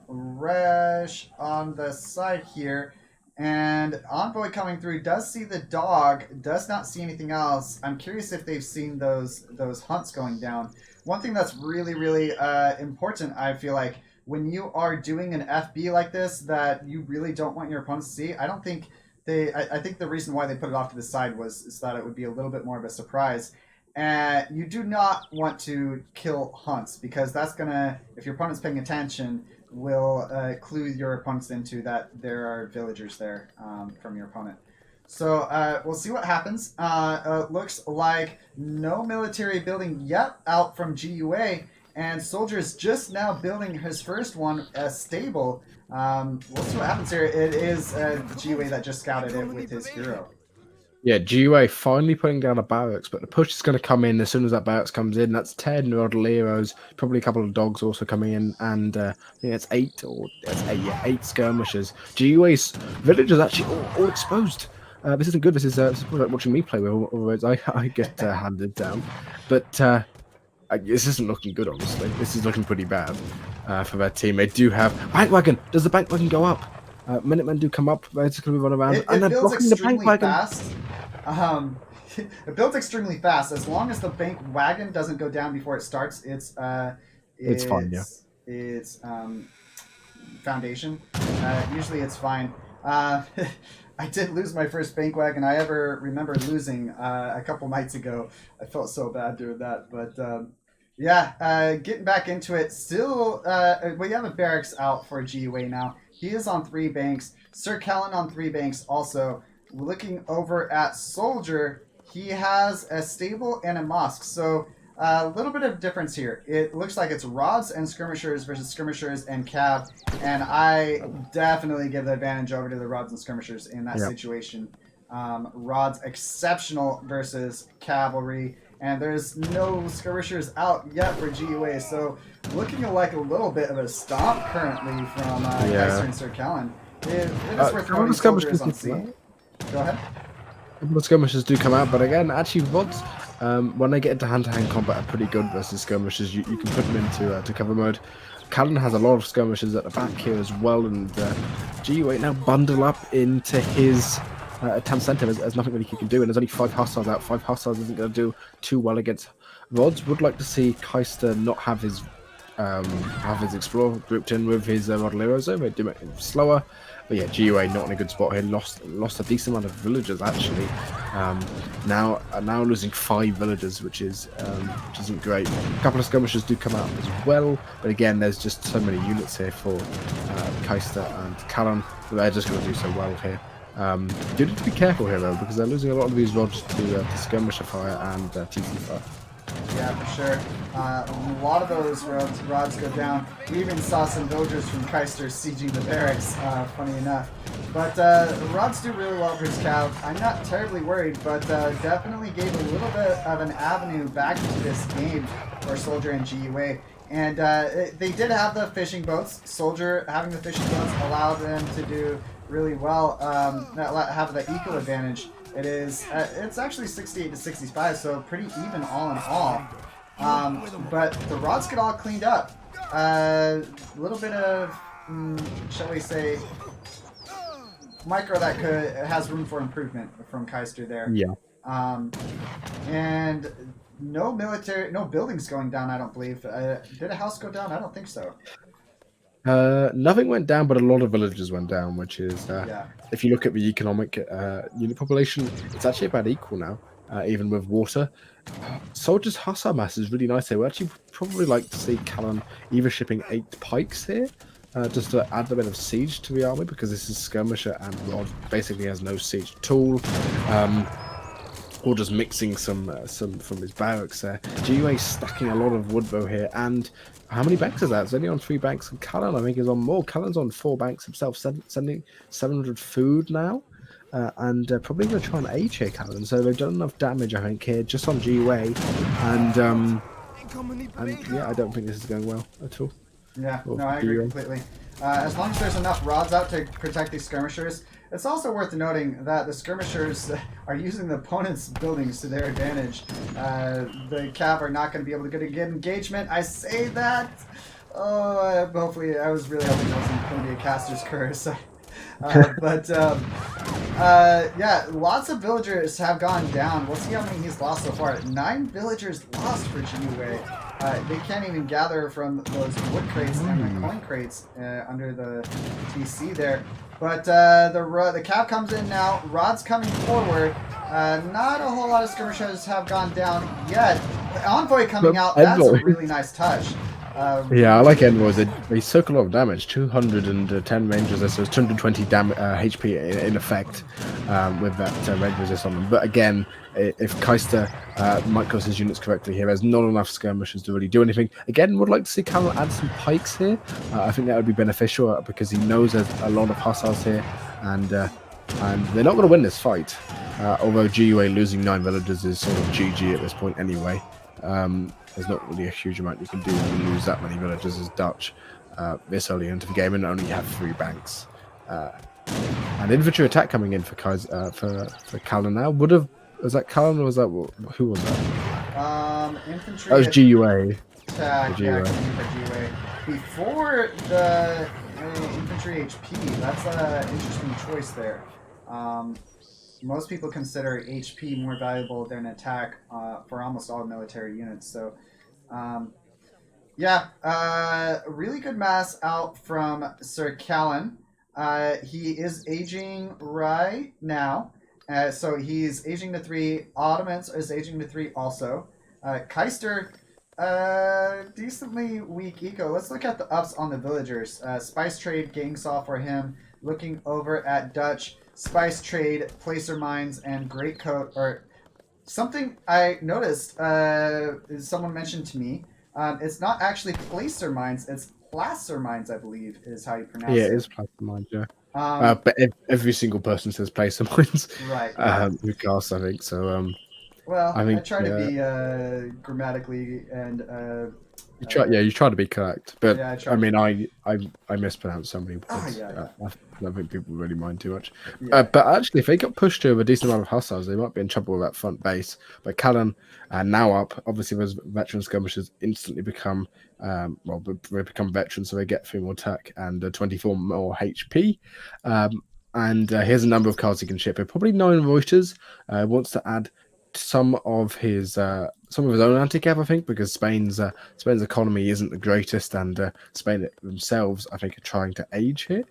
rush on the side here. And Envoy coming through does see the dog, does not see anything else. I'm curious if they've seen those hunts going down. One thing that's really, really important, I feel like, when you are doing an FB like this that you really don't want your opponents to see, I don't think I think the reason why they put it off to the side is that it would be a little bit more of a surprise. And you do not want to kill hunts, because that's gonna, if your opponent's paying attention, will clue your opponents into that there are villagers there from your opponent. So we'll see what happens. Looks like no military building yet out from GiveUA, and Soldier's just now building his first one, stable. We'll see what happens here. It is GiveUA that just scouted it with his hero. Yeah, GiveUA finally putting down a barracks, but the push is going to come in as soon as that barracks comes in. That's 10 Rodaleros, probably a couple of dogs also coming in, and I think it's 8 skirmishers. GiveUA's village is actually all exposed. This isn't good. This is like watching me play with, otherwise I get handed down. But this isn't looking good, honestly. This is looking pretty bad for their team. They do have bank wagon. Does the bank wagon go up? Minutemen do come up, they're just going to run around, and they're blocking the bank wagon. Fast. It builds extremely fast. As long as the bank wagon doesn't go down before it starts, it's fine, yeah. It's foundation. Usually it's fine. I did lose my first bank wagon I ever remember losing a couple nights ago. I felt so bad doing that, but yeah, getting back into it. Still, we have a barracks out for GiveUA now. He is on 3 banks. SirCallen on 3 banks also. Looking over at Soldier, he has a stable and a mosque. So a little bit of difference here. It looks like it's rods and skirmishers versus skirmishers and cav. And I definitely give the advantage over to the rods and skirmishers in that situation. Rods exceptional versus cavalry. And there's no skirmishers out yet for GiveUA, so looking like a little bit of a stomp currently from Kaister and SirCallen. It is worth throwing Soldiers on C. Go ahead. The skirmishers do come out, but again, actually, rods, when they get into hand-to-hand combat, are pretty good versus skirmishers. You can put them into to cover mode. Callen has a lot of skirmishers at the back here as well, and GiveUA now bundle up into his town center. There's nothing really he can do, and there's only 5 hostiles out. 5 hostiles isn't going to do too well against rods. Would like to see Kaister not have his explorer grouped in with his Rodaleros over. Do it slower. But yeah, GiveUA not in a good spot here. Lost a decent amount of villagers actually. Now losing 5 villagers, which isn't great. A couple of skirmishers do come out as well, but again, there's just so many units here for Kaister and Callen that they're just going to do so well here. You need to be careful here though, because they're losing a lot of these rods to skirmisher fire and TC fire. Yeah, for sure. A lot of those rods go down. We even saw some villagers from Kaister sieging the barracks, funny enough. But rods do really well for his cow. I'm not terribly worried, but definitely gave a little bit of an avenue back into this game for Soldier and GiveUA. And they did have the fishing boats. Soldier having the fishing boats allowed them to do really well, have the eco advantage. It's actually 68 to 65, so pretty even all in all. But the rods get all cleaned up. A little bit of, shall we say, micro that has room for improvement from Kaister there. Yeah. And no buildings going down, I don't believe. Did a house go down? I don't think so. Nothing went down, but a lot of villages went down, which is, Yeah. if you look at the economic unit population, it's actually about equal now, even with water. Soldier's hostile mass is really nice here. We actually probably like to see Callen either shipping 8 pikes here, just to add a bit of siege to the army, because this is skirmisher and rod basically has no siege at all. Or just mixing some from his barracks there. GiveUA stacking a lot of wood though here, and how many banks is that? It's only on 3 banks, and Callen I think is on more. Callen's on 4 banks himself, sending 700 food now, and probably going to try and age here, Callen. So they've done enough damage I think here just on GiveUA, and yeah, I don't think this is going well at all. Yeah, no, I agree completely. As long as there's enough rods out to protect these skirmishers. It's also worth noting that the skirmishers are using the opponent's buildings to their advantage. The Cav are not going to be able to get a good engagement. I say that. Oh, hopefully, I was really hoping it wasn't going to be a caster's curse. Yeah, lots of villagers have gone down. We'll see how many he's lost so far. 9 villagers lost for GiveUA. They can't even gather from those wood crates and the coin crates under the TC there. But the cap comes in now. Rod's coming forward. Not a whole lot of skirmishers have gone down yet. The Envoy coming out, that's a really nice touch. Yeah, I like Envoys. They soak a lot of damage. 210 range resist, so it's 220 HP in effect with that range resist on them. But again, if Kaister micros his units correctly here, there's not enough skirmishers to really do anything. Again, would like to see Callen add some pikes here. I think that would be beneficial because he knows there's a lot of hostiles here, and they're not going to win this fight. Although GiveUA losing 9 villagers is sort of GG at this point anyway. There's not really a huge amount you can do when you lose that many villagers as Dutch this early into the game and only have 3 banks. And infantry attack coming in for Callen now. Was that Callen or was that who was that? Infantry. That was GiveUA. GiveUA. Before the infantry HP, that's an interesting choice there. Most people consider HP more valuable than attack for almost all military units. So, yeah, really good mass out from SirCallen. He is aging right now. So he's aging to 3. Ottomans is aging to 3 also. Kaister, decently weak eco. Let's look at the ups on the villagers. Spice trade, gang saw for him. Looking over at Dutch. Spice trade, placer mines, and great coat. Or something I noticed. Someone mentioned to me. It's not actually placer mines. It's placer mines, I believe, is how you pronounce it. Yeah, it is placer mines. Yeah. But every single person says placer mines. Right. Who casts, I think so. Well, I think, try to be grammatically and You try to be correct, but Yeah, I I try. mean, I mispronounce so many Oh words. yeah, I don't think people really mind too much. yeah. But actually, if they got pushed to a decent amount of hostiles, they might be in trouble with that front base. But Callan now up, obviously, those veteran skirmishers instantly become they become veterans, so they get 3 more attack and 24 more HP. And here's a number of cards he can ship. Probably 9 Reuters. Wants to add some of his own anti-cav, I think, because Spain's economy isn't the greatest, and Spain themselves, I think, are trying to age here.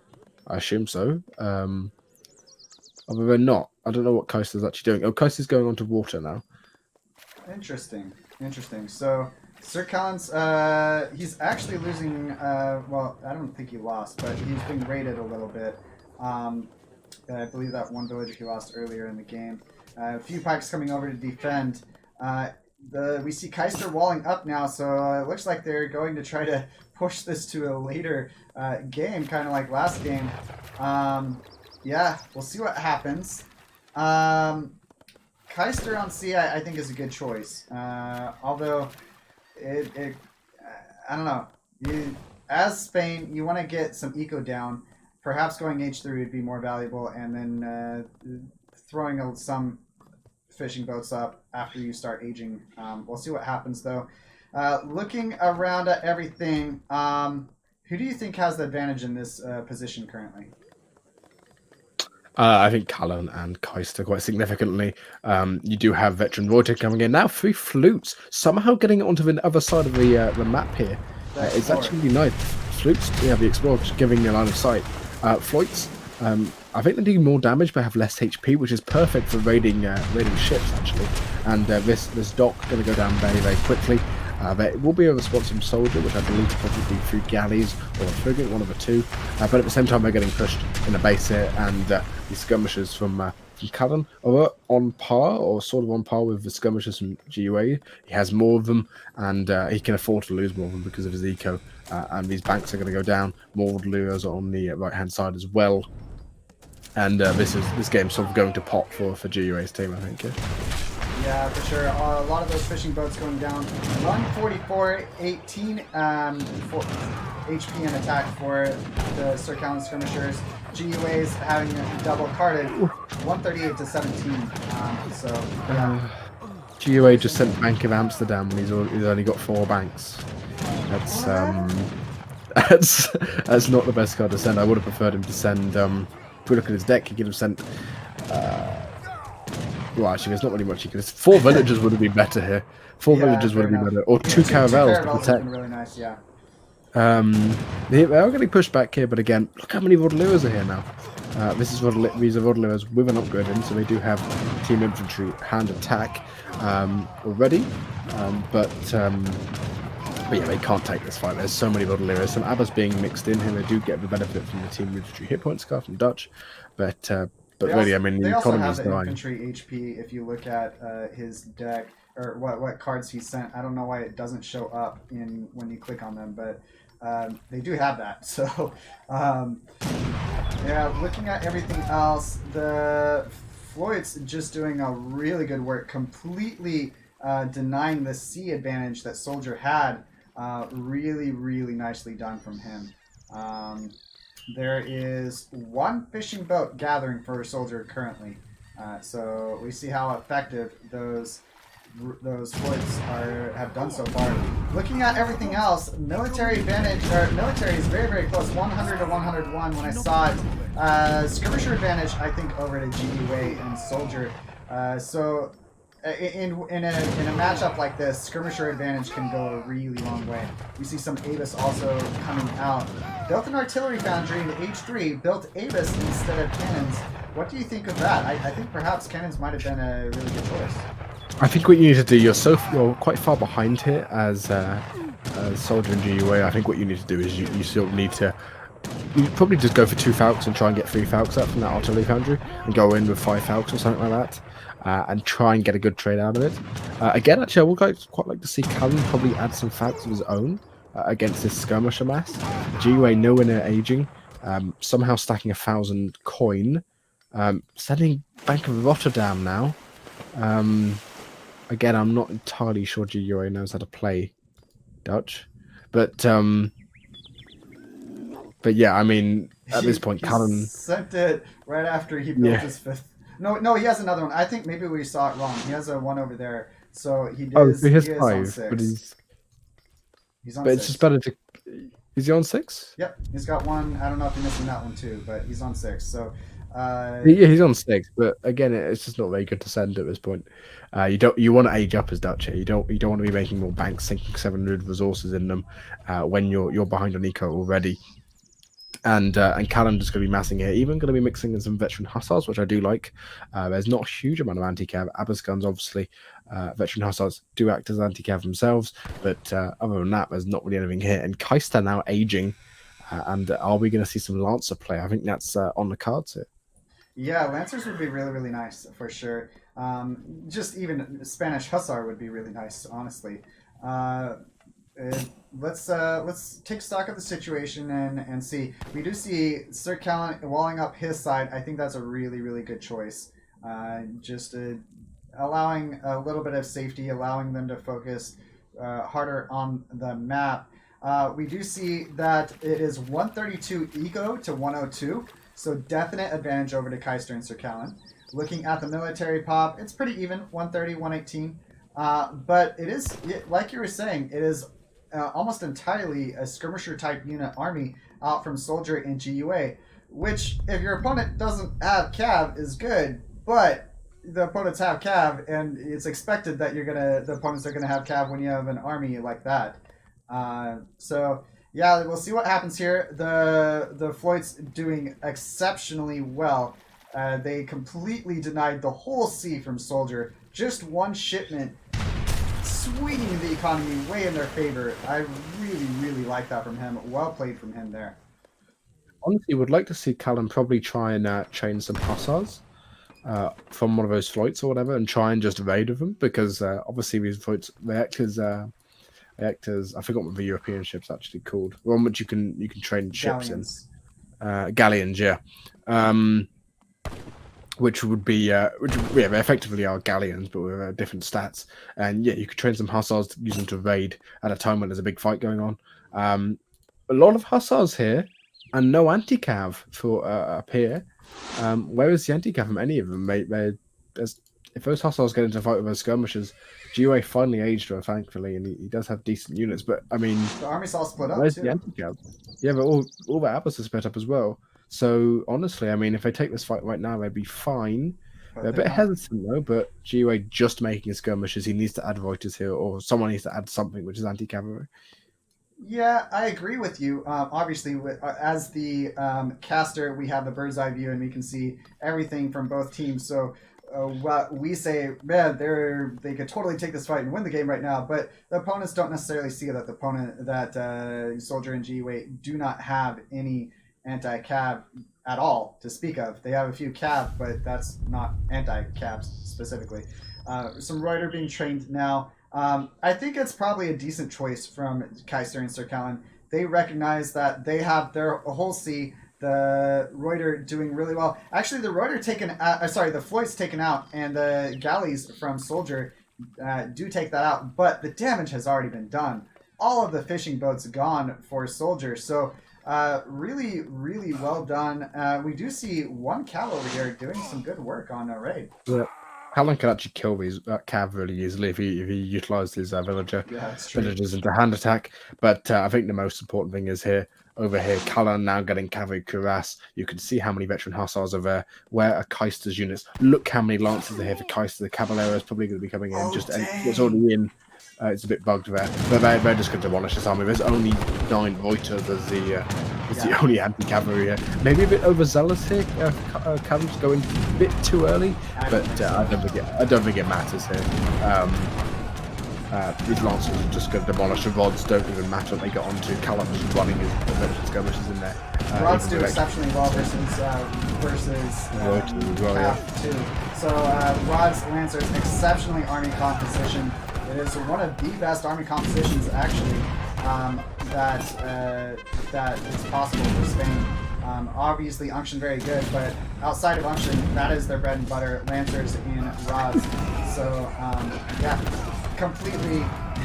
I assume so. Although they're not. I don't know what Kaister's actually doing. Oh, Kaister's going on to water now. Interesting. So SirCallen's he's actually losing. Well, I don't think he lost, but he's being raided a little bit. I believe that one villager he lost earlier in the game. A few pikes coming over to defend. We see Kaister walling up now, so it looks like they're going to try to push this to a later game, kind of like last game. Yeah, we'll see what happens. Kaister on C, I think, is a good choice. Although, I don't know. As Spain, you want to get some eco down. Perhaps going H3 would be more valuable, and then throwing some fishing boats up after you start aging. We'll see what happens, though. Looking around at everything, who do you think has the advantage in this position currently? I think Callan and Kaister quite significantly. You do have veteran Reuter coming in now. 3 flutes somehow getting onto the other side of the map here. It's actually really nice. Flutes, yeah, the explorers giving you a line of sight. Floits, I think they do more damage but have less HP, which is perfect for raiding ships actually. And this dock going to go down very, very quickly. There will be a response from Soldier, which I believe will probably be through galleys or frigate, one of the two. But at the same time, they're getting pushed in the base here, and the skirmishers from Callan are on par, or sort of on par with the skirmishers from GUA. He has more of them, and he can afford to lose more of them because of his eco. And these banks are going to go down. More lures on the right-hand side as well. And this game's sort of going to pot for GUA's team, I think. Yeah, for sure. A lot of those fishing boats going down. 144, 18 HP and attack for the SirCallen skirmishers. GUA's having double carded, 138 to 17. So yeah. GUA just sent Bank of Amsterdam when he's only got 4 banks. That's that's not the best card to send. I would have preferred him to send. If we look at his deck, he could have sent. Well, actually, there's not really much he could have. 4 villagers would have been better here. 4 villagers would have been better, or 2 caravels to protect. Really nice, yeah. They are getting pushed back here, but again, look how many Rodeliers are here now. These are Rodeliers with an upgrade in, so they do have team infantry hand attack already. But yeah, they can't take this fight. There's so many Rodeliers. Some Abbas being mixed in here. They do get the benefit from the team infantry hit point scar from Dutch, but really, I mean, the economy is dying. They also have the infantry HP. If you look at his deck or what cards he sent, I don't know why it doesn't show up when you click on them, but they do have that. So yeah, looking at everything else, the Floyd's just doing a really good work, completely denying the C advantage that Soldier had. Really, really nicely done from him. There is 1 fishing boat gathering for Soldier currently, so we see how effective those Floyds have done so far. Looking at everything else, military advantage, or military is very, very close, 100 to 101 when I saw it. Skirmisher advantage, I think, over to GUA and Soldier. So in a matchup like this, skirmisher advantage can go a really long way. We see some Avis also coming out. Built an artillery foundry in H3, built Avis instead of cannons. What do you think of that? I think perhaps cannons might have been a really good choice. I think what you need to do, you're quite far behind here as Soldier and GUA. I think what you need to do is you still need to. You probably just go for 2 Falcons and try and get 3 Falcons up from that artillery foundry, and go in with 5 Falcons or something like that. And try and get a good trade out of it. Again, actually, I would quite like to see Callan probably add some Falcons of his own against this skirmisher mass. GUA nowhere near aging, somehow stacking 1,000 coin, sending Bank of Rotterdam now. Again, I'm not entirely sure GUA knows how to play Dutch. But yeah, I mean, at this point, he Callen. sent it right after he built his 5th. No, he has another one. I think maybe we saw it wrong. He has a one over there. So he Oh, is, so he has he is on 5, 6. but He's on but 6. it's just better to. Is he on 6? Yep, he's got one. I don't know if you're missing that one too, but he's on 6. So, Yeah, he's on 6, but again, it's just not very good to send at this point. You want to age up as Dutch here. You don't want to be making more banks, sinking 700 resources in them when you're behind on eco already. And Callen just going to be massing here, even going to be mixing in some veteran hussars, which I do like. There's not a huge amount of anti-cav. Abbas guns, obviously, veteran hussars do act as anti-cav themselves, but other than that, there's not really anything here. And Kaister now aging, and are we going to see some Lancer play? I think that's on the cards here. Yeah, Lancers would be really, really nice for sure. Just even Spanish Hussar would be really nice, honestly. Let's take stock of the situation and see. We do see SirCallen walling up his side. I think that's a really, really good choice. Just allowing a little bit of safety, allowing them to focus harder on the map. We do see that it is 132 eco to 102. So definite advantage over to Kaister and SirCallen. Looking at the military pop, it's pretty even, 130, 118. But it is, like you were saying, it is almost entirely a skirmisher type unit army out from Soldier and GUA, which if your opponent doesn't have cav is good, but the opponents have cav, and it's expected that the opponents are gonna have cav when you have an army like that. So yeah, we'll see what happens here. The Floyd's doing exceptionally well. They completely denied the whole sea from Soldier. Just one shipment, swinging the economy way in their favor. I really, really like that from him. Well played from him there. Honestly, would like to see Callen probably try and chain some hussars from one of those flights or whatever, and try and just raid with them, because obviously these flights they act as I forgot what the European ship's actually called. One which you can train ships Galleons. in. Galleons, yeah. Which would be they effectively are galleons, but with different stats. And yeah, you could train some hussars to use them to raid at a time when there's a big fight going on. A lot of hussars here, and no anti-cav for up here. Where is the anti-cav from any of them? If those hussars get into a fight with those skirmishers, GUA finally aged her, thankfully, and he does have decent units. But I mean, The army's all split up. where's Too. the anti-cav? Yeah, but all the Abbas are split up as well. So honestly, I mean, if they take this fight right now, they'd be fine. But They're a bit hesitant though, but GUA just making skirmishes. He needs to add Reuters here, or someone needs to add something, which is anti-cavalry. Yeah, I agree with you. Obviously, as the caster, we have the bird's eye view, and we can see everything from both teams. So what we say, man, they could totally take this fight and win the game right now. But the opponents don't necessarily see that Soldier and GUA do not have any anti-cav at all to speak of. They have a few cav, but that's not anti-cav specifically. Some Reuter being trained now. I think it's probably a decent choice from Kaister and SirCallen. They recognize that they have their whole C, the Reuter doing really well. Actually, the Reuter the Floyd's taken out, and the galleys from Soldier do take that out, but the damage has already been done. All of the fishing boats gone for Soldier, so really, really well done. We do see one Cal over here doing some good work on a raid. Yeah. Callen can actually kill these cav really easily if he utilised his villagers into hand attack. But I think the most important thing is over here, Callen now getting cavalry cuirass. You can see how many veteran hussars are there. Where are Kaister's units? Look how many lancers are here for Kaister. The Cavalier is probably going to be coming in. It's already in. It's a bit bugged there, but they're just going to demolish this army. There's only 9 Reuters as the only anti-cavalry here. Maybe a bit overzealous here. Cavalry's going a bit too early, but I don't think it matters here. These lancers are just going to demolish the rods. Don't even matter what they get onto. Callen just running his veteran skirmishes in there. Rods do exceptionally well versus Cav too. So Rod's Lancers exceptionally army composition. It is one of the best army compositions, actually, that is possible for Spain. Obviously, Unction very good, but outside of Unction, that is their bread and butter, Lancers and Rods. So, yeah, completely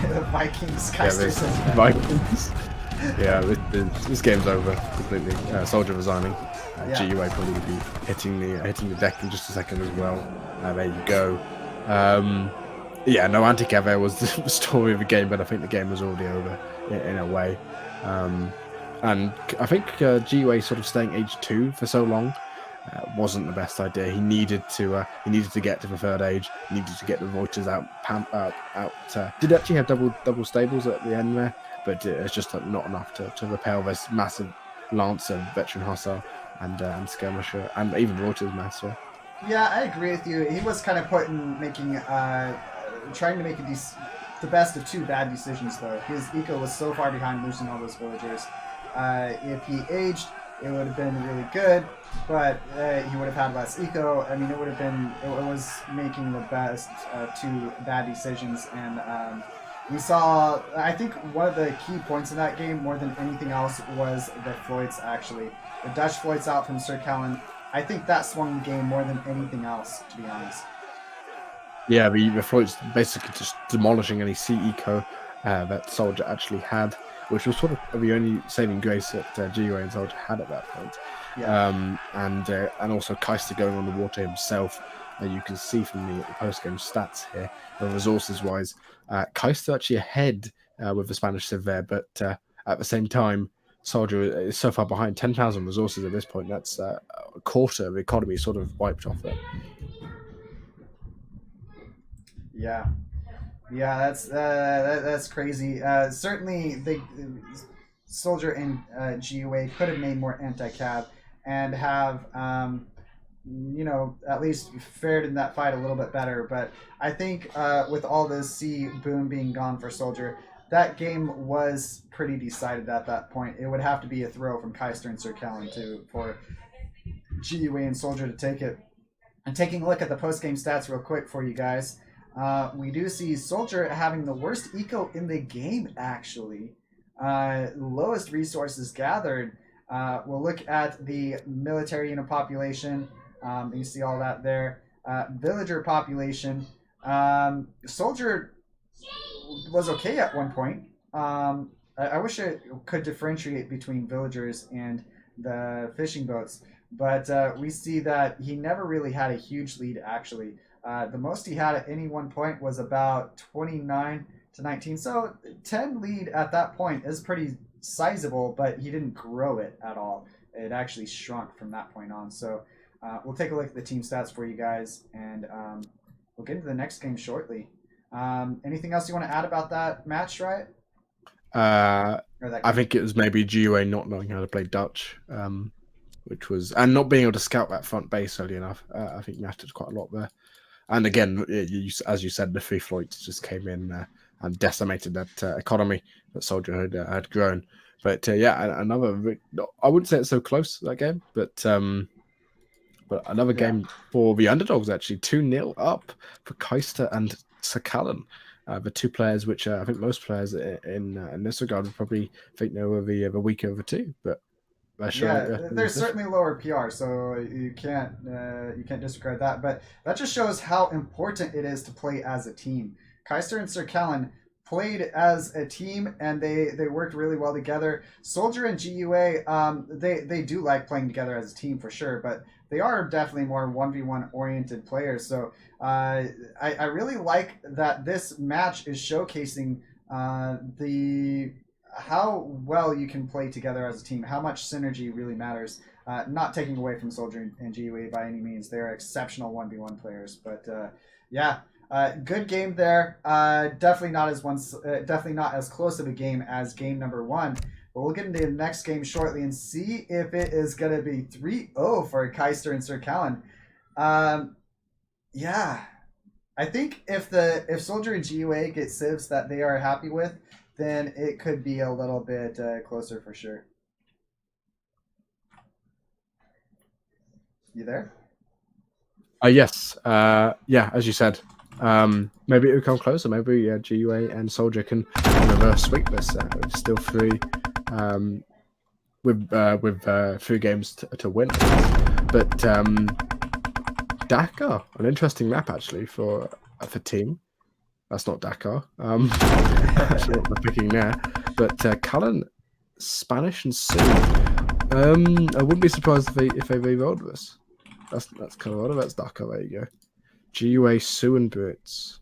the Vikings. Kaister says Vikings. Yeah, this game's over completely. Soldier resigning. GUA probably be hitting the deck in just a second as well. There you go. Yeah, no anti-cav there was the story of the game, but I think the game was already over in a way. And I think GUA sort of staying H2 for so long wasn't the best idea. He needed to get to the third age. He needed to get the Reuters out. Did actually have double stables at the end there, but it's just not enough to repel this massive Lancer, veteran Hussar, and Skirmisher, and even Reuters Master. Yeah, I agree with you. He was kind of trying to make the best of two bad decisions, though. His eco was so far behind losing all those villagers. If he aged, it would have been really good, but he would have had less eco. I mean, it was making the best two bad decisions, and we saw, I think one of the key points in that game, more than anything else, was the Floyds, actually. The Dutch Floyds out from SirCallen. I think that swung the game more than anything else, to be honest. Yeah, the Floyd's basically just demolishing any C eco that Soldier actually had, which was sort of the only saving grace that GUA and Soldier had at that point. Yeah. And also Kaister going on the water himself. You can see from the post-game stats here, the resources-wise, Kaister actually ahead with the Spanish Civ there, but at the same time, Soldier is so far behind, 10,000 resources at this point. That's a quarter of the economy sort of wiped off there. Yeah, that's crazy. Certainly, Soldier and GUA could have made more anti-cav and have, at least fared in that fight a little bit better. But I think with all this C boom being gone for Soldier, that game was pretty decided at that point. It would have to be a throw from Kaister and SirCallen for GUA and Soldier to take it. And taking a look at the post-game stats real quick for you guys, we do see Soldier having the worst eco in the game, actually. Lowest resources gathered. We'll look at the military unit population. You see all that there. Villager population. Soldier was okay at one point. I wish I could differentiate between villagers and the fishing boats, but we see that he never really had a huge lead, actually. The most he had at any one point was about 29 to 19. So 10 lead at that point is pretty sizable, but he didn't grow it at all. It actually shrunk from that point on. So we'll take a look at the team stats for you guys, and we'll get into the next game shortly. Anything else you want to add about that match, right? I think it was maybe GUA not knowing how to play Dutch, which was, and not being able to scout that front base early enough. I think mattered quite a lot there. And again, as you said, the three Floyds just came in and decimated that economy that Soldier had grown. But yeah, another. I wouldn't say it's so close, that game, but another game for the underdogs, actually. 2-0 up for Kaister and SirCallen. The two players which I think most players in this regard would probably think they were the weaker of the two, but there's certainly lower PR, so you can't disregard that. But that just shows how important it is to play as a team. Kaister and SirCallen played as a team, and they worked really well together. Soldier and GUA, they do like playing together as a team for sure, but they are definitely more 1v1 oriented players. So I really like that this match is showcasing how well you can play together as a team, how much synergy really matters. Not taking away from Soldier and GUA by any means. They're exceptional 1v1 players, but good game there. Definitely not as close of a game as game number one. But we'll get into the next game shortly and see if it is going to be 3-0 for Kaister and SirCallen. I think if Soldier and GUA get civs that they are happy with, then it could be a little bit closer for sure. You there? Yes. As you said. Maybe it will come closer. Maybe GUA and Soldier can reverse sweep this. Still 3. with 3 games to win. But Dakar, an interesting map actually for team. That's not Dakar. That's what we're picking there. But Callen, Spanish and Sue. I wouldn't be surprised if they re-rolled this. That's Colorado. That's Dakar. There you go. GUA, Sue and Brits.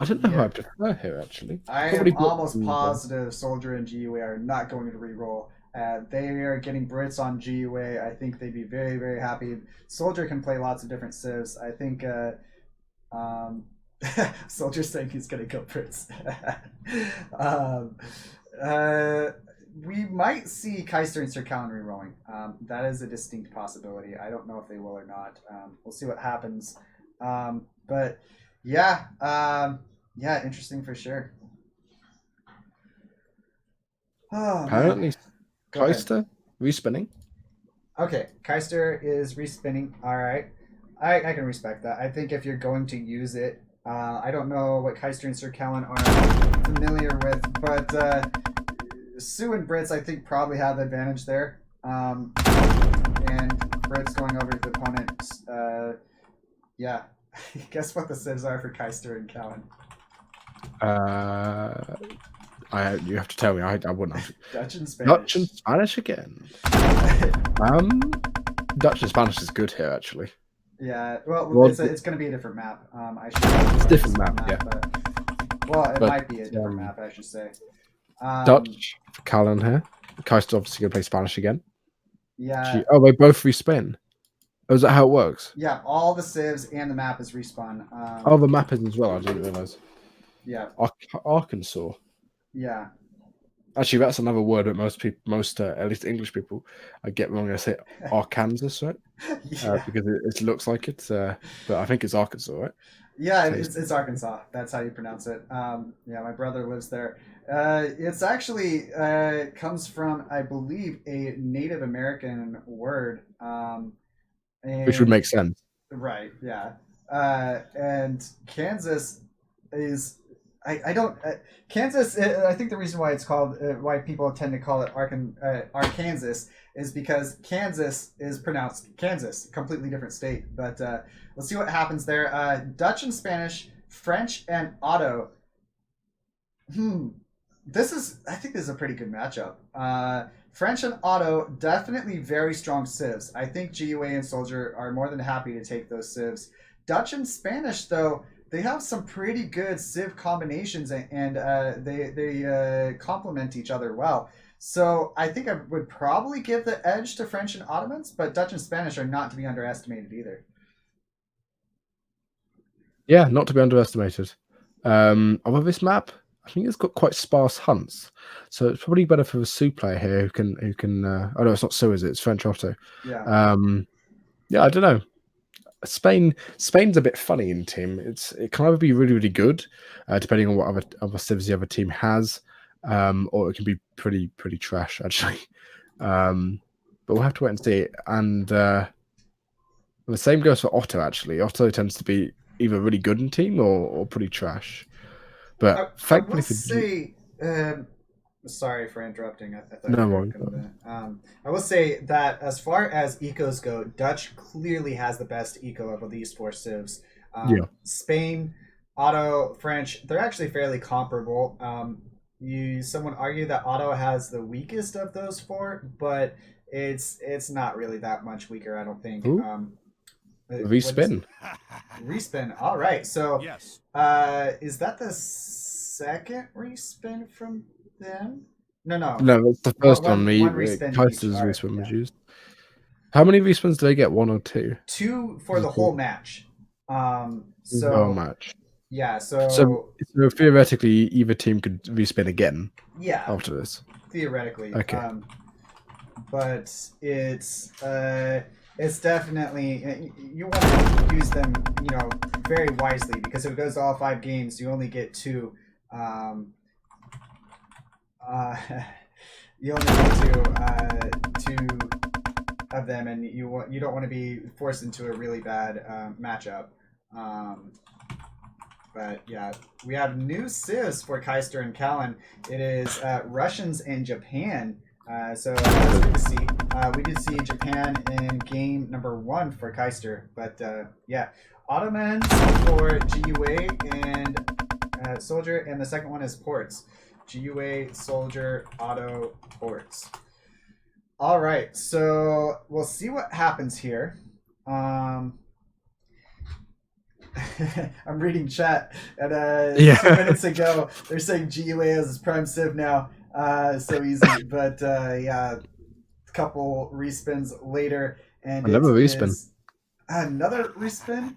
I don't know who I prefer here actually. I Probably am almost positive Soldier and GUA are not going to re-roll. They are getting Brits on GUA. I think they'd be very, very happy. Soldier can play lots of different civs. I think Soldier's saying he's going to go Brits. We might see Kaister+SirCallen re-rolling. That is a distinct possibility. I don't know if they will or not. We'll see what happens. But yeah, yeah, interesting for sure. Oh, apparently, Kaister respinning. Okay, Kaister is respinning. All right, I can respect that. I think if you're going to use it, I don't know what Kaister+SirCallen are familiar with, but Sue and Brits I think probably have the advantage there. And Brits going over the opponent. Yeah. Guess what the civs are for You Kaister+Callen? have to tell me. I wouldn't. Dutch and Spanish. Dutch and Spanish again. Dutch and Spanish is good here actually. Yeah. Well, it's going to be a different map. It's a different map. Yeah. But, it might be a different map, I should say. Dutch for Callen here. Kaister's obviously going to play Spanish again. Yeah. Oh, they both respin. Oh, is that how it works? Yeah, all the civs and the map is respawn. Oh, the map is as well. I didn't realize. Yeah. Arkansas. Yeah. Actually, that's another word that most at least English people, I get wrong. I say Arkansas, right? Yeah. Because it looks like it, but I think it's Arkansas, right? Yeah, it's Arkansas. That's how you pronounce it. Yeah, my brother lives there. It's actually comes from, I believe, a Native American word. Which would make sense. Right, yeah. And Kansas is... Kansas, I think the reason why it's called, why people tend to call it Arkansas is because Kansas is pronounced Kansas, completely different state. But let's see what happens there. Dutch and Spanish, French and Otto. I think this is a pretty good matchup. French and Otto, definitely very strong civs. I think GUA and Soldier are more than happy to take those civs. Dutch and Spanish, though, they have some pretty good civ combinations, and they complement each other well. So I think I would probably give the edge to French and Ottomans, but Dutch and Spanish are not to be underestimated either. Yeah, not to be underestimated. Although this map, I think it's got quite sparse hunts, so it's probably better for the Sue player here who can. Oh no, it's not Sue, is it? It's French Otto. Yeah. Yeah, I don't know. Spain's a bit funny in team. It can either be really, really good, depending on what other civs the other team has, or it can be pretty trash actually. But we'll have to wait and see. And the same goes for Otto actually. Otto tends to be either really good in team or pretty trash. But thankfully for sorry for interrupting. I thought no worries. I will say that as far as ecos go, Dutch clearly has the best eco of these 4 civs. Spain, Otto, French, they're actually fairly comparable. Someone argue that Otto has the weakest of those 4, but it's not really that much weaker, I don't think. Respin. Respin. All right. So, yes. Is that the second respin from them? No, it's the first one. Kaister's respin was used. How many respins do they get? 1 or 2? 2 for the whole match. The whole match. Yeah. So theoretically, either team could respin again. Yeah. After this. Theoretically. Okay. But it's definitely, you want to use them, very wisely, because if it goes to all 5 games, you only get 2. You only get 2 of them, and you don't want to be forced into a really bad matchup. But yeah, we have new civs for Kaister and Callen. It is Russians and Japan. So that's good to see. We did see Japan in game number 1 for Kaister, but yeah, Ottomans for GUA and Soldier, and the second one is ports. GUA, Soldier, Auto, ports. All right, so we'll see what happens here. I'm reading chat, and 2 minutes ago they're saying GUA as his prime civ now. So easy, but yeah, a couple respins later, and another respin. Another respin.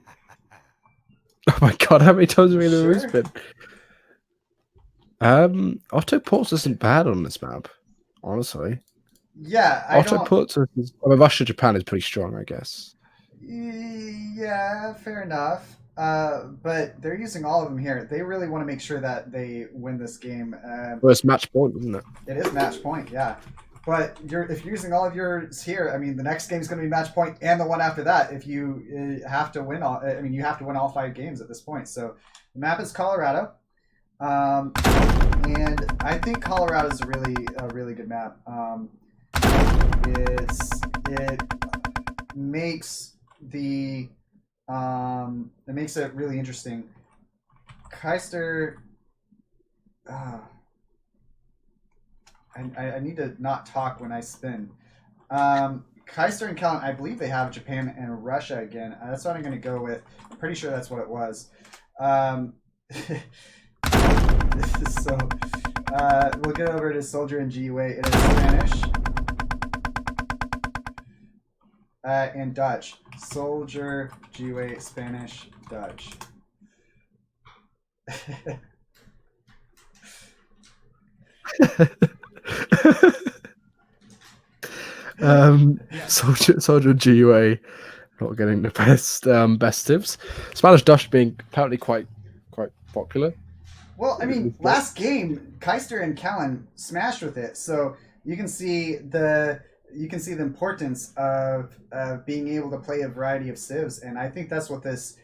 Oh my god, how many times have we had a respin? Auto ports isn't bad on this map, honestly. Yeah, Auto ports. I mean, Russia Japan is pretty strong, I guess. Yeah, fair enough. But they're using all of them here. They really want to make sure that they win this game. Well, it's match point, isn't it? It is match point, yeah. But if you're using all of yours here, I mean, the next game is going to be match point, and the one after that. If you have to win all, I mean, you have to win all 5 games at this point. So the map is Colorado, and I think Colorado is a really good map. It makes the it makes it really interesting. Kaister, I need to not talk when I spin. Kaister and Callen, I believe they have Japan and Russia again. That's what I'm going to go with. I'm pretty sure that's what it was. So we'll get over to Soldier and GUA. It is Spanish and Dutch. Soldier, GUA, Spanish, Dutch. Soldier GUA not getting the best tips. Spanish Dutch being apparently quite popular. Well, I mean, last game Kaister and Callen smashed with it, so you can see the importance of being able to play a variety of civs, and I think that's what this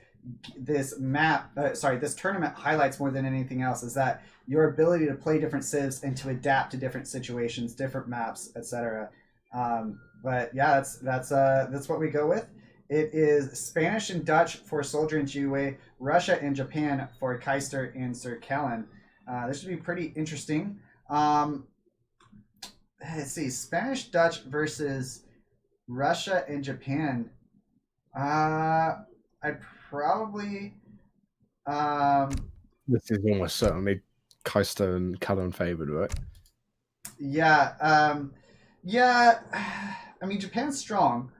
tournament highlights more than anything else, is that your ability to play different civs and to adapt to different situations, different maps, etc. But yeah, that's what we go with. It is Spanish and Dutch for Soldier and GUA, Russia and Japan for Kaister and SirCallen. This should be pretty interesting. Let's see, Spanish Dutch versus Russia and Japan. I'd probably. This is almost certainly Kaister and Callen favored, right? Yeah. Yeah. I mean, Japan's strong.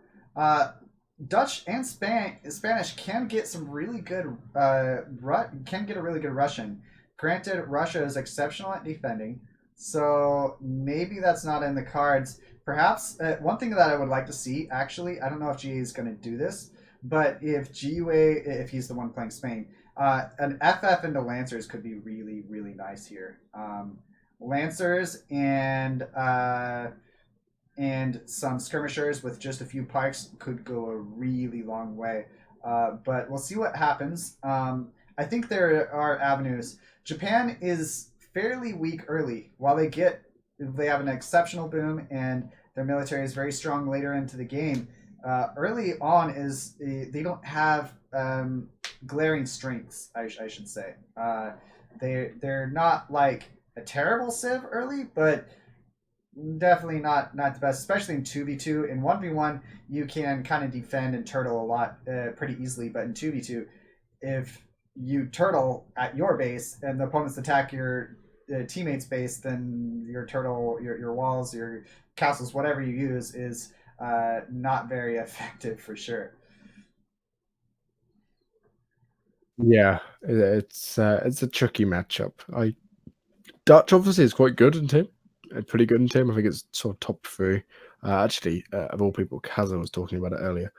Dutch and Spanish can get some really good. Can get a really good Russian. Granted, Russia is exceptional at defending, so maybe that's not in the cards. Perhaps one thing that I would like to see, actually, I don't know if GA is going to do this, but if GUA, if he's the one playing Spain, an FF into Lancers could be really nice here. Lancers and some skirmishers with just a few pikes could go a really long way. But we'll see what happens. I think there are avenues. Japan is fairly weak early, while they have an exceptional boom and their military is very strong later into the game. Early on they don't have glaring strengths, I should say. They're not like a terrible civ early, but definitely not the best, especially in 2v2. In 1v1, you can kind of defend and turtle a lot pretty easily, but in 2v2, if you turtle at your base and the opponents attack your teammates' base, then your turtle, your walls, your castles, whatever you use, is not very effective for sure. Yeah, it's a tricky matchup. Dutch obviously is quite good in team. Pretty good in team. I think it's sort of top 3. Actually, of all people, Kazan was talking about it earlier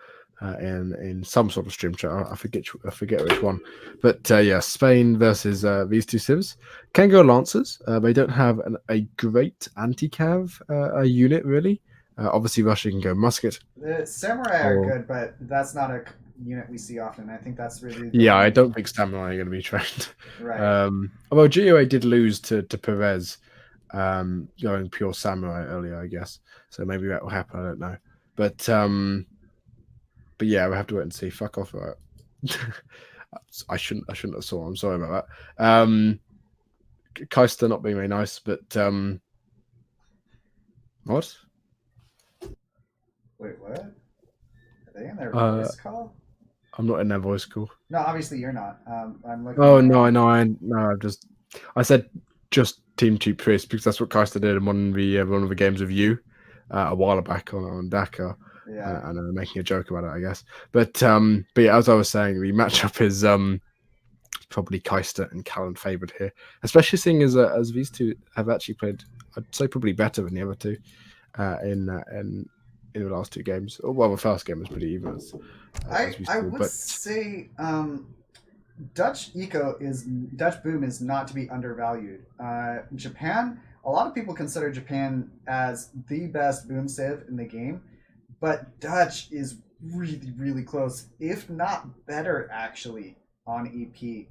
in some sort of stream chat. I forget which one. But yeah, Spain versus these two civs can go Lancers. They don't have a great anti-cav unit really. Obviously, Russia can go musket. The samurai are good, but that's not a unit we see often. I think that's really I don't think samurai are going to be trained. Right. Although GOA did lose to Perez going pure samurai earlier, I guess. So maybe that will happen. I don't know, but yeah, we'll have to wait and see. Fuck off. Right? I shouldn't have saw. I'm sorry about that. Kaister not being very nice, but what? Wait, what? Are they in their voice call? I'm not in their voice call. No, obviously you're not. I'm looking. Oh no, I know. I said just Team Cheap Priest because that's what Kaister did in one of the games of you a while back on Dakar. Yeah. And making a joke about it, I guess. But yeah, as I was saying, the matchup is probably Kaister and Callen favoured here, especially seeing as these two have actually played, I'd say probably better than the other two in the last two games. Well, the first game was pretty even. I would say Dutch Boom is not to be undervalued. Japan, a lot of people consider Japan as the best boom civ in the game, but Dutch is really, really close, if not better, actually, on EP.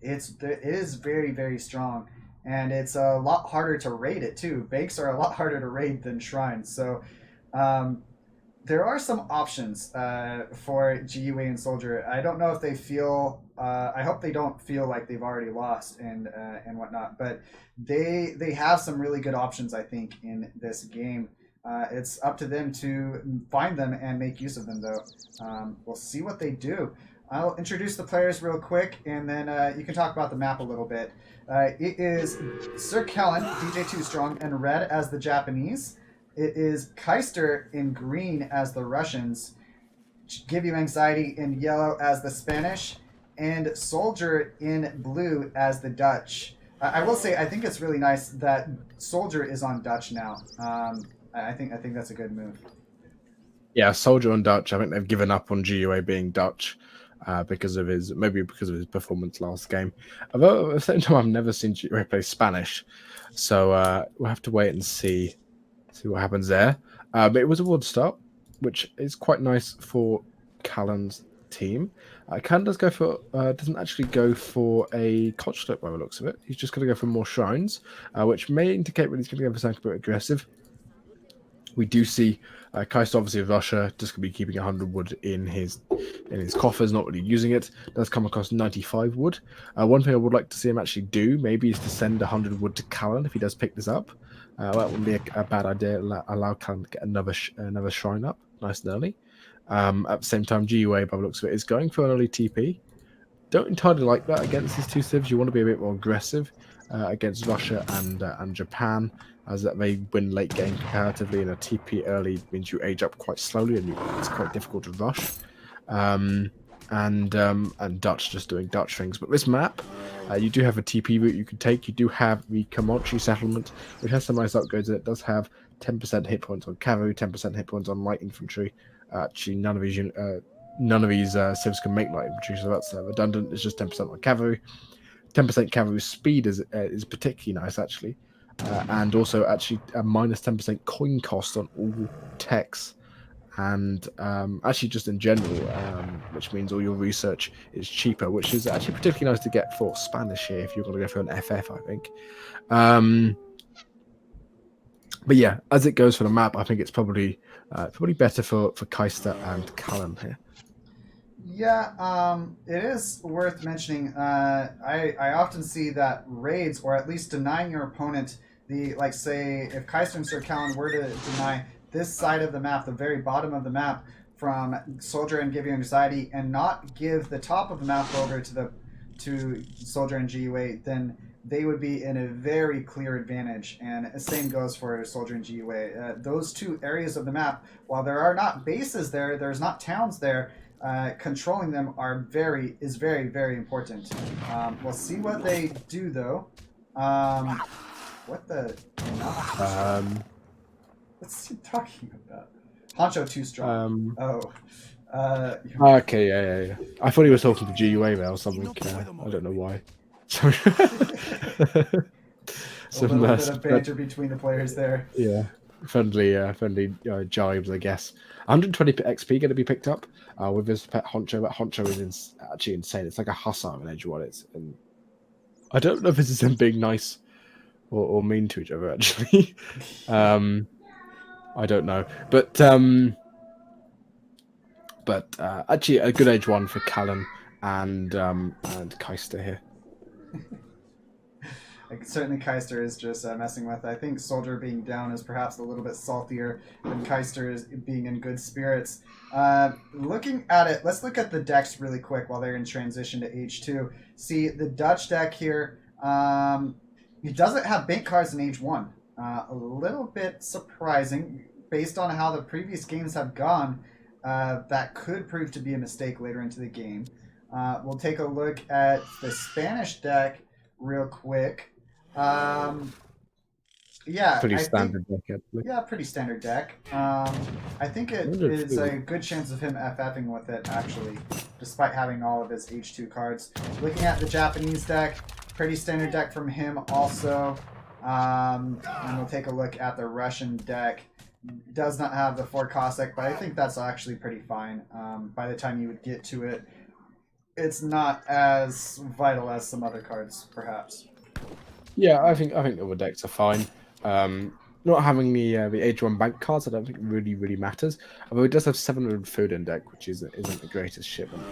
It is very, very strong, and it's a lot harder to raid it too. Banks are a lot harder to raid than shrines, so there are some options for GiveUAnxiety+Soldier. I don't know if they feel. I hope they don't feel like they've already lost and whatnot. But they have some really good options, I think, in this game. It's up to them to find them and make use of them, though. We'll see what they do. I'll introduce the players real quick, and then you can talk about the map a little bit. It is SirCallen, DJ2 Strong, and Red as the Japanese. It is Kaister in green as the Russians, GiveUAnxiety in yellow as the Spanish, and Soldier in blue as the Dutch. I will say I think it's really nice that Soldier is on Dutch now. I think that's a good move. Yeah, Soldier on Dutch. I think they've given up on GUA being Dutch because of his performance last game. Although at the same time, I've never seen GUA play Spanish, so we'll have to wait and see what happens there. But it was a wood start, which is quite nice for Callen's team. Callen does go for doesn't actually go for a Kochlet by the looks of it. He's just going to go for more shrines, which may indicate that he's going to go for something a bit aggressive. We do see Kaister, obviously, of Russia, just going to be keeping 100 wood in his coffers, not really using it. Does come across 95 wood. One thing I would like to see him actually do, maybe, is to send 100 wood to Callen if he does pick this up. That wouldn't be a bad idea. Allow Callen to get another shrine up nice and early. At the same time, GUA, by the looks of it, is going for an early TP. Don't entirely like that against these two civs. You want to be a bit more aggressive against Russia and Japan, as that they win late game comparatively, and a TP early means you age up quite slowly and it's quite difficult to rush. And Dutch just doing Dutch things. But this map, you do have a TP route you can take. You do have the Comanche settlement, which has some nice upgrades. It does have 10% hit points on cavalry, 10% hit points on light infantry. Actually, none of these civs can make light infantry, so that's redundant. It's just 10% on cavalry. 10% cavalry speed is particularly nice, actually. And also actually a minus 10% coin cost on all techs, and actually just in general, which means all your research is cheaper, which is actually particularly nice to get for Spanish here if you're going to go for an FF, I think. But yeah, as it goes for the map, I think it's probably better for Kaister and Callen here. Yeah, it is worth mentioning. I often see that raids, or at least denying your opponent say if Kaister and SirCallen were to deny this side of the map, the very bottom of the map, from Soldier and GiveUAnxiety, and not give the top of the map over to Soldier and GUA, then they would be in a very clear advantage. And the same goes for Soldier and GUA. Those two areas of the map, while there are not bases there, there's not towns there, controlling them is very, very important. We'll see what they do, though. What the? What's he talking about? Honcho too strong. Okay, yeah. I thought he was talking to GUA there or something. I don't know why. Sorry. A little bit of banter between the players there. Yeah, friendly jibes, I guess. 120 XP going to be picked up with this pet Honcho. But Honcho is actually insane. It's like a hussar in Edgewater. And I don't know if this is him being nice or mean to each other actually. I don't know, but actually a good age one for Callen and Kaister here. Like, certainly Kaister is just messing with. I think Soldier being down is perhaps a little bit saltier than Kaister is being in good spirits. Looking at it, let's look at the decks really quick while they're in transition to H2. See, the Dutch deck here, he doesn't have bank cards in H1. A little bit surprising based on how the previous games have gone. That could prove to be a mistake later into the game. We'll take a look at the Spanish deck real quick. Yeah, Pretty standard deck, actually. Yeah, pretty standard deck. I think it is a good chance of him FFing with it, actually, despite having all of his H2 cards. Looking at the Japanese deck, pretty standard deck from him also. And we'll take a look at the Russian deck. Does not have the 4 Cossack, but I think that's actually pretty fine. By the time you would get to it, it's not as vital as some other cards, perhaps. Yeah, I think the other decks are fine. Not having the H1 bank cards, I don't think really matters. Although it does have 700 food in deck, which isn't the greatest shipment.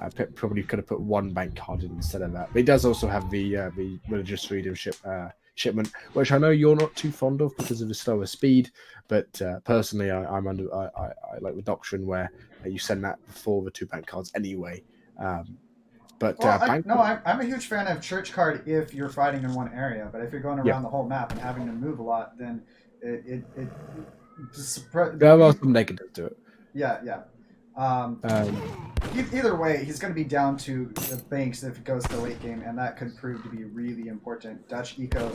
I probably could have put 1 bank card in instead of that. But it does also have the religious freedom shipment, which I know you're not too fond of because of the slower speed. But personally, I like the doctrine where you send that before the 2 bank cards anyway. I'm a huge fan of Church card if you're fighting in one area, but if you're going around the whole map and having to move a lot, then there are some negatives to it. Yeah. Either way, he's going to be down to the banks if it goes to the late game, and that could prove to be really important. Dutch eco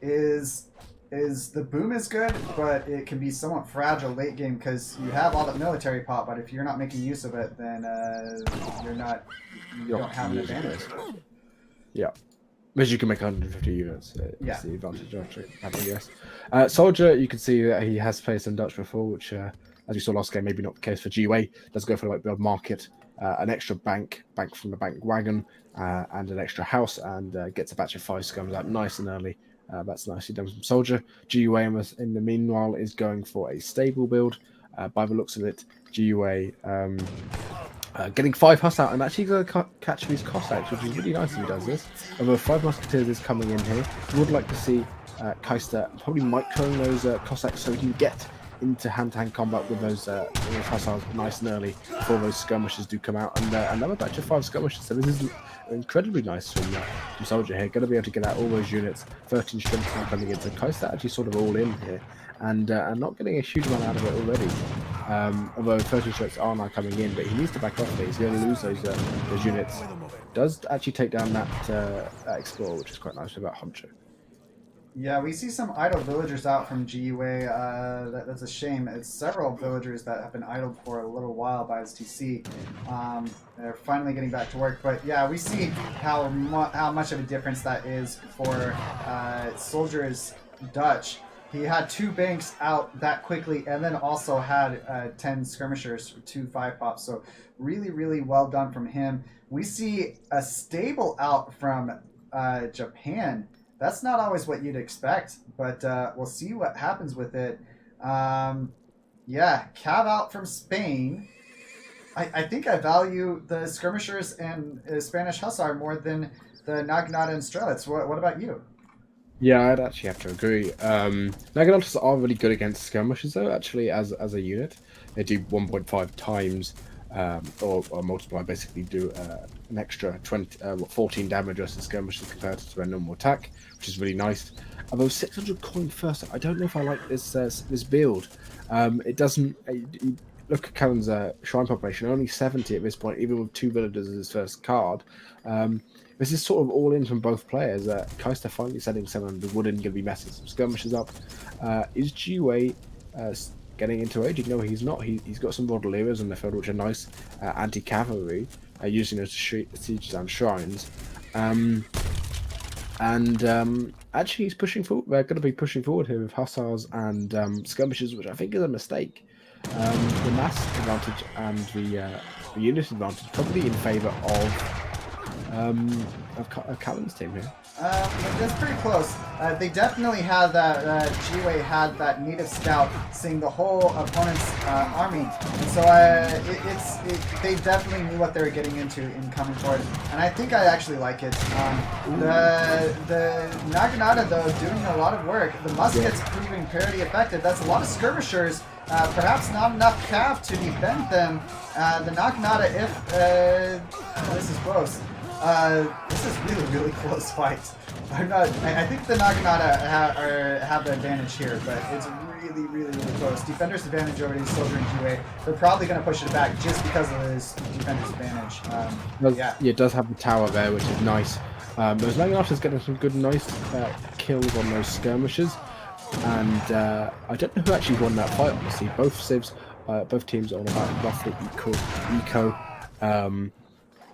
is the boom is good, but it can be somewhat fragile late game because you have all that military pop, but if you're not making use of it, then you don't have an advantage. Yeah. Because you can make 150 units. Yeah. The advantage, actually. Yes. Soldier, you can see that he has played some Dutch before, which, as you saw last game, maybe not the case for GiveUAnxiety. Does go for like build market, an extra bank from the bank wagon, and an extra house, and gets a batch of 5 scums out nice and early. That's nicely done from Soldier. GiveUAnxiety, in the meanwhile, is going for a stable build. By the looks of it, GiveUAnxiety getting 5 Huss out and actually going to catch these Cossacks, which is really nice if he does this. Although 5 Musketeers is coming in here, would like to see Kaister probably microing those Cossacks so he can get into hand-to-hand combat with those Hussars nice and early before those skirmishes do come out. And another batch of 5 skirmishes, so this is incredibly nice from Soldier here. Going to be able to get out all those units. 13 strength now coming into Kaister, actually sort of all in here. And not getting a huge amount out of it already. Although 13 strikes are now coming in, but he needs to back off there. He's going to lose those units. Does actually take down that Explorer, which is quite nice about Honcho. Yeah, we see some idle villagers out from GiveUAnxiety. That's a shame. It's several villagers that have been idled for a little while by STC. They're finally getting back to work. But yeah, we see how much of a difference that is for Soldier's Dutch. He had 2 banks out that quickly, and then also had 10 skirmishers, 2 5-pops. So really well done from him. We see a stable out from Japan. That's not always what you'd expect, but we'll see what happens with it. Yeah, Cav out from Spain. I think I value the skirmishers and Spanish Hussar more than the Naginata and Strelitz. What about you? Yeah, I'd actually have to agree. Naganatas are really good against skirmishers, though, actually, as a unit. They do 1.5 times, or multiply, basically do an extra 14 damage versus skirmishers compared to their normal attack, which is really nice. Although 600 coin first, I don't know if I like this build. It doesn't... look at Callen's shrine population, only 70 at this point, even with 2 villagers as his first card. This is sort of all in from both players. Kaister finally setting 700 wooden, going to be messing some skirmishes up. Is GiveUAnxiety getting into rage? No, he's not. He's got some Rodaleras on the field, which are nice anti-cavalry, using those to siege down shrines. Actually, he's pushing forward. They're going to be pushing forward here with Hussars and skirmishes, which I think is a mistake. The mass advantage and the unit advantage probably in favour of of Callen's team here. It's pretty close. They definitely had that, GiveUA had that native scout seeing the whole opponent's army. And so they definitely knew what they were getting into in coming forward. And I think I actually like it. The Naginata, though, doing a lot of work. The muskets proving parity effective. That's a lot of skirmishers. Perhaps not enough cav to defend them. The Naginata, if this is close. This is really close fight. I think the Naginata have the advantage here, but it's really close. Defender's advantage over the Soldier and GiveUA. They're probably going to push it back just because of this defender's advantage. Yeah, it does have the tower there, which is nice. Those Naginata's getting some good, nice kills on those skirmishers. And I don't know who actually won that fight, honestly. Both civs, both teams are on about roughly eco.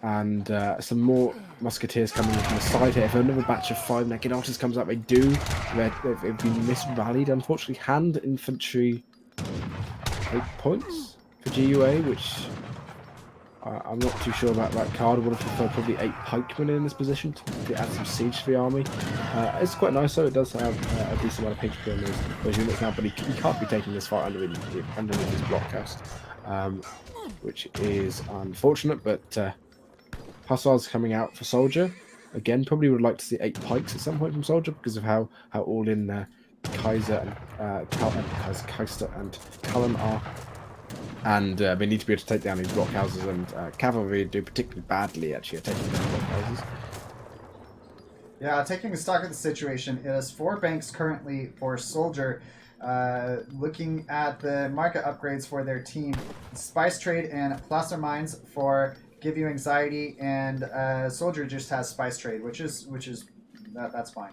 And some more musketeers coming in from the side here. If another batch of 5 Naginatas comes up, they've been misrallied. Unfortunately, hand infantry 8 points for GiveUA, which I'm not too sure about that card. I would have preferred probably 8 pikemen in this position to add some siege to the army. It's quite nice, though. It does have a decent amount of HP on those units now, but he can't be taking this fight underneath his blockcast, which is unfortunate, but Hussars coming out for Soldier. Again, probably would like to see 8 pikes at some point from Soldier because of how all in Kaiser and Kaister and Callen are. And they need to be able to take down these blockhouses, and cavalry do particularly badly actually at taking down blockhouses. Yeah, taking stock of the situation, it is 4 banks currently for Soldier. Looking at the market upgrades for their team, Spice Trade and Placer Mines for GiveUAnxiety, and Soldier just has Spice Trade, which is that's fine.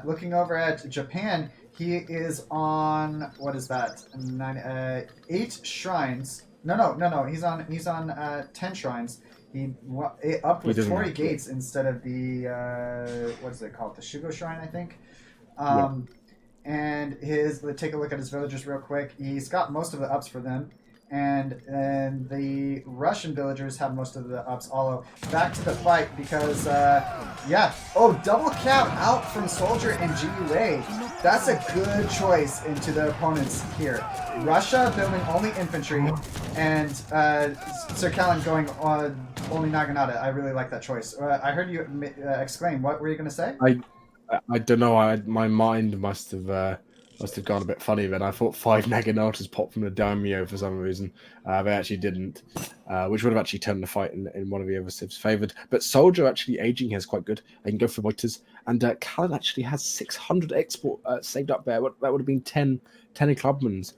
Looking over at Japan, he is on, what is that? 8 shrines. No. He's on 10 shrines. He up with 40 gates instead of the what is it called? The Shugo Shrine, I think. And let's take a look at his villagers real quick. He's got most of the ups for them. And the Russian villagers have most of the ups. Although, back to the fight because, double cap out from Soldier and GiveUA. That's a good choice into the opponents here. Russia building only infantry, and SirCallen going on only Naginata. I really like that choice. I heard you exclaim. What were you going to say? I don't know. My mind must have gone a bit funny then. I thought 5 Naginatas popped from the daimyo for some reason. They actually didn't, which would have actually turned the fight in one of the other civs favoured. But Soldier actually aging here is quite good. They can go for Reuters. And Callen actually has 600 export saved up there. That would have been 10 clubmans,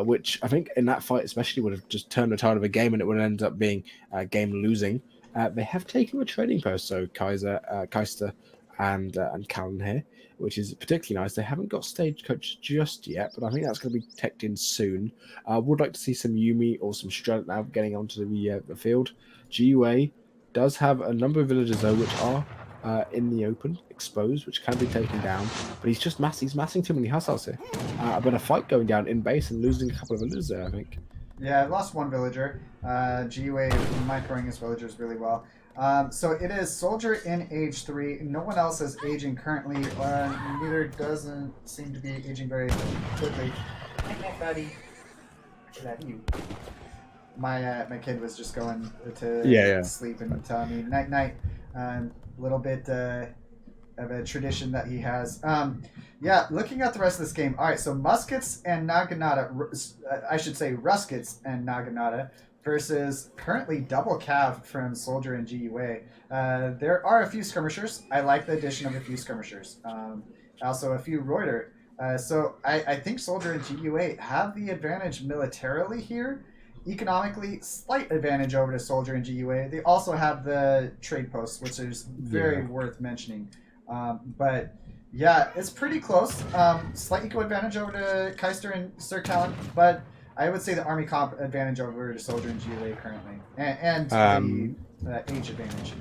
which I think in that fight especially would have just turned the tide of a game, and it would end up being game losing. They have taken a trading post, so Kaister and Callen here, which is particularly nice. They haven't got stagecoach just yet, but I think that's going to be teched in soon. I would like to see some Yumi or some Strut now getting onto the field. GiveUA does have a number of villagers though, which are in the open, exposed, which can be taken down. But he's massing too many hussars here. But a fight going down in base and losing a couple of villagers there, I think. Yeah, I lost 1 villager. GiveUA microing his villagers really well. So it is Soldier in age 3. No one else is aging currently. Neither doesn't seem to be aging very quickly. Night, buddy. You. My kid was just going to sleep and telling me night. Little bit of a tradition that he has. Looking at the rest of this game. All right, so muskets and Naginata. I should say ruskets and Naginata. Versus currently double cav from Soldier and GiveUA. There are a few skirmishers. I like the addition of a few skirmishers. Also a few Reuter. So I think Soldier and GiveUA have the advantage militarily here. Economically, slight advantage over to Soldier and GiveUA. They also have the trade posts, which is very worth mentioning. But yeah, it's pretty close. Slight eco advantage over to Kaister and SirCallen, but I would say the army comp advantage over to Soldier and GiveUA currently, and the age advantage.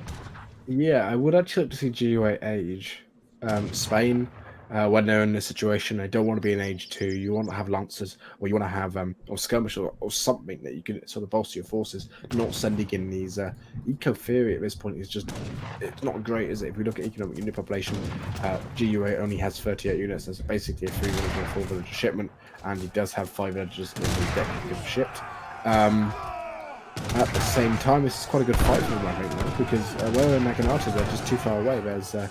Yeah, I would actually like to see GiveUA age. Spain when they're in a situation they don't want to be in age 2. You want to have lancers, or you want to have or skirmish, or something that you can sort of bolster your forces. Not sending in these eco theory at this point is just, it's not great, is it? If we look at economic unit population, GUA only has 38 units. That's basically a 3 villager and 4 villager shipment, and he does have 5 villagers in his deck he could have shipped. At the same time, this is quite a good fight for him, I think, though, because where are Naganatas? They're just too far away. There's are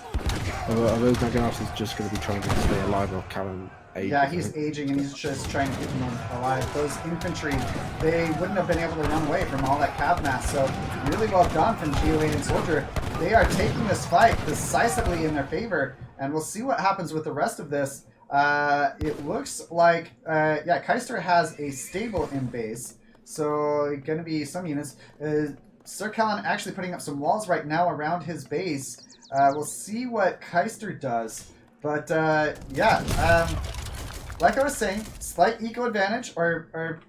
those Naganatas just going to be trying to stay alive, or Callan age? Yeah, he's aging, and he's just trying to keep them alive. Those infantry, they wouldn't have been able to run away from all that cav mass, so really well done from GiveUAnxiety+Soldier. They are taking this fight decisively in their favor, and we'll see what happens with the rest of this. It looks like, yeah, Kaister has a stable in base, so going to be some units. SirCallen actually putting up some walls right now around his base. We'll see what Kaister does. But, yeah, like I was saying, slight eco advantage, or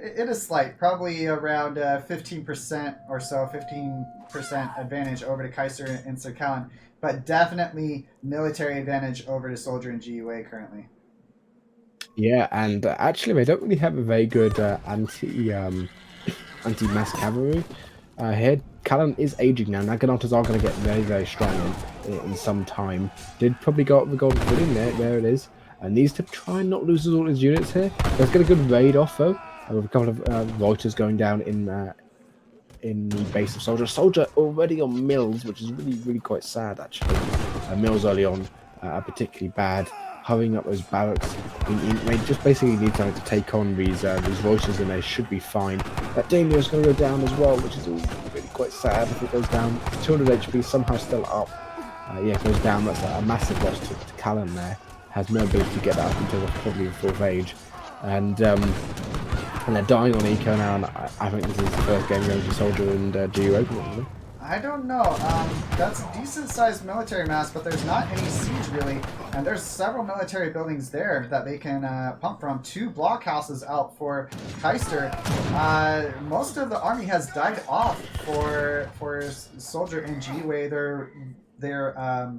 it is slight, probably around 15% or so, 15% advantage over to Kaister and SirCallen, but definitely military advantage over to Soldier and GUA currently. Yeah, and actually, they don't really have a very good anti-mass cavalry here. Callan is aging now. Naganatas are going to get very, very strong in some time. Did probably go up the golden pudding there. There it is. And needs to try and not lose all his units here. Let's get a good raid off though, with a couple of Reuters going down in the base of Soldier. Soldier already on mills, which is really, really quite sad actually. Mills early on are particularly bad. Hurrying up those barracks, they just basically need time to take on these Reuters, and they should be fine. That Daimyo is going to go down as well, which is really quite sad if it goes down. 200 HP somehow still up. Yeah, it goes down. That's a massive loss to Callan there. Has no ability to get that up until probably the 4th age. And they're dying on eco now, and I think this is the first game going to Soldier and GUA probably. I don't know. That's a decent-sized military mass, but there's not any siege really, and there's several military buildings there that they can pump from. 2 blockhouses out for Kaister. Most of the army has died off for Soldier and GUA. Their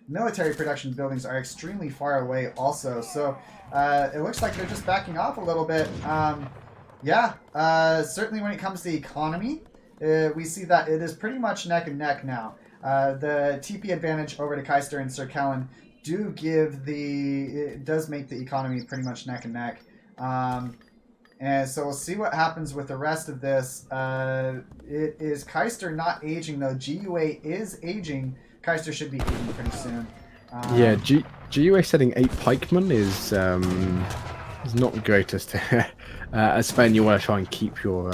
military production buildings are extremely far away also, so it looks like they're just backing off a little bit. Yeah, certainly when it comes to the economy, we see that it is pretty much neck and neck now. The TP advantage over to Kaister and SirCallen does make the economy pretty much neck and neck. And so we'll see what happens with the rest of this. It is Kaister not aging though. GUA is aging. Kaister should be aging pretty soon. Yeah, GUA setting 8 pikemen is not the greatest. As Spain, you want to try and keep your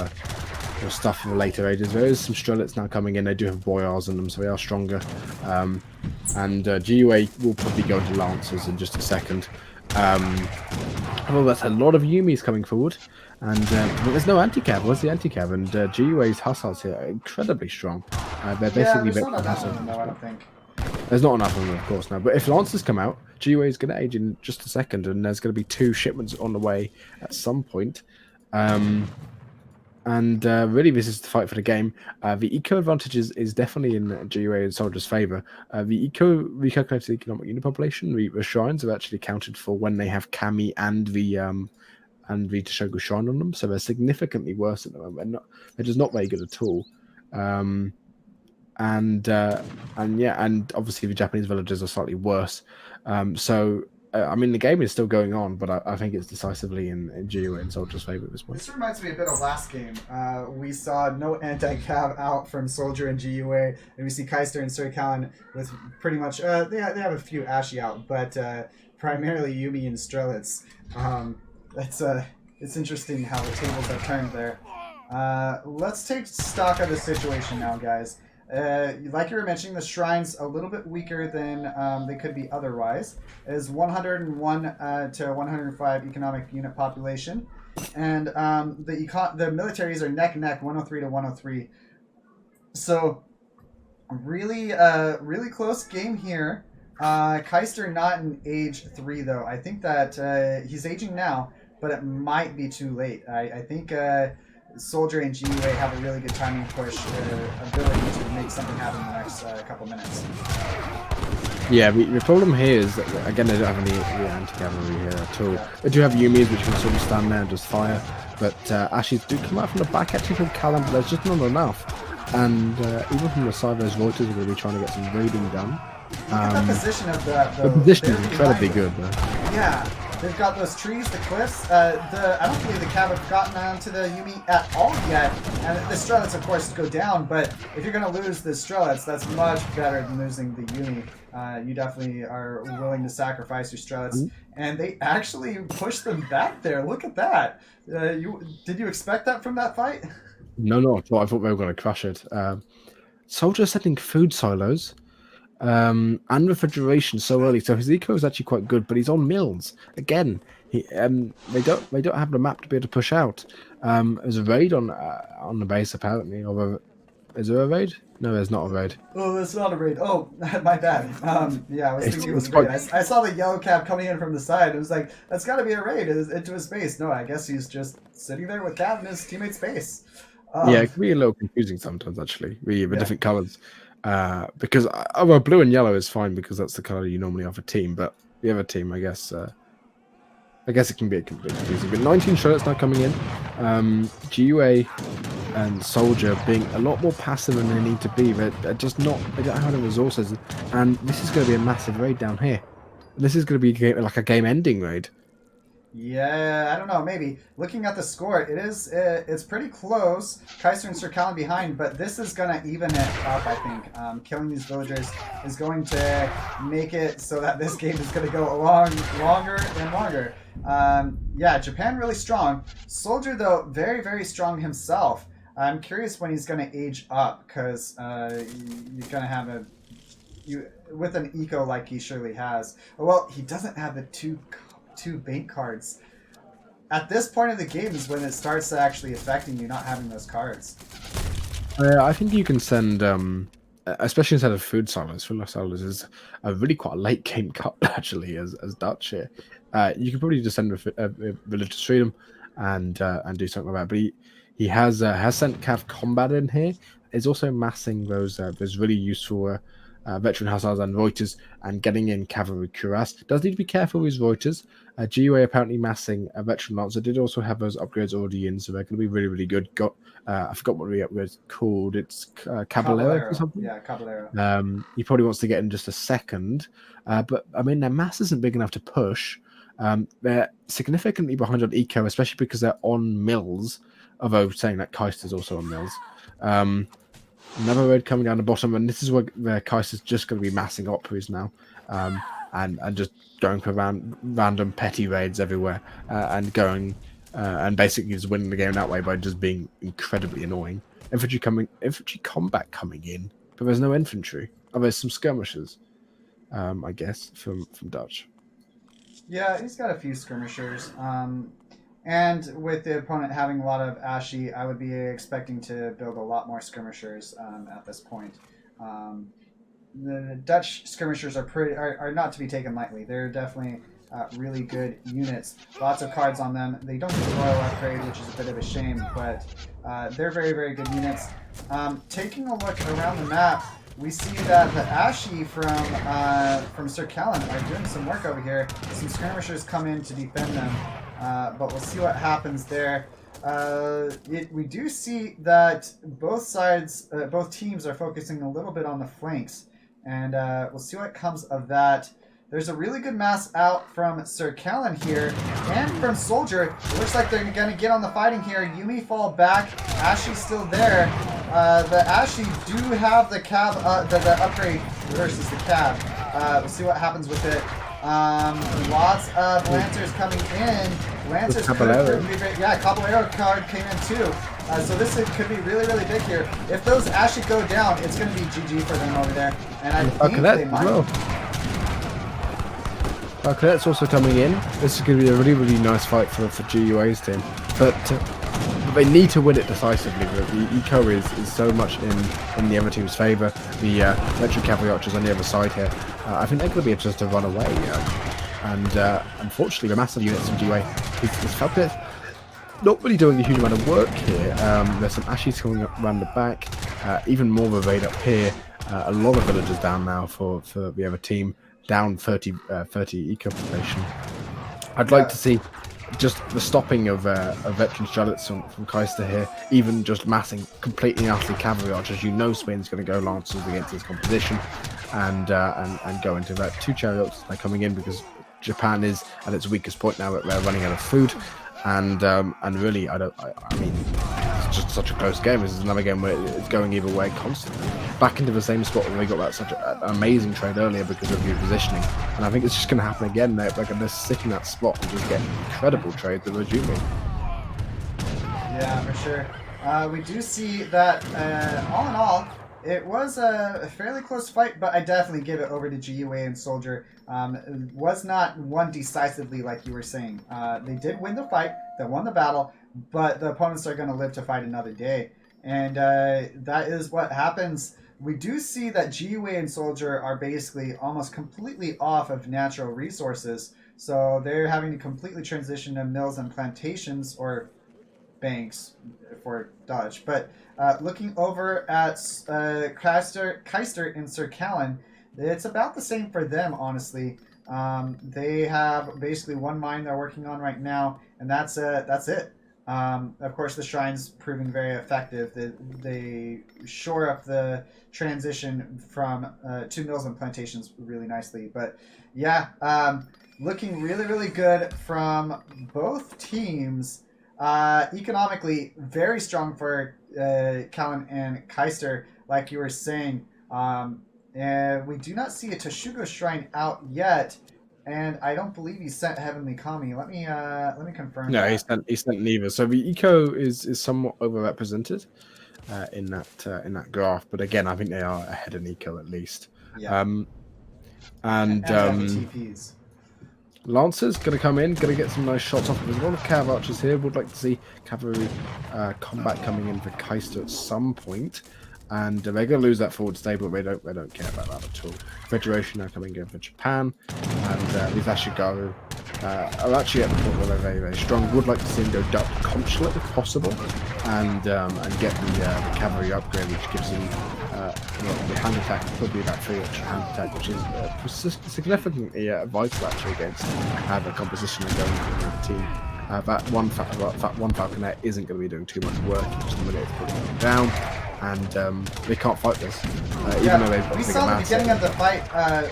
stuff for the later ages. There is some Strelets now coming in. They do have Boyars in them, so they are stronger. And GUA will probably go into Lancers in just a second. Well, that's a lot of Yumis coming forward. And there's no anti-cav. Where's the anti-cav? And GUA's Hussars here are incredibly strong. They're basically... there's not enough of them, though, I don't think. There's not enough of them, of course, now. But if Lancers come out, GUA is going to age in just a second, and there's going to be 2 shipments on the way at some point. And really, this is the fight for the game. The eco advantage is definitely in GUA and Soldier's favour. The eco recalculated economic unit population, the shrines are actually counted for when they have Kami and the Toshogu shrine on them, so they're significantly worse at the moment. They're just not very good at all. And yeah, and obviously the Japanese villagers are slightly worse. I mean, the game is still going on, but I think it's decisively in GUA and Soldier's favour at this point. This reminds me a bit of last game. We saw no anti-cav out from Soldier and GUA, and we see Kaister and SirCallen with pretty much... they have a few Ashy out, but primarily Yumi and Strelets. It's interesting how the tables have turned there. Let's take stock of the situation now, guys. Like you were mentioning, the shrine's a little bit weaker than they could be otherwise. It is 101 to 105 economic unit population, and the militaries are neck and neck, 103 to 103. So really, really close game here. Kaister not in age 3 though. I think that he's aging now, but it might be too late. I think Soldier and GiveUA have a really good timing push, ability to make something happen in the next couple minutes. Yeah, the problem here is that, again, they don't have any anti-cavalry here at all. They do have Yumi's, which can sort of stand there and just fire, but Ashies do come out from the back actually from Callen, but there's just not enough. And even from the side, those Reuters are going to be trying to get some raiding done. Look at the position of the position is incredibly good, though. Yeah, they've got those trees, the cliffs. I don't believe the Cav have gotten onto the Yumi at all yet. And the Strelets, of course, go down, but if you're going to lose the Strelets, that's much better than losing the Yumi. You definitely are willing to sacrifice your Strelets. And they actually push them back there. Look at that. Did you expect that from that fight? No, I thought they were going to crush it. Soldier setting food silos and refrigeration so early, so his eco is actually quite good, but he's on mills again. They don't have the map to be able to push out. There's a raid on the base apparently. Although, is there a raid? No, there's not a raid. Oh, that's not a raid. Oh, my bad. Yeah, I was thinking it was a raid. I saw the yellow cap coming in from the side. It was like, that's got to be a raid into his base. No, I guess he's just sitting there with Cap in his teammate's base. Yeah, it can be a little confusing sometimes, actually, the different colors. Because well, blue and yellow is fine because that's the color you normally have a team, but the other team, I guess it can be a bit confusing. But 19 Strelets now coming in. GiveUA and Soldier being a lot more passive than they need to be. They're just not. They don't have the resources, and this is going to be a massive raid down here. This is going to be like a game-ending raid. Yeah, I don't know, maybe. Looking at the score, it's pretty close. Kaister+SirCallen behind, but this is going to even it up, I think. Killing these villagers is going to make it so that this game is going to go along longer and longer. Yeah, Japan really strong. Soldier, though, very, very strong himself. I'm curious when he's going to age up, because you're going to have with an eco like he surely has. Well, he doesn't have the two bank cards. At this point of the game is when it starts actually affecting you not having those cards. I think you can send, especially instead of food silos. Food silos is a really quite a late game cut actually, as Dutch here. You can probably just send a religious freedom and do something like that. But he has sent Cav Combat in here. He's also massing those really useful veteran hussars and Reuters and getting in cavalry cuirass. Does need to be careful with his Reuters. GiveUA apparently massing a veteran lancer. Did also have those upgrades already in, so they're going to be really, really good. Got I forgot what the upgrade's called. It's Caballero or something. Yeah, Caballero. He probably wants to get in just a second, but I mean their mass isn't big enough to push. They're significantly behind on eco, especially because they're on mills. Although saying that Kaister's also on mills. Another raid coming down the bottom, and this is where Kaiser's just going to be massing operas now, and just going for random petty raids everywhere, and going and basically just winning the game that way by just being incredibly annoying. Infantry combat coming in, but there's no infantry. Oh, there's some skirmishers, I guess from Dutch. Yeah, he's got a few skirmishers. And with the opponent having a lot of Ashy, I would be expecting to build a lot more skirmishers at this point. The Dutch skirmishers are not to be taken lightly. They're definitely really good units. Lots of cards on them. They don't get the royal upgrade, which is a bit of a shame, but they're very, very good units. Taking a look around the map, we see that the Ashy from SirCallen are doing some work over here. Some skirmishers come in to defend them. But we'll see what happens there. We do see that both teams are focusing a little bit on the flanks, and we'll see what comes of that. There's a really good mass out from SirCallen here, and from Soldier. It looks like they're going to get on the fighting here. Yumi fall back. Ashy's still there. The Ashy do have the cab, the upgrade versus the cab. We'll see what happens with it. Lots of Lancers coming in. Lancers could be great. Yeah, Caballero card came in too. So this could be really, really big here. If those Ashy go down, it's going to be GG for them over there. And I think they might. Well. Cadet's also coming in. This is going to be a really, really nice fight for GiveUA's team. But they need to win it decisively. The eco is so much in the other team's favour. The veteran cavalry archers on the other side here. I think they're going to be able just to run away. And unfortunately, the massive units from GiveUA is felt it. not really doing a huge amount of work here. There's some Ashies coming up around the back, even more of a raid up here. A lot of villagers down now for the other team, down 30 eco population. I'd like to see just the stopping of veteran Charlottes from Kaister here, even just massing completely and utterly cavalry archers. You know Spain's going to go lancers against this composition and go into that. 2 chariots are coming in because Japan is at its weakest point now. They're running out of food, and really I mean it's just such a close game. This is another game where it's going either way constantly. Back into the same spot where we got that such an amazing trade earlier because of your positioning, and I think it's just going to happen again. They're going to sit in that spot and just get incredible trades with Rajumi. Yeah, for sure. We do see that all in all, it was a fairly close fight, but I definitely give it over to GiveUAnxiety+Soldier. It was not won decisively like you were saying. They did win the fight, they won the battle, but the opponents are going to live to fight another day. And that is what happens. We do see that GiveUAnxiety+Soldier are basically almost completely off of natural resources. So they're having to completely transition to mills and plantations, or banks for Dutch. But looking over at Kaister+SirCallen, it's about the same for them, honestly. They have basically 1 mine they're working on right now, and that's it. Of course, the shrine's proving very effective. They shore up the transition from to mills and plantations really nicely. But yeah, looking really, really good from both teams. Economically, very strong for Callen and Kaister, like you were saying. And we do not see a Toshugo shrine out yet. And I don't believe he sent Heavenly Kami. Let me confirm. No, that. he sent neither. So the eco is somewhat overrepresented in that graph, but again, I think they are ahead in eco at least. Yeah. And TPs. Lancer's going to come in, going to get some nice shots off. There's a lot of cav archers here. Would like to see cavalry combat coming in for Kaister at some point. And they're going to lose that forward stable. They don't care about that at all. Federation are coming in for Japan, and these Ashigaru are actually at the point where they're very, very strong. Would like to see them go Dutch consulate if possible, and get the cavalry upgrade, which gives them the hand attack, probably about 3 extra hand attack, which is significantly vital actually against the composition of going in that team. That one falconet isn't going to be doing too much work. Just a minute to put them down, and they can't fight this. Even though they've got we saw the beginning of the fight.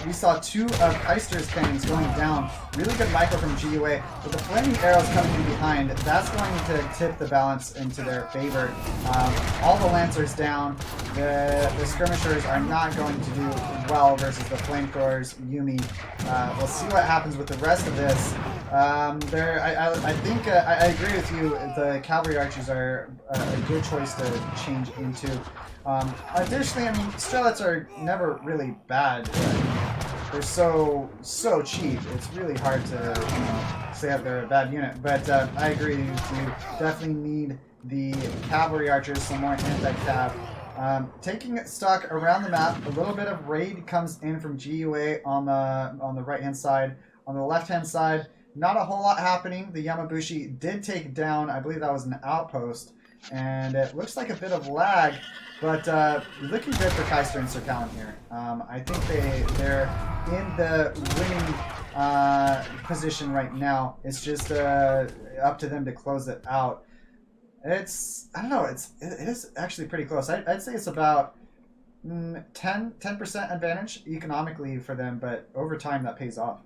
We saw 2 of Kaister's cannons going down. Really good micro from GUA, with the flaming arrows coming in behind. That's going to tip the balance into their favor. All the lancers down. The skirmishers are not going to do well versus the flamethrowers. Yumi. We'll see what happens with the rest of this. I think I agree with you. The cavalry archers are a good choice to change into. Additionally, I mean, Strelets are never really bad. They're so cheap. It's really hard to say that they're a bad unit. But I agree with you. Definitely need the cavalry archers, some more anti-cav. Taking stock around the map, a little bit of raid comes in from GUA on the right hand side. On the left hand side, not a whole lot happening. The Yamabushi did take down, I believe that was an outpost, and it looks like a bit of lag, but looking good for Kaister and SirCallen here. I think they're in the winning position right now. It's just up to them to close it out. I don't know, it is actually pretty close. I'd say it's about 10% advantage economically for them, but over time that pays off.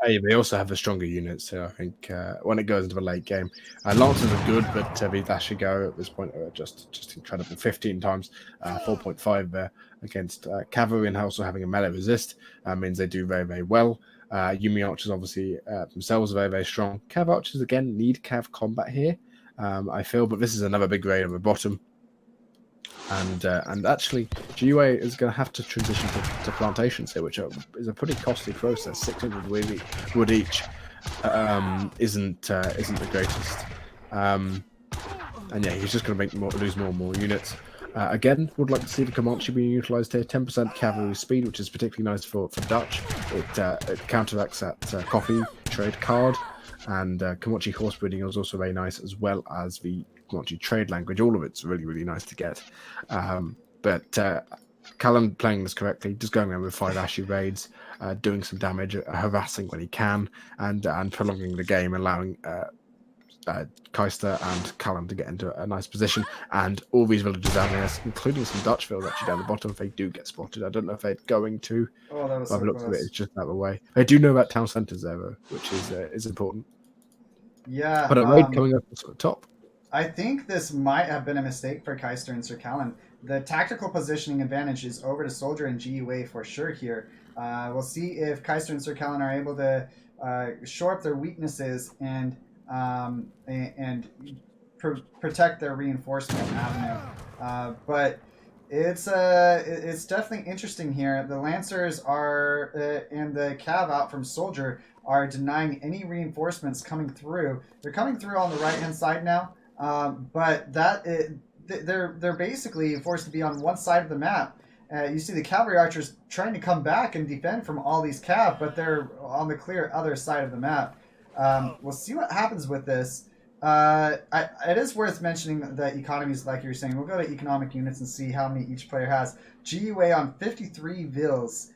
They also have the stronger units, so I think when it goes into the late game, Lancers are good, but the Ashigaru at this point are just incredible. 15 times 4.5 there against cavalry, and also having a melee resist means they do very, very well. Yumi archers obviously themselves are very, very strong. Cav archers again need cav combat here, I feel, but this is another big raid on the bottom. And actually, GUA is going to have to transition to plantations here, which is a pretty costly process. 600 wood each isn't the greatest. And yeah, he's just going to lose more and more units. Again, would like to see the Comanche being utilised here. 10% cavalry speed, which is particularly nice for Dutch. It counteracts that coffee trade card. and Komochi horse breeding is also very nice, as well as the Komochi trade language. All of it's really, really nice to get. But Callen playing this correctly, just going around with 5 Ashy raids, doing some damage, harassing when he can, and prolonging the game, allowing Kaister and Callen to get into a nice position, and all these villages down there, including some Dutch villas actually down the bottom, if they do get spotted. I don't know if they're going to. Oh, that was By so the looks of it, close. it's just out of the way. I do know about town centres there, though, which is important. Yeah. But a raid coming up at the top. I think this might have been a mistake for Kaister and SirCallen. The tactical positioning advantage is over to Soldier and GiveUA for sure here. We'll see if Kaister and SirCallen are able to shore up their weaknesses and protect their reinforcement avenue. But it's definitely interesting here. The Lancers are and the Cav out from Soldier are denying any reinforcements coming through. They're coming through on the right hand side now, but they're basically forced to be on one side of the map. You see the cavalry archers trying to come back and defend from all these cav, but they're on the clear other side of the map. We'll see what happens with this. It is worth mentioning the economies, like you were saying. We'll go to economic units and see how many each player has. GiveUA on 53 vils.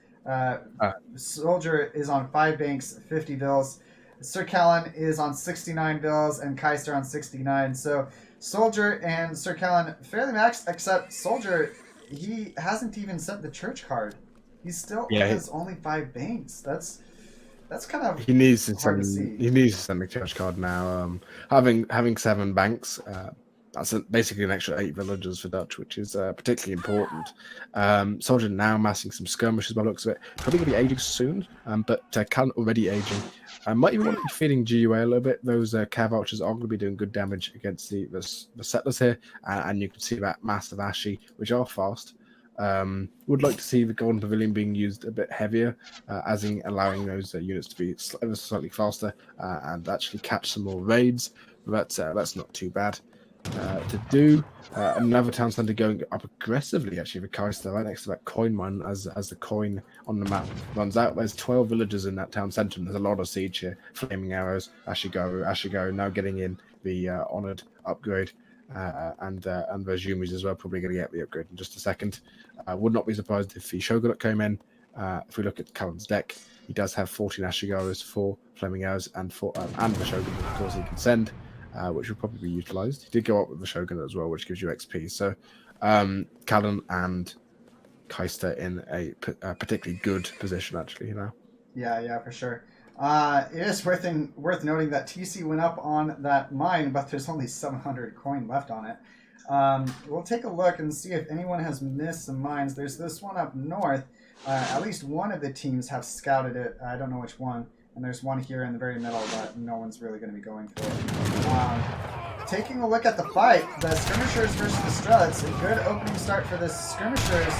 Soldier is on 5 banks, 50 vils. SirCallen is on 69 vils, and Kaister on 69. So Soldier and SirCallen fairly maxed, except Soldier, he hasn't even sent the church card. He still has only 5 banks. That's kind of he needs to hard send. to see. He needs to send the church card now. Having 7 banks, that's basically an extra 8 villagers for Dutch, which is particularly important. Soldier now massing some skirmishes by the looks of it. Probably going to be aging soon, but Callen already aging. Might even want to be feeding GiveUA a little bit. Those cav archers are going to be doing good damage against the settlers here, and you can see that massive Ashy, which are fast. Would like to see the Golden Pavilion being used a bit heavier, as in allowing those units to be slightly faster and actually catch some more raids. But that's not too bad to do. Another town centre going up aggressively, actually, for Kaister, right next to that coin mine as the coin on the map runs out. There's 12 villagers in that town centre, and there's a lot of siege here. Flaming arrows, Ashigo now getting in the honoured upgrade. And the Zumis as well, probably going to get the upgrade in just a second. Would not be surprised if the Shogunate came in. If we look at Callen's deck, he does have 14 Ashigaras, 4 Flaming Arrows, and the Shogunate, of course, he can send, which will probably be utilised. He did go up with the Shogunate as well, which gives you XP. So Callen and Kaister in a particularly good position, actually, now. Yeah, for sure. It is worth noting that TC went up on that mine, but there's only 700 coin left on it. We'll take a look and see if anyone has missed some mines. There's this one up north. At least one of the teams have scouted it. I don't know which one. And there's one here in the very middle that no one's really going to be going for. Taking a look at the fight, the skirmishers versus the struts. A good opening start for the skirmishers.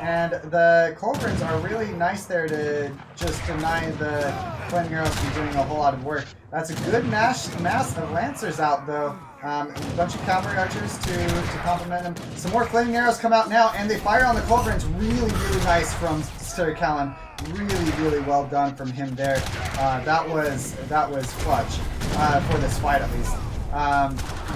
And the culverins are really nice there to just deny the flaming arrows from doing a whole lot of work. That's a good mass of lancers out, though. A bunch of cavalry archers to complement them. Some more flaming arrows come out now, and they fire on the culverins. Really, really nice from SirCallen. Really well done from him there. That was clutch for this fight, at least.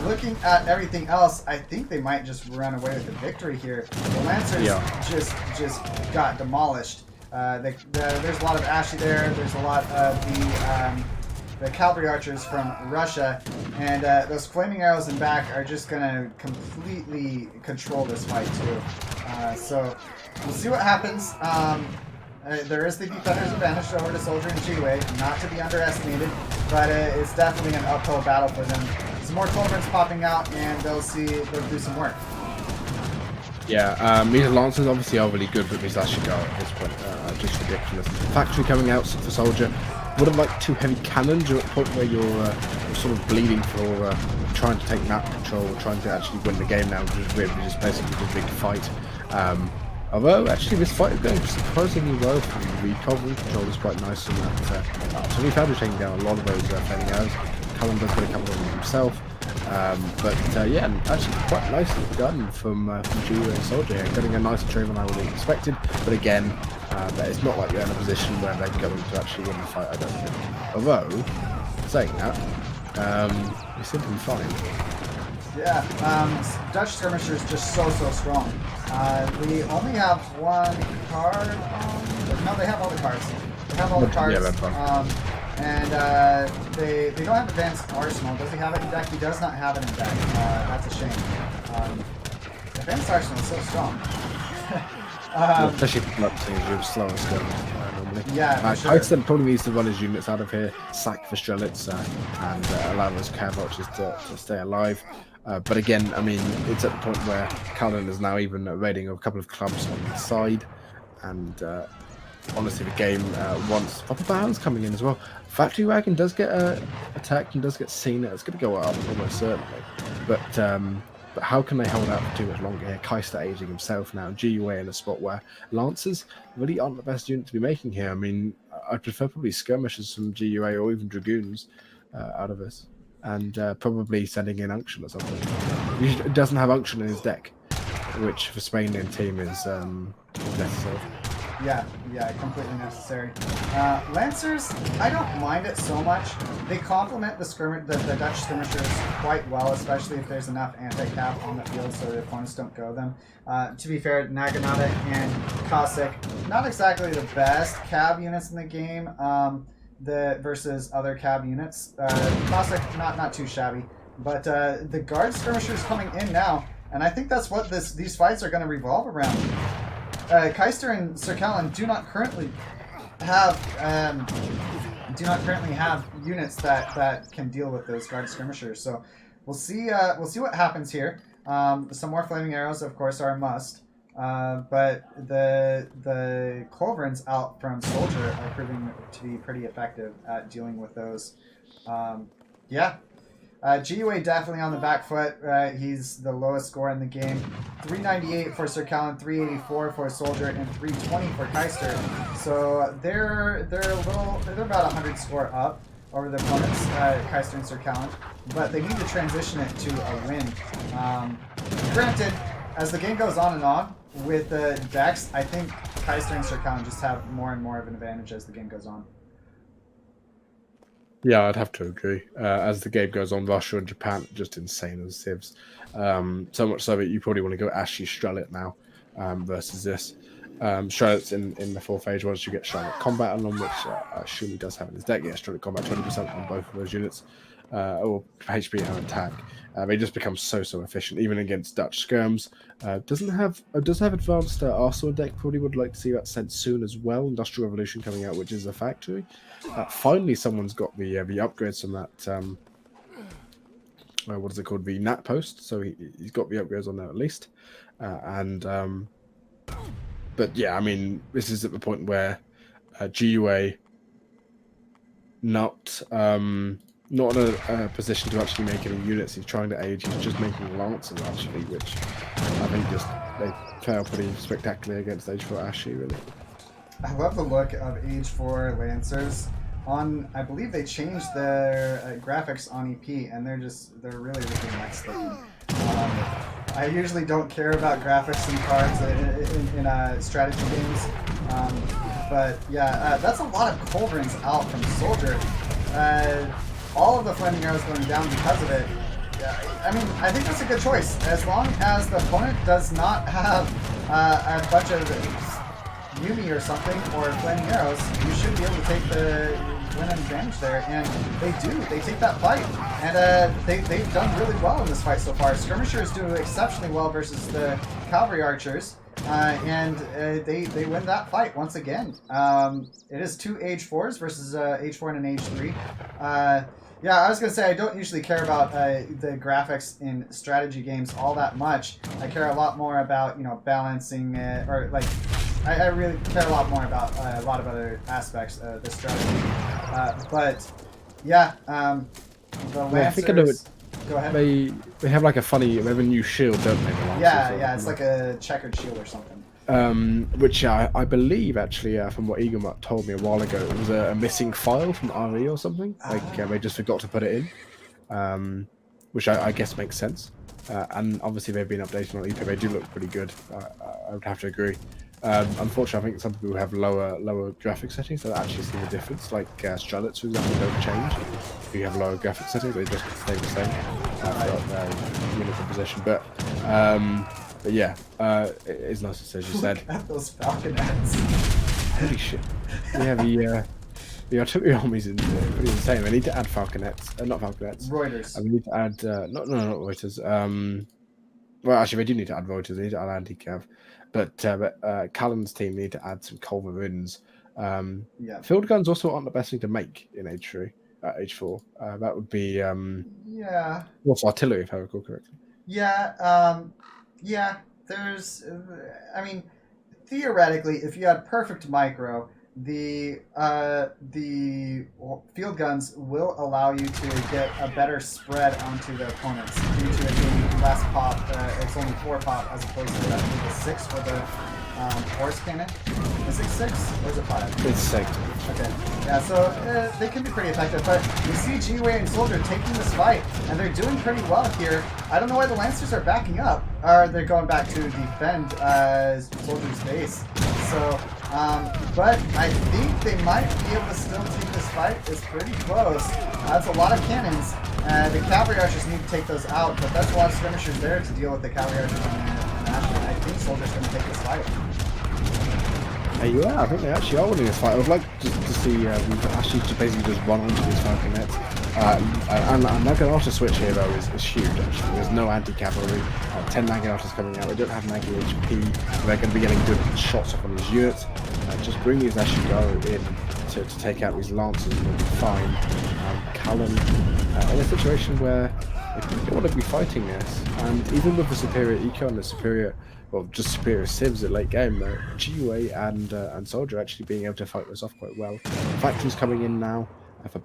Looking at everything else, I think they might just run away with the victory here. The Lancers just got demolished. There's a lot of Ashy there. There's a lot of the cavalry archers from Russia, and those flaming arrows in back are just gonna completely control this fight too. So we'll see what happens. There is the defender's advantage over to Soldier and GiveUA, not to be underestimated, but it's definitely an uphill battle for them. Some more culverins popping out, and they'll do some work. Yeah, these Lancers obviously are really good, but these Ashigar at this point just ridiculous. Factory coming out for Soldier. Would have liked 2 heavy cannons. You're at a point where you're sort of bleeding for trying to take map control, trying to actually win the game now, which is basically the big fight. Although, actually, this fight is going surprisingly well for the recovery control is quite nice in that. So we've had to take down a lot of those flaming arrows. Callen does get a couple of them himself. Yeah, actually quite nicely done from GiveUA and Soldier here, getting a nicer trade than I would have expected. But again, it's not like they're in a position where they're going to actually win the fight, I don't think. Although, Saying that, we seem to be fine. Yeah, Dutch Skirmisher is just so strong. We only have one card on... No, they have all the cards. They have all the cards. Yeah, that's fine. And they don't have Advanced Arsenal. Does he have it in deck? He does not have it in deck. That's a shame. Advanced Arsenal is so strong. Especially for collapsing, you're slow and slow normally. Yeah, sure. Kaister probably needs to run his units out of here, sack for Strelitz, and allow those cav archers to stay alive. But again, I mean, it's at the point where Callen is now even raiding a couple of clubs on the side, and honestly, the game wants proper balance coming in as well. Factory Wagon does get attacked and does get seen. It's going to go up almost certainly, but how can they hold out for too much longer here? Kaister aging himself now, GUA in a spot where Lancers really aren't the best unit to be making here. I mean, I'd prefer probably Skirmishers from GUA or even Dragoons out of this, and probably sending in Unction or something. He doesn't have Unction in his deck, which for Spainian team is necessary. Yeah, completely necessary. Lancers, I don't mind it so much. They complement the Dutch skirmishers quite well, especially if there's enough anti-cav on the field so the opponents don't go them. To be fair, Naginata and Cossack, not exactly the best cav units in the game versus other cav units. Cossack, not too shabby. But the guard skirmishers coming in now, and I think that's what these fights are going to revolve around. Kaister and SirCallen do not currently have units that can deal with those guard skirmishers. So we'll see what happens here. Some more flaming arrows, of course, are a must. But the culverins out from Soldier are proving to be pretty effective at dealing with those. Yeah. GUA definitely on the back foot. He's the lowest score in the game. 398 for SirCallen, 384 for Soldier, and 320 for Kaister. So they're about 100 score up over the opponents, Kaister and SirCallen. But they need to transition it to a win. Granted, as the game goes on and on with the decks, I think Kaister and SirCallen just have more and more of an advantage as the game goes on. Yeah, I'd have to agree. As the game goes on, Russia and Japan are just insane as civs. So much so that you probably want to go Ashley Strelit now versus this. Strelit's in the fourth phase once you get Strelit Combat on, which I assume he does have in his deck. Yeah, Strelit Combat 20% on both of those units. Or HP and attack. They just become so efficient, even against Dutch skirms. Does have advanced Arsenal deck. Probably would like to see that sent soon as well. Industrial Revolution coming out, which is a factory. Finally, someone's got the upgrades from that. What is it called? The Nat Post. So he's got the upgrades on there at least. But yeah, I mean, this is at the point where GUA not in a position to actually make any units. He's trying to age. He's just making Lancers actually, which I think they fail pretty spectacularly against Age 4 Ashley, really. I love the look of Age 4 Lancers. I believe they changed their graphics on EP, and they're really nice looking. I usually don't care about graphics and cards in strategy games, but yeah, that's a lot of culverins out from Soldier. All of the flaming arrows going down because of it. I mean, I think that's a good choice. As long as the opponent does not have a bunch of Yumi or something, or flaming arrows, you should be able to take the win advantage there. And they do. They take that fight. And they've done really well in this fight so far. Skirmishers do exceptionally well versus the cavalry archers. And they win that fight once again. It is 2 Age 4s versus Age 4 and an Age 3. Yeah, I was going to say I don't usually care about the graphics in strategy games all that much. I care a lot more about, balancing it, or like, I really care a lot more about a lot of other aspects of the strategy. But yeah, the Lancers... Go ahead. They have like a funny, they have a new shield, don't they? Yeah, it's like a checkered shield or something. Which I believe actually, from what Eaglemutt told me a while ago, it was a missing file from RE or something. Like they just forgot to put it in, which I guess makes sense. And obviously they've been updated on EP. They do look pretty good. I would have to agree. Unfortunately, I think some people have lower graphic settings that actually see the difference. Like Strelets, for example, don't change. If you have lower graphic settings, they just stay the same throughout their unit composition. But yeah, it's nice to say, as you said. Look at those falconets. Holy shit! Yeah, the artillery army is pretty insane. We need to add falconets, not falconets. Reuters. We need to add not Reuters. Well, actually, we do need to add Reuters. We need to add anti-cav, but Callan's team need to add some culverins. Yeah. Field guns also aren't the best thing to make in H3, H4. That would be yeah. what's artillery, if I recall correctly. Yeah. Yeah. There's. I mean, theoretically, if you had perfect micro, the field guns will allow you to get a better spread onto the opponents due to it being less pop. It's only 4 pop as opposed to the 6 for the horse cannon. Is it 6 or is it 5? It's 6. Okay. Yeah, so they can be pretty effective, but you see GiveUAnxiety+Soldier taking this fight, and they're doing pretty well here. I don't know why the Lancers are backing up, or they're going back to defend Soldier's base. So, but I think they might be able to still take this fight. It's pretty close. That's a lot of cannons. The cavalry archers need to take those out, but that's a lot of skirmishers there to deal with the cavalry archers and Ashley. I think Soldier's going to take this fight. Yeah, I think they actually are winning this fight. I would like to see Ashley to basically just run onto these falconets. And Naginata switch here though is huge actually. There's no anti-cavalry. 10 Naginatas coming out. They don't have Nagi HP. They're going to be getting good shots off on these units. Just bring these Ashigaru in to take out these lancers and they'll be fine. Callan in a situation where they don't want to be fighting this, and even with the superior eco and the superior, well, just superior civs at late game, GiveUA and Soldier actually being able to fight this off quite well. Factories coming in now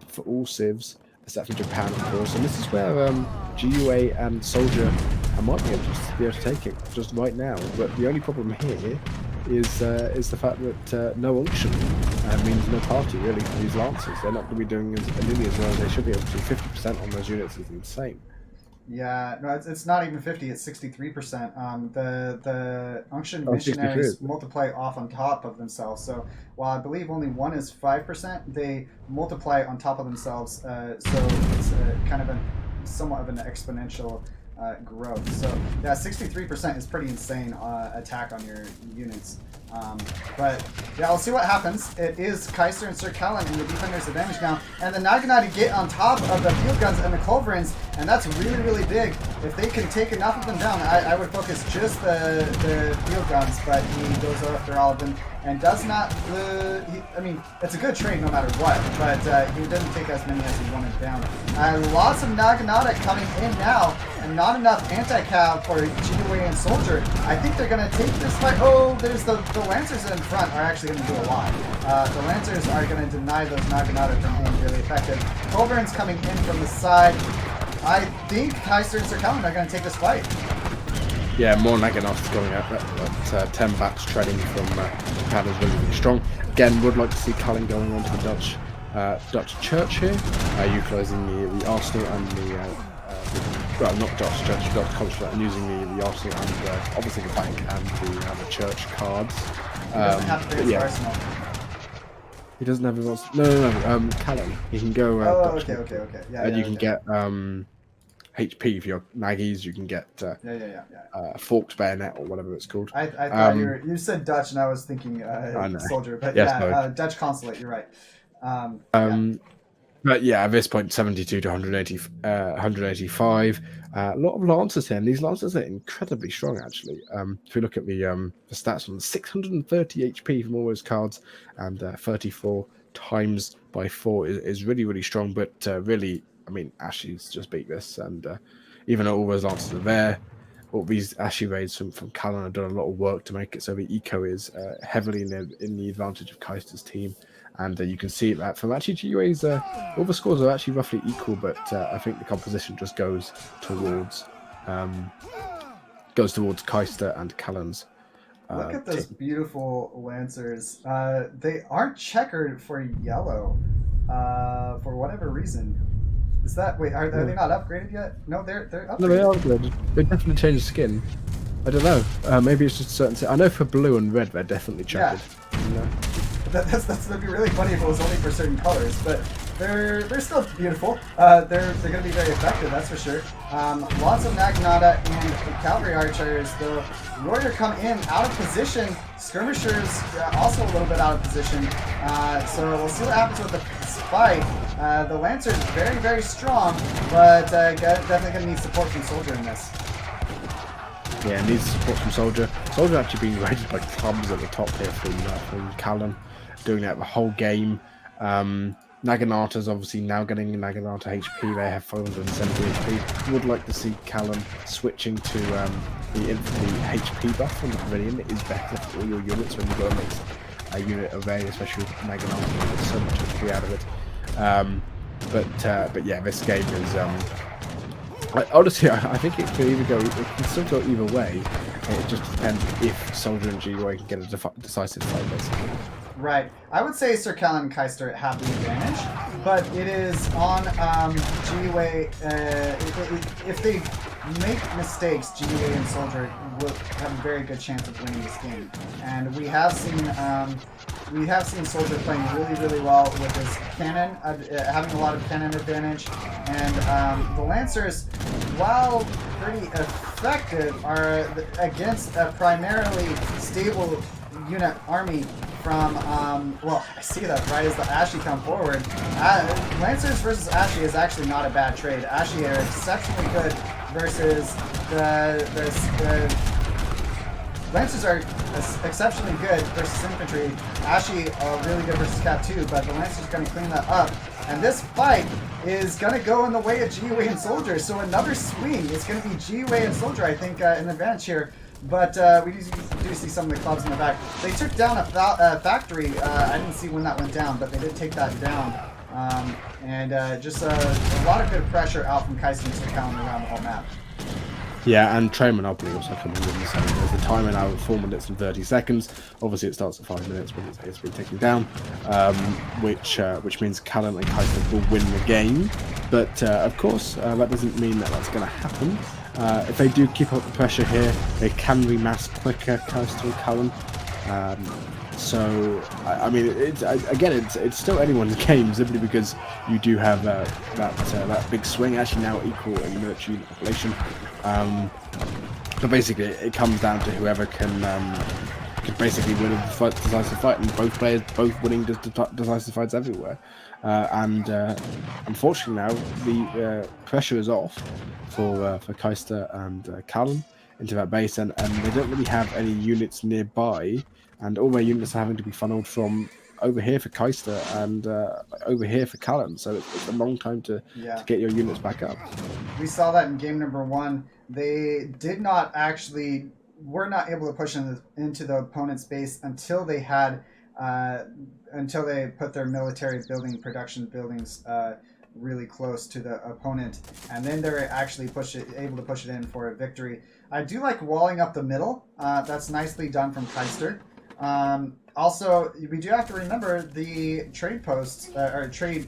for all civs, except for Japan, of course, and this is where GiveUA and Soldier might be able to take it just right now. But the only problem here is the fact that no auction means no party really for these lancers. They're not going to be doing nearly as well as they should be able to. 50% on those units is insane. Yeah, no, it's not even 50. It's 63%. The unction missionaries multiply off on top of themselves. So while I believe only one is 5%, they multiply on top of themselves. So it's kind of somewhat of an exponential growth. So yeah, 63% is pretty insane attack on your units. But yeah, we'll see what happens. It is Kaister+SirCallen in the defender's advantage now, and the Naginata get on top of the field guns and the culverins, and that's really, really big. If they can take enough of them down, I would focus just the field guns, but he goes after all of them and does not. I mean, it's a good trade no matter what, but he doesn't take as many as he wanted down. Lots of Naginata coming in now, and not enough anti-cav for GiveUAnxiety+Soldier. I think they're going to take this fight. Oh, there's the Lancers in front are actually going to do a lot. The Lancers are going to deny those Naginata from being really effective. Culverins coming in from the side. I think Kaister+SirCallen are going to take this fight. Yeah, more Naginatas going out, but 10 bats treading from Japan is really, really strong. Again, would like to see Callan going on to the Dutch church here, utilising the arsenal and the well, not Dutch church, Dutch consulate, and using the arsenal and obviously the bank and the church cards. He doesn't have to base arsenal. He doesn't have his no, Callan. He can go. Okay. Yeah, and you can get HP for your Naggies. You can get forked bayonet or whatever it's called. I thought you said Dutch, and I was thinking Soldier, but yes, Dutch consulate. You're right. But yeah, at this point, 72 to 185. A lot of Lancers here, and these Lancers are incredibly strong, actually. If we look at the stats on 630 HP from all those cards, and 34 times by 4 is really, really strong. But really, I mean, Ashley's just beat this, and even though all those Lancers are there, all these Ashley raids from Callan have done a lot of work to make it so the eco is heavily in the advantage of Kaister's team. And you can see that from actually GiveUA's, all the scores are actually roughly equal, but I think the composition just goes towards Kaister and Callan's. Look at those beautiful Lancers. They aren't checkered for yellow for whatever reason. Is that are they not upgraded yet? No, they're upgraded. No, they are upgraded. They definitely changed skin. I don't know. Maybe it's just certain. I know for blue and red, they're definitely checkered. Yeah. That's that'd be really funny if it was only for certain colors, but they're still beautiful. They're going to be very effective, that's for sure. Lots of Naginata and Cavalry Archers. The Warrior come in out of position. Skirmishers also a little bit out of position. So we'll see what happens with the fight. The Lancer's very, very strong, but definitely going to need support from Soldier in this. Yeah, needs support from Soldier. Soldier actually being rated by clubs at the top here from Callen, doing that the whole game. Naginata's obviously now getting Naginata HP. They have 570 HP. Would like to see Callen switching to the infantry HP buff on the pavilion. It is better for all your units when you go and make a unit array, especially with Naginata. There's so much HP out of it. But yeah, this game is. Honestly, I think it could either go. It can still go either way. It just depends if Soldier and GiveUA can get a decisive fight, basically. Right. I would say SirCallen and Kaister have the advantage, but it is on GiveUA. If they make mistakes, GiveUA and Soldier will have a very good chance of winning this game. And we have seen Soldier playing really, really well with his cannon, having a lot of cannon advantage. And the Lancers, while pretty effective, are against a primarily stable unit army from, well, I see that right as the Ashy come forward. Lancers versus Ashy is actually not a bad trade. Ashy are exceptionally good versus the Lancers are exceptionally good versus infantry. Ashy are really good versus Cap 2, but the Lancers are going to clean that up. And this fight is going to go in the way of GiveUA and Soldier. So another swing. It's going to be GiveUA and Soldier, I think, in advantage here. But we do see some of the clubs in the back. They took down a factory. I didn't see when that went down, but they did take that down. Just a lot of good pressure out from Kaister and SirCallen around the whole map. Yeah, and Trade Monopoly also coming in the same. There's a timer now of 4 minutes and 30 seconds. Obviously, it starts at 5 minutes when it's been taken down, which means Callen and Kaister will win the game. But of course, that doesn't mean that that's going to happen. If they do keep up the pressure here, they can remass quicker, Kaister and Callen. So, I mean, it's still anyone's game simply because you do have that big swing, actually now equal a military population. But basically, it comes down to whoever can basically win a decisive fight, and both players winning decisive fights everywhere. Unfortunately now, the pressure is off for Kaister and Callen into that base, and they don't really have any units nearby. And all their units are having to be funneled from over here for Kaister and over here for Callen. So it's a long time to get your units back up. We saw that in game number 1. They were not able to push into the opponent's base until they had until they put their military production buildings really close to the opponent, and then they're actually able to push it in for a victory. I do like walling up the middle. That's nicely done from Kaister. Also, we do have to remember the trade posts, the trade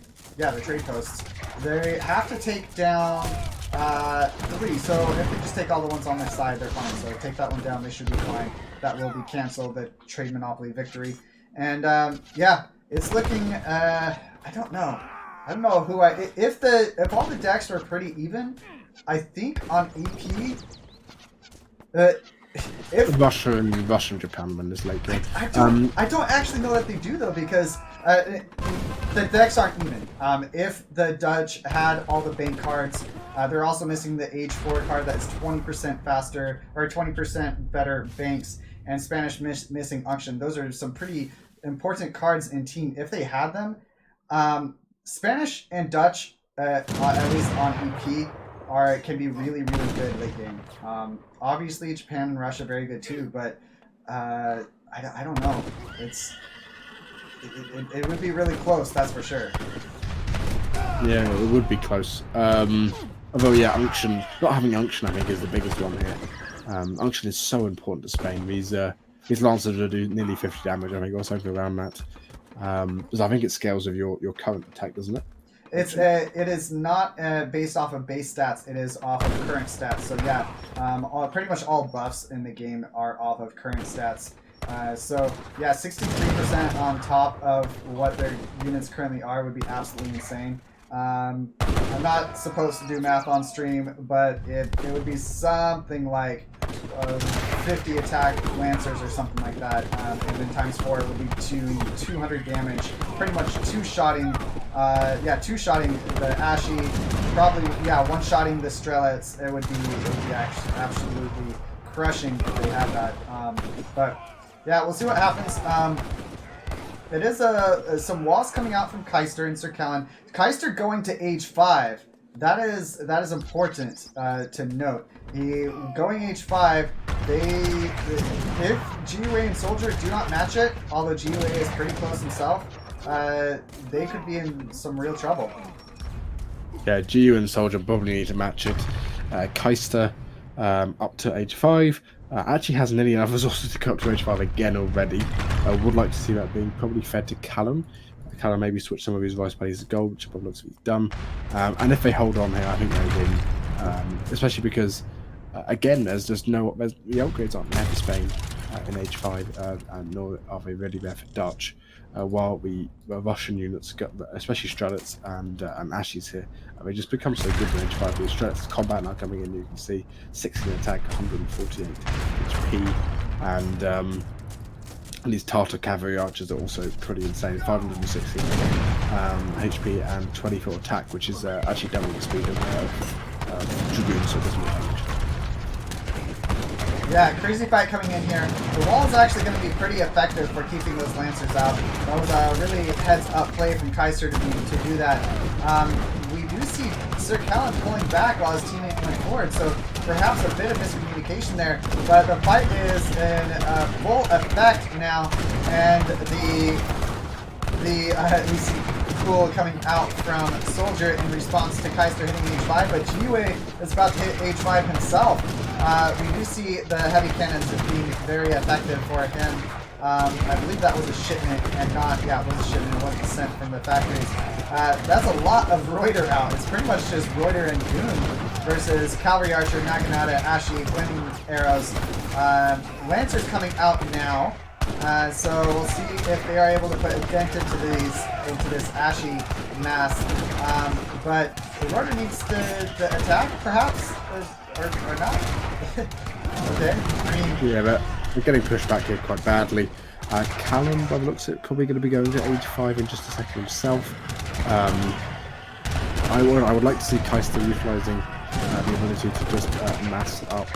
posts. They have to take down 3. So if they just take all the ones on their side, they're fine. So take that one down, they should be fine. That will be canceled, the trade monopoly victory. And yeah, it's looking. I don't know. I don't know who if all the decks were pretty even, I think on EP. If Russia and Japan win this late game. I don't actually know that they do though, because the decks aren't even. If the Dutch had all the bank cards, they're also missing the Age 4 card that's 20% faster or 20% better banks, and Spanish missing auction. Those are some pretty important cards in team. If they had them, Spanish and Dutch, at least on EP, can be really, really good late game. Obviously, Japan and Russia very good too, but I don't know. It would be really close, that's for sure. Yeah, it would be close. Although, yeah, Unction, not having Unction, I think, is the biggest one here. Unction is so important to Spain. These Lancers will do nearly 50 damage, I think, or something around that. Because I think it scales with your current attack, doesn't it? It is not based off of base stats. It is off of current stats. So yeah, pretty much all buffs in the game are off of current stats. So yeah, 63% on top of what their units currently are would be absolutely insane. I'm not supposed to do math on stream, but it would be something like 50 attack lancers or something like that, and then times 4 would be 200 damage. Pretty much two-shotting the Ashy, probably one-shotting the Strelets. It would be absolutely crushing if they had that. But yeah, we'll see what happens. It is some walls coming out from Kaister and SirCallen. Kaister going to age 5. That is important to note. Going age 5, if GiveUAnxiety+Soldier do not match it, although GiveUA is pretty close himself, they could be in some real trouble. Yeah, GiveUAnxiety+Soldier probably need to match it. Kaister up to age 5. Actually has nearly enough resources to go up to age 5 again already. I would like to see that being probably fed to Callum. Callum maybe switch some of his vice buddies to gold, which probably looks to be done. And if they hold on here, I think they win. Especially because, again, the upgrades aren't there for Spain in age 5, and nor are they really there for Dutch. While the Russian units, especially Strelets and Ashies here, they just become so good in age 5. The Strelets combat now coming in, you can see 16 attack, 148 HP, and these Tartar cavalry archers are also pretty insane. 516 HP and 24 attack, which is actually double the speed of Dragoon, so it doesn't really damage. Yeah, crazy fight coming in here. The wall is actually going to be pretty effective for keeping those Lancers out. That was a really heads-up play from Kaister to do that. We do see SirCallen pulling back while his teammate went forward, so perhaps a bit of miscommunication there. But the fight is in full effect now, and we see Cool coming out from Soldier in response to Kaister hitting age 5, but GiveUA is about to hit age 5 himself. We do see the heavy cannons being very effective for him. I believe that was a shipment and not, it was a shipment, it wasn't sent from the factories. That's a lot of Reuter out. It's pretty much just Reuter and Goon versus Cavalry Archer knocking out at Ashy, flaming arrows. Lancers coming out now. So we'll see if they are able to put a dent into this Ashy mass. But the Reuter needs to attack, perhaps, or not. Okay. I mean, yeah, but we're getting pushed back here quite badly. Callum, by the looks of it, probably going to be going to age 5 in just a second himself. I would like to see Kaister utilising the ability to just mass up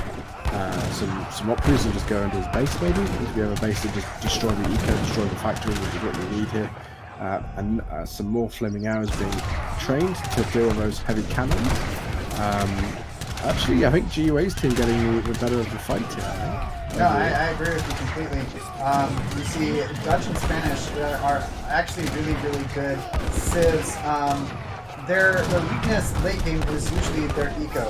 some options and just go into his base maybe. If you have a base to just destroy the eco, destroy the factory, which is what we need here. And some more flaming arrows being trained to deal with those heavy cannons. Actually, I think GiveUA's team getting the better of the fight here, I think. No, I agree with you completely. You see, Dutch and Spanish are actually really, really good civs. Their weakness late game is usually their eco.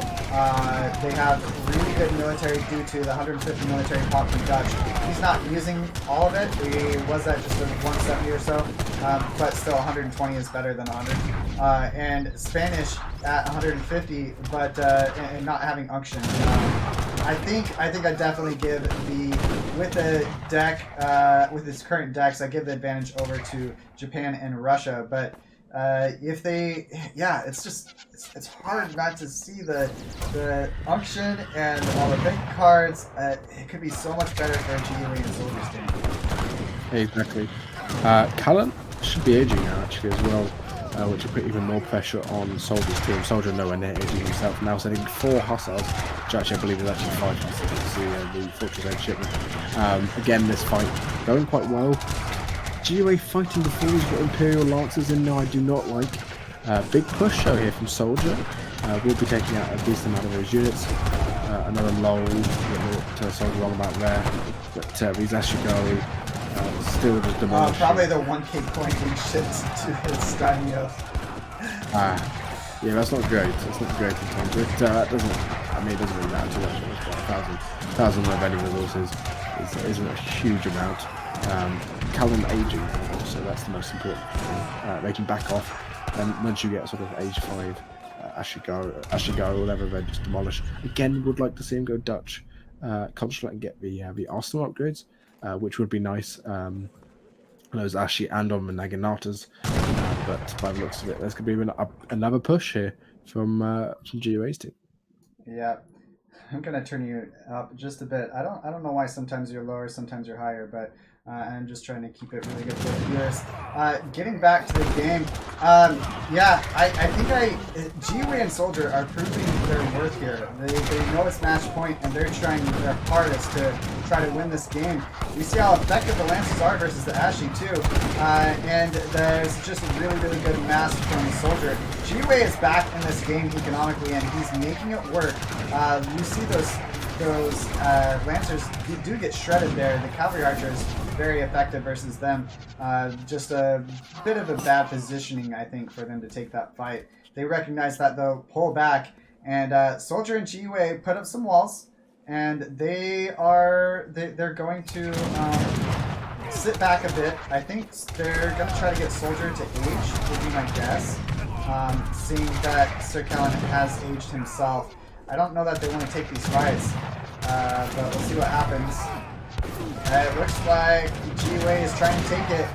They have really good military due to the 150 military pop from Dutch. He's not using all of it. He was at just 170 or so, but still 120 is better than 100. And Spanish at 150, but and not having unction. I think I'd definitely give with the deck, with his current decks, I give the advantage over to Japan and Russia, but if they, it's hard not to see the unction and all the big cards. It could be so much better for a GiveUAnxiety+Soldier's team. Exactly. Callum should be aging now actually as well, which will put even more pressure on Soldier's team. Soldier nowhere near aging himself, now sending 4 hussars, which actually I believe is actually 5 hussars. The Fortress Edge shipment. Again, this fight going quite well. GiveUA fighting before he's got Imperial Lancers in there, I do not like. Big push show here from Soldier. We'll be taking out a decent amount of those units. Another lull to Soldier on about there. But these Ashigaru still just demolishing. Probably the 1k coin being shipped to his Stymio. Yeah, that's not great. That's not great in terms of it. That doesn't, I mean, it doesn't really matter too much. It's about 1,000 revenue resources isn't a huge amount. Callum aging, so that's the most important thing. They can back off. then once you get sort of age 5, Ashigar or whatever, they're just demolish. Again, would like to see him go Dutch consulate and get the Arsenal upgrades, which would be nice. Those Ashi and on the Naganatas, but by the looks of it, there's going to be another push here from GUA's team. Yeah, I'm gonna turn you up just a bit. I don't know why sometimes you're lower, sometimes you're higher, but I'm just trying to keep it really good for the viewers. Getting back to the game, yeah, I think GiveUAnxiety and Soldier are proving their worth here. They know it's match point, and they're trying their hardest to try to win this game. We see how effective the Lances are versus the Ashy too, and there's just a really good mass from the Soldier. GiveUAnxiety is back in this game economically, and he's making it work. You see those Lancers do get shredded there. The Cavalry Archers very effective versus them. Just a bit of a bad positioning, I think, for them to take that fight. They recognize that though, pull back, and Soldier and GiveUAnxiety put up some walls, and they're going to sit back a bit. I think they're going to try to get Soldier to age, would be my guess. Seeing that SirCallen has aged himself. I don't know that they want to take these fights, but we'll see what happens. It looks like GiveUAnxiety is trying to take it.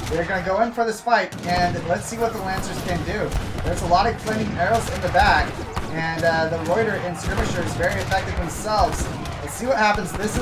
They're going to go in for this fight, and let's see what the Lancers can do. There's a lot of flaming arrows in the back, and the Reuter and Skirmisher is very effective themselves. Let's see what happens. This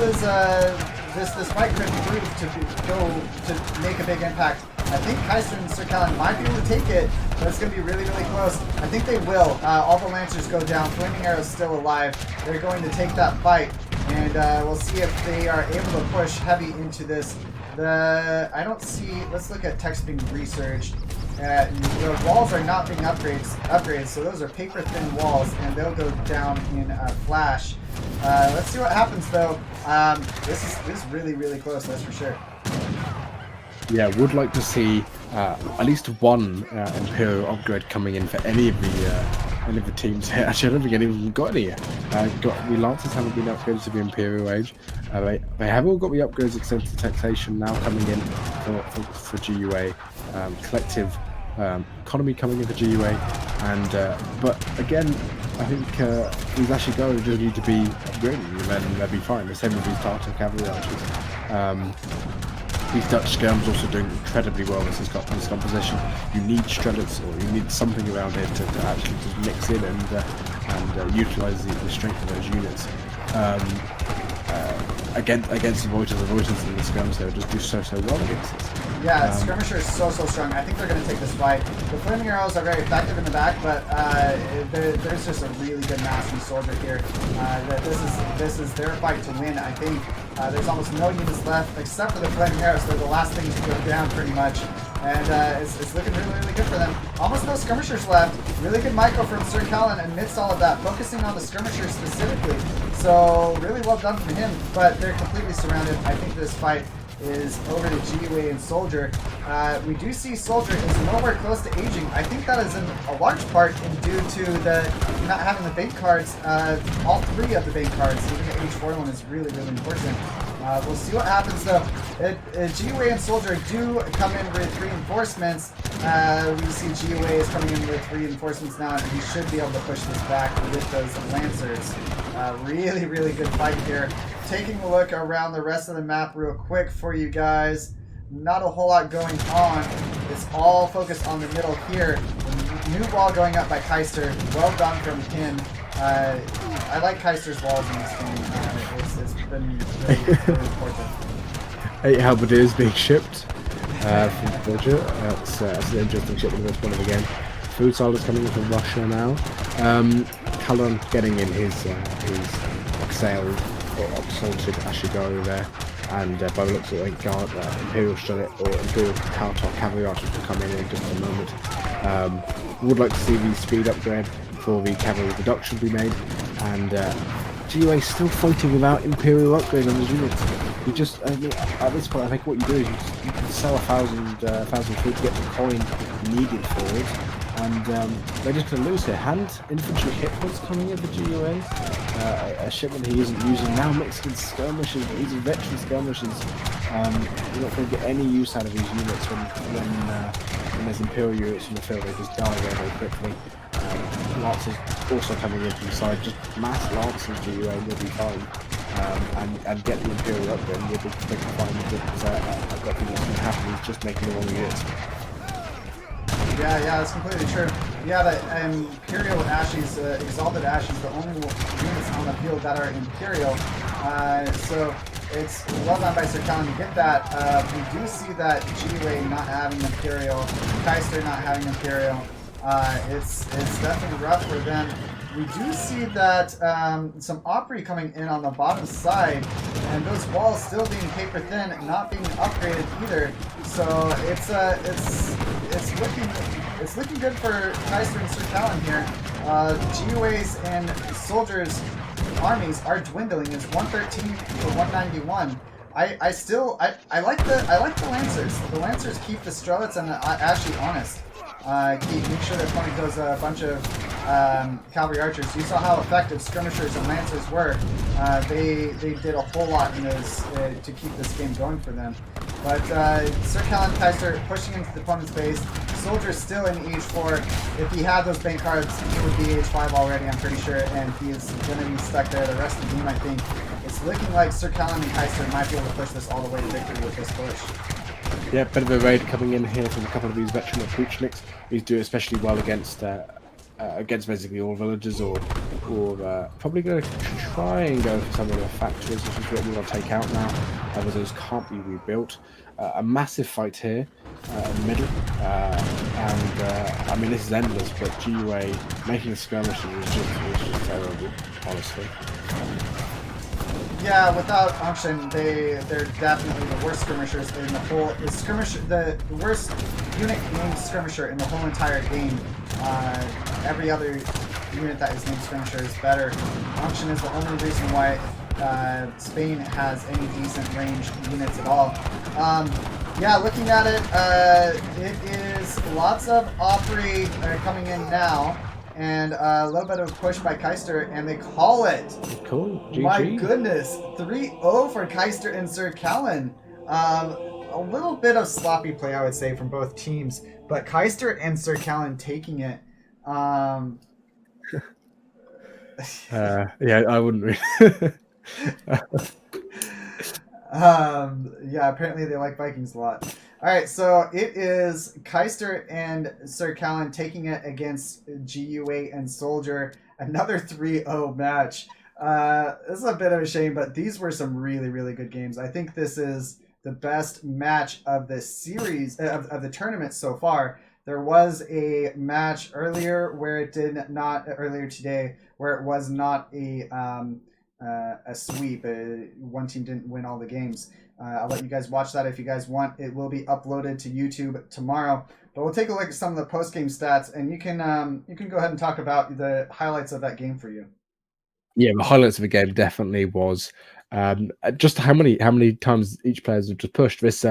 fight could prove to make a big impact. I think Kaister and SirCallen might be able to take it, but it's going to be really close. I think they will. All the Lancers go down. Flaming Arrow's still alive. They're going to take that fight, and we'll see if they are able to push heavy into this. I don't see... Let's look at text being researched. The walls are not being upgraded, so those are paper-thin walls, and they'll go down in a flash. Let's see what happens, though. This is really close, that's for sure. Yeah, would like to see at least one Imperial upgrade coming in for any of the teams here. Actually, I don't think any of them got any yet. The Lancers haven't been upgraded to the Imperial Age. They have all got the upgrades extended to taxation now coming in for GUA. Collective economy coming in for GUA, and but again, I think these actually just need to be upgraded, and then they'll be fine. The same with these Tartar Cavalry Archers. These Dutch skirms also doing incredibly well with this composition. You need shredders, or you need something around here to actually just mix in and utilise the strength of those units. Against the Reuters and the skirms, they'll just do so well against this. Yeah, Skirmisher is so strong. I think they're going to take this fight. The Flaming Arrows are very effective in the back, but there's just a really good mass from Soldier here. This is their fight to win, I think. There's almost no units left, except for the Flaming Arrows. They're the last things to go down, pretty much. And it's looking really good for them. Almost no Skirmishers left. Really good micro from SirCallen amidst all of that, focusing on the Skirmishers specifically. So, really well done from him, but they're completely surrounded. I think this fight is over to GiveUAnxiety and Soldier. We do see Soldier is nowhere close to aging. I think that is in a large part due to the not having the bank cards. All three of the bank cards, even the H4 one, is really important. We'll see what happens though. GiveUAnxiety and Soldier do come in with reinforcements. We see GiveUAnxiety is coming in with reinforcements now, and he should be able to push this back with those Lancers. Really good fight here. Taking a look around the rest of the map real quick for you guys. Not a whole lot going on. It's all focused on the middle here. New wall going up by Kaister. Well done from him. I like Kaister's walls in this game. It's been really important. 8 halberdiers being shipped from Georgia. That's an interesting shipment of one of the game. Food silos coming in from Russia now. Callan getting in his exhaled or assaulted Ashigaru there, and by the looks of it, Imperial Shredded or Imperial Tartar Cavalry Archers to come in just a moment. Would like to see the speed upgrade for the cavalry reduction be made, and GUA still fighting without Imperial upgrade on his units. You just, at this point, I think what you do is you can sell 1,000 food to get the coin needed for it, and they're just going to lose their hand. Infantry hit points coming in for GUA. A shipment he isn't using now, Mexican skirmishers. These are veteran skirmishers. You're not going to get any use out of these units when has Imperial units in the field, they just die very, very quickly. Lancers also coming in from the side, just mass Lancers GUA will be fine. And get the Imperial up there, and you'll be fine with it, because I've got people that's going to happen, he's just making the wrong units. Yeah, that's completely true. Yeah, the Imperial Ashes, Exalted Ashes, the only units on the field that are Imperial. So it's well done by SirCallen to get that. We do see that GUA not having Imperial, Kaister not having Imperial. It's definitely rough for them. We do see that some Opry coming in on the bottom side, and those walls still being paper thin, not being upgraded either. So it's looking good for Kaister and SirCallen here. GUAs and soldiers armies are dwindling. It's 113 to 191. I like the Lancers. The Lancers keep the Strelets and the Ashy honest. Make sure their opponent goes a bunch of cavalry archers. You saw how effective skirmishers and lancers were. They did a whole lot in this to keep this game going for them. But SirCallen Kaister pushing into the opponent's base. Soldier's still in H4. If he had those bank cards, he would be H5 already, I'm pretty sure, and he is going to be stuck there the rest of the game, I think. It's looking like SirCallen and Kaister might be able to push this all the way to victory with this push. Yeah, bit of a raid coming in here from a couple of these veteran Akuchniks. He's doing especially well against basically all villagers, or probably going to try and go for some of the factories, which is what we want to take out now. Others those can't be rebuilt. A massive fight here in the middle, and I mean this is endless, but GUA making the skirmishes is just terrible, honestly. Yeah, without Unction, they're definitely the worst skirmishers in the whole. The worst unit named skirmisher in the whole entire game. Every other unit that is named skirmisher is better. Unction is the only reason why Spain has any decent ranged units at all. Yeah, looking at it, it is lots of Opry coming in now. And a little bit of a push by Kaister, and they call it. Cool. GG. My goodness, 3-0 for Kaister and SirCallen. A little bit of sloppy play, I would say, from both teams, but Kaister and SirCallen taking it. Yeah, I wouldn't really. Yeah, apparently they like Vikings a lot. Alright, so it is Kaister and SirCallen taking it against GUA and Soldier. Another 3-0 match. This is a bit of a shame, but these were some really, really good games. I think this is the best match of the series, of the tournament so far. There was a match earlier where it did not, earlier today, where it was not a sweep. One team didn't win all the games. I'll let you guys watch that if you guys want. It will be uploaded to YouTube tomorrow. But we'll take a look at some of the post-game stats, and you can go ahead and talk about the highlights of that game for you. Yeah, the highlights of the game definitely was just how many times each players have just pushed this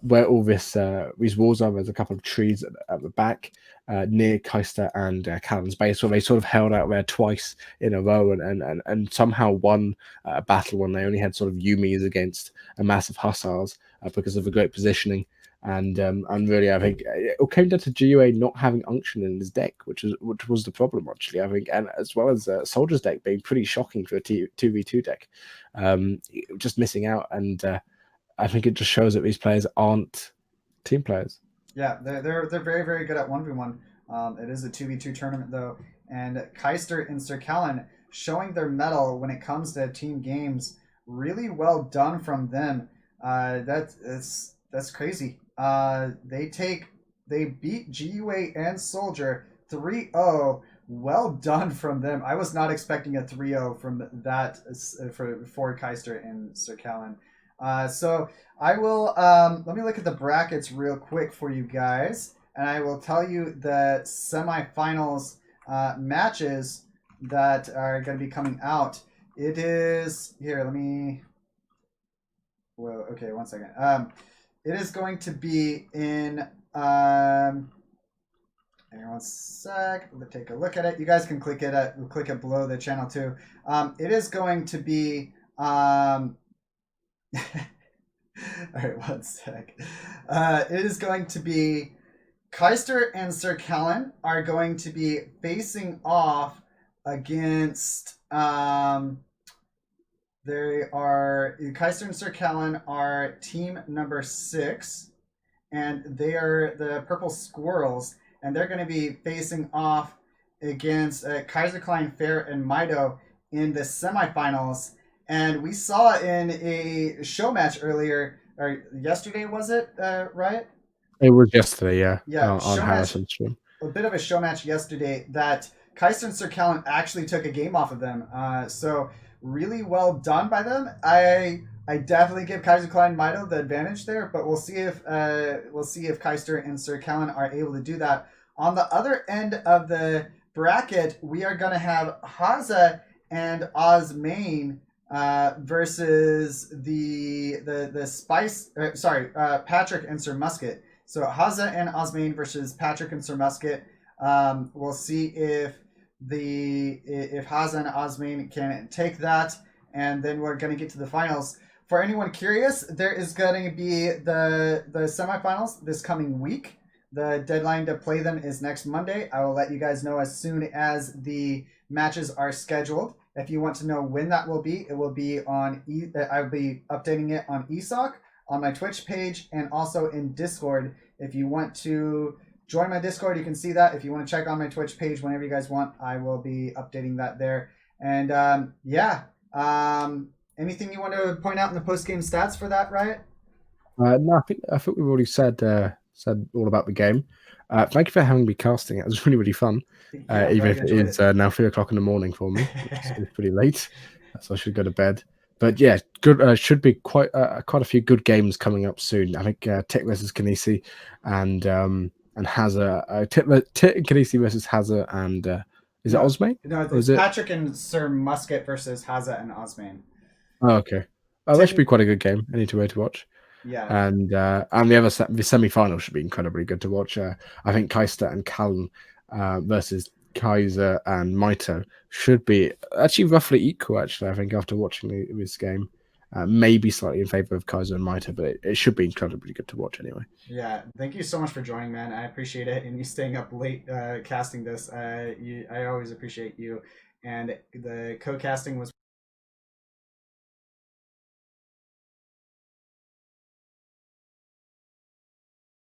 where all these walls are. There's a couple of trees at the back near Kaister and Callen's base, where they sort of held out there twice in a row and somehow won a battle when they only had sort of Yumis against a massive hussars because of the great positioning. And really, I think it came down to GUA not having Unction in his deck, which was the problem, actually, I think, and as well as Soldier's deck being pretty shocking for a 2v2 deck, just missing out. And I think it just shows that these players aren't team players. Yeah, they're very, very good at 1v1. It is a 2v2 tournament, though, and Kaister and SirCallen showing their mettle when it comes to team games. Really well done from them. That's crazy. They beat GUA and Soldier 3-0. Well done from them. I was not expecting a 3-0 from that for Kaister and SirCallen. So I will let me look at the brackets real quick for you guys, and I will tell you the semifinals matches that are going to be coming out. It is here. Okay, one second. It is going to be in, hang on one sec, let's take a look at it. You guys can click it below the channel too. It is going to be, all right, one sec. It is going to be Kaister and SirCallen are going to be facing off against. They are Kaister and SirCallen are team number 6, and they are the Purple Squirrels, and they're going to be facing off against Kaiser Klein, Fair, and Mido in the semifinals. And we saw in a show match earlier, or yesterday, was it, right? It was yesterday, yeah. Yeah, on show match, Harrison's stream. a bit of a show match yesterday that Kaiser and SirCallen actually took a game off of them. So really well done by them. I definitely give Kaiser Klein Mido the advantage there, but we'll see if Kaister and SirCallen are able to do that. On the other end of the bracket, we are going to have Haza and Osmain versus the Spice. Patrick and Sir Musket. So Haza and Osmain versus Patrick and Sir Musket. We'll see if Haza and Osmain can take that, and then we're going to get to the finals. For anyone curious, there is going to be the semifinals this coming week. The deadline to play them is next Monday. I will let you guys know as soon as the matches are scheduled. If you want to know when that will be, it will be on I'll be updating it on ESOC, on my Twitch page, and also in Discord. If you want to join my Discord, you can see that. If you want to check on my Twitch page whenever you guys want, I will be updating that there. And anything you want to point out in the post-game stats for that, Riot? No, I think we've already said all about the game. Thank you for having me casting. It was really, really fun. Yeah, even if it is now 3 o'clock in the morning for me. It's pretty late, so I should go to bed. But yeah, good. Should be quite a few good games coming up soon. I think Tick versus Kanisi and Hazza. Tick and Kanisi versus Hazza and is it Osmain? No, it's Patrick and Sir Musket versus Hazza and Osmain. Oh, okay. Oh, that should be quite a good game. I need to wait to watch. Yeah, and the semi-final should be incredibly good to watch. I think Kaister and Callen versus Kaiser and Maito should be actually roughly equal. Actually, I think after watching this game, maybe slightly in favor of Kaiser and Maito, but it should be incredibly good to watch anyway. Yeah, thank you so much for joining, man. I appreciate it, and you staying up late casting this. I always appreciate you, and the co-casting was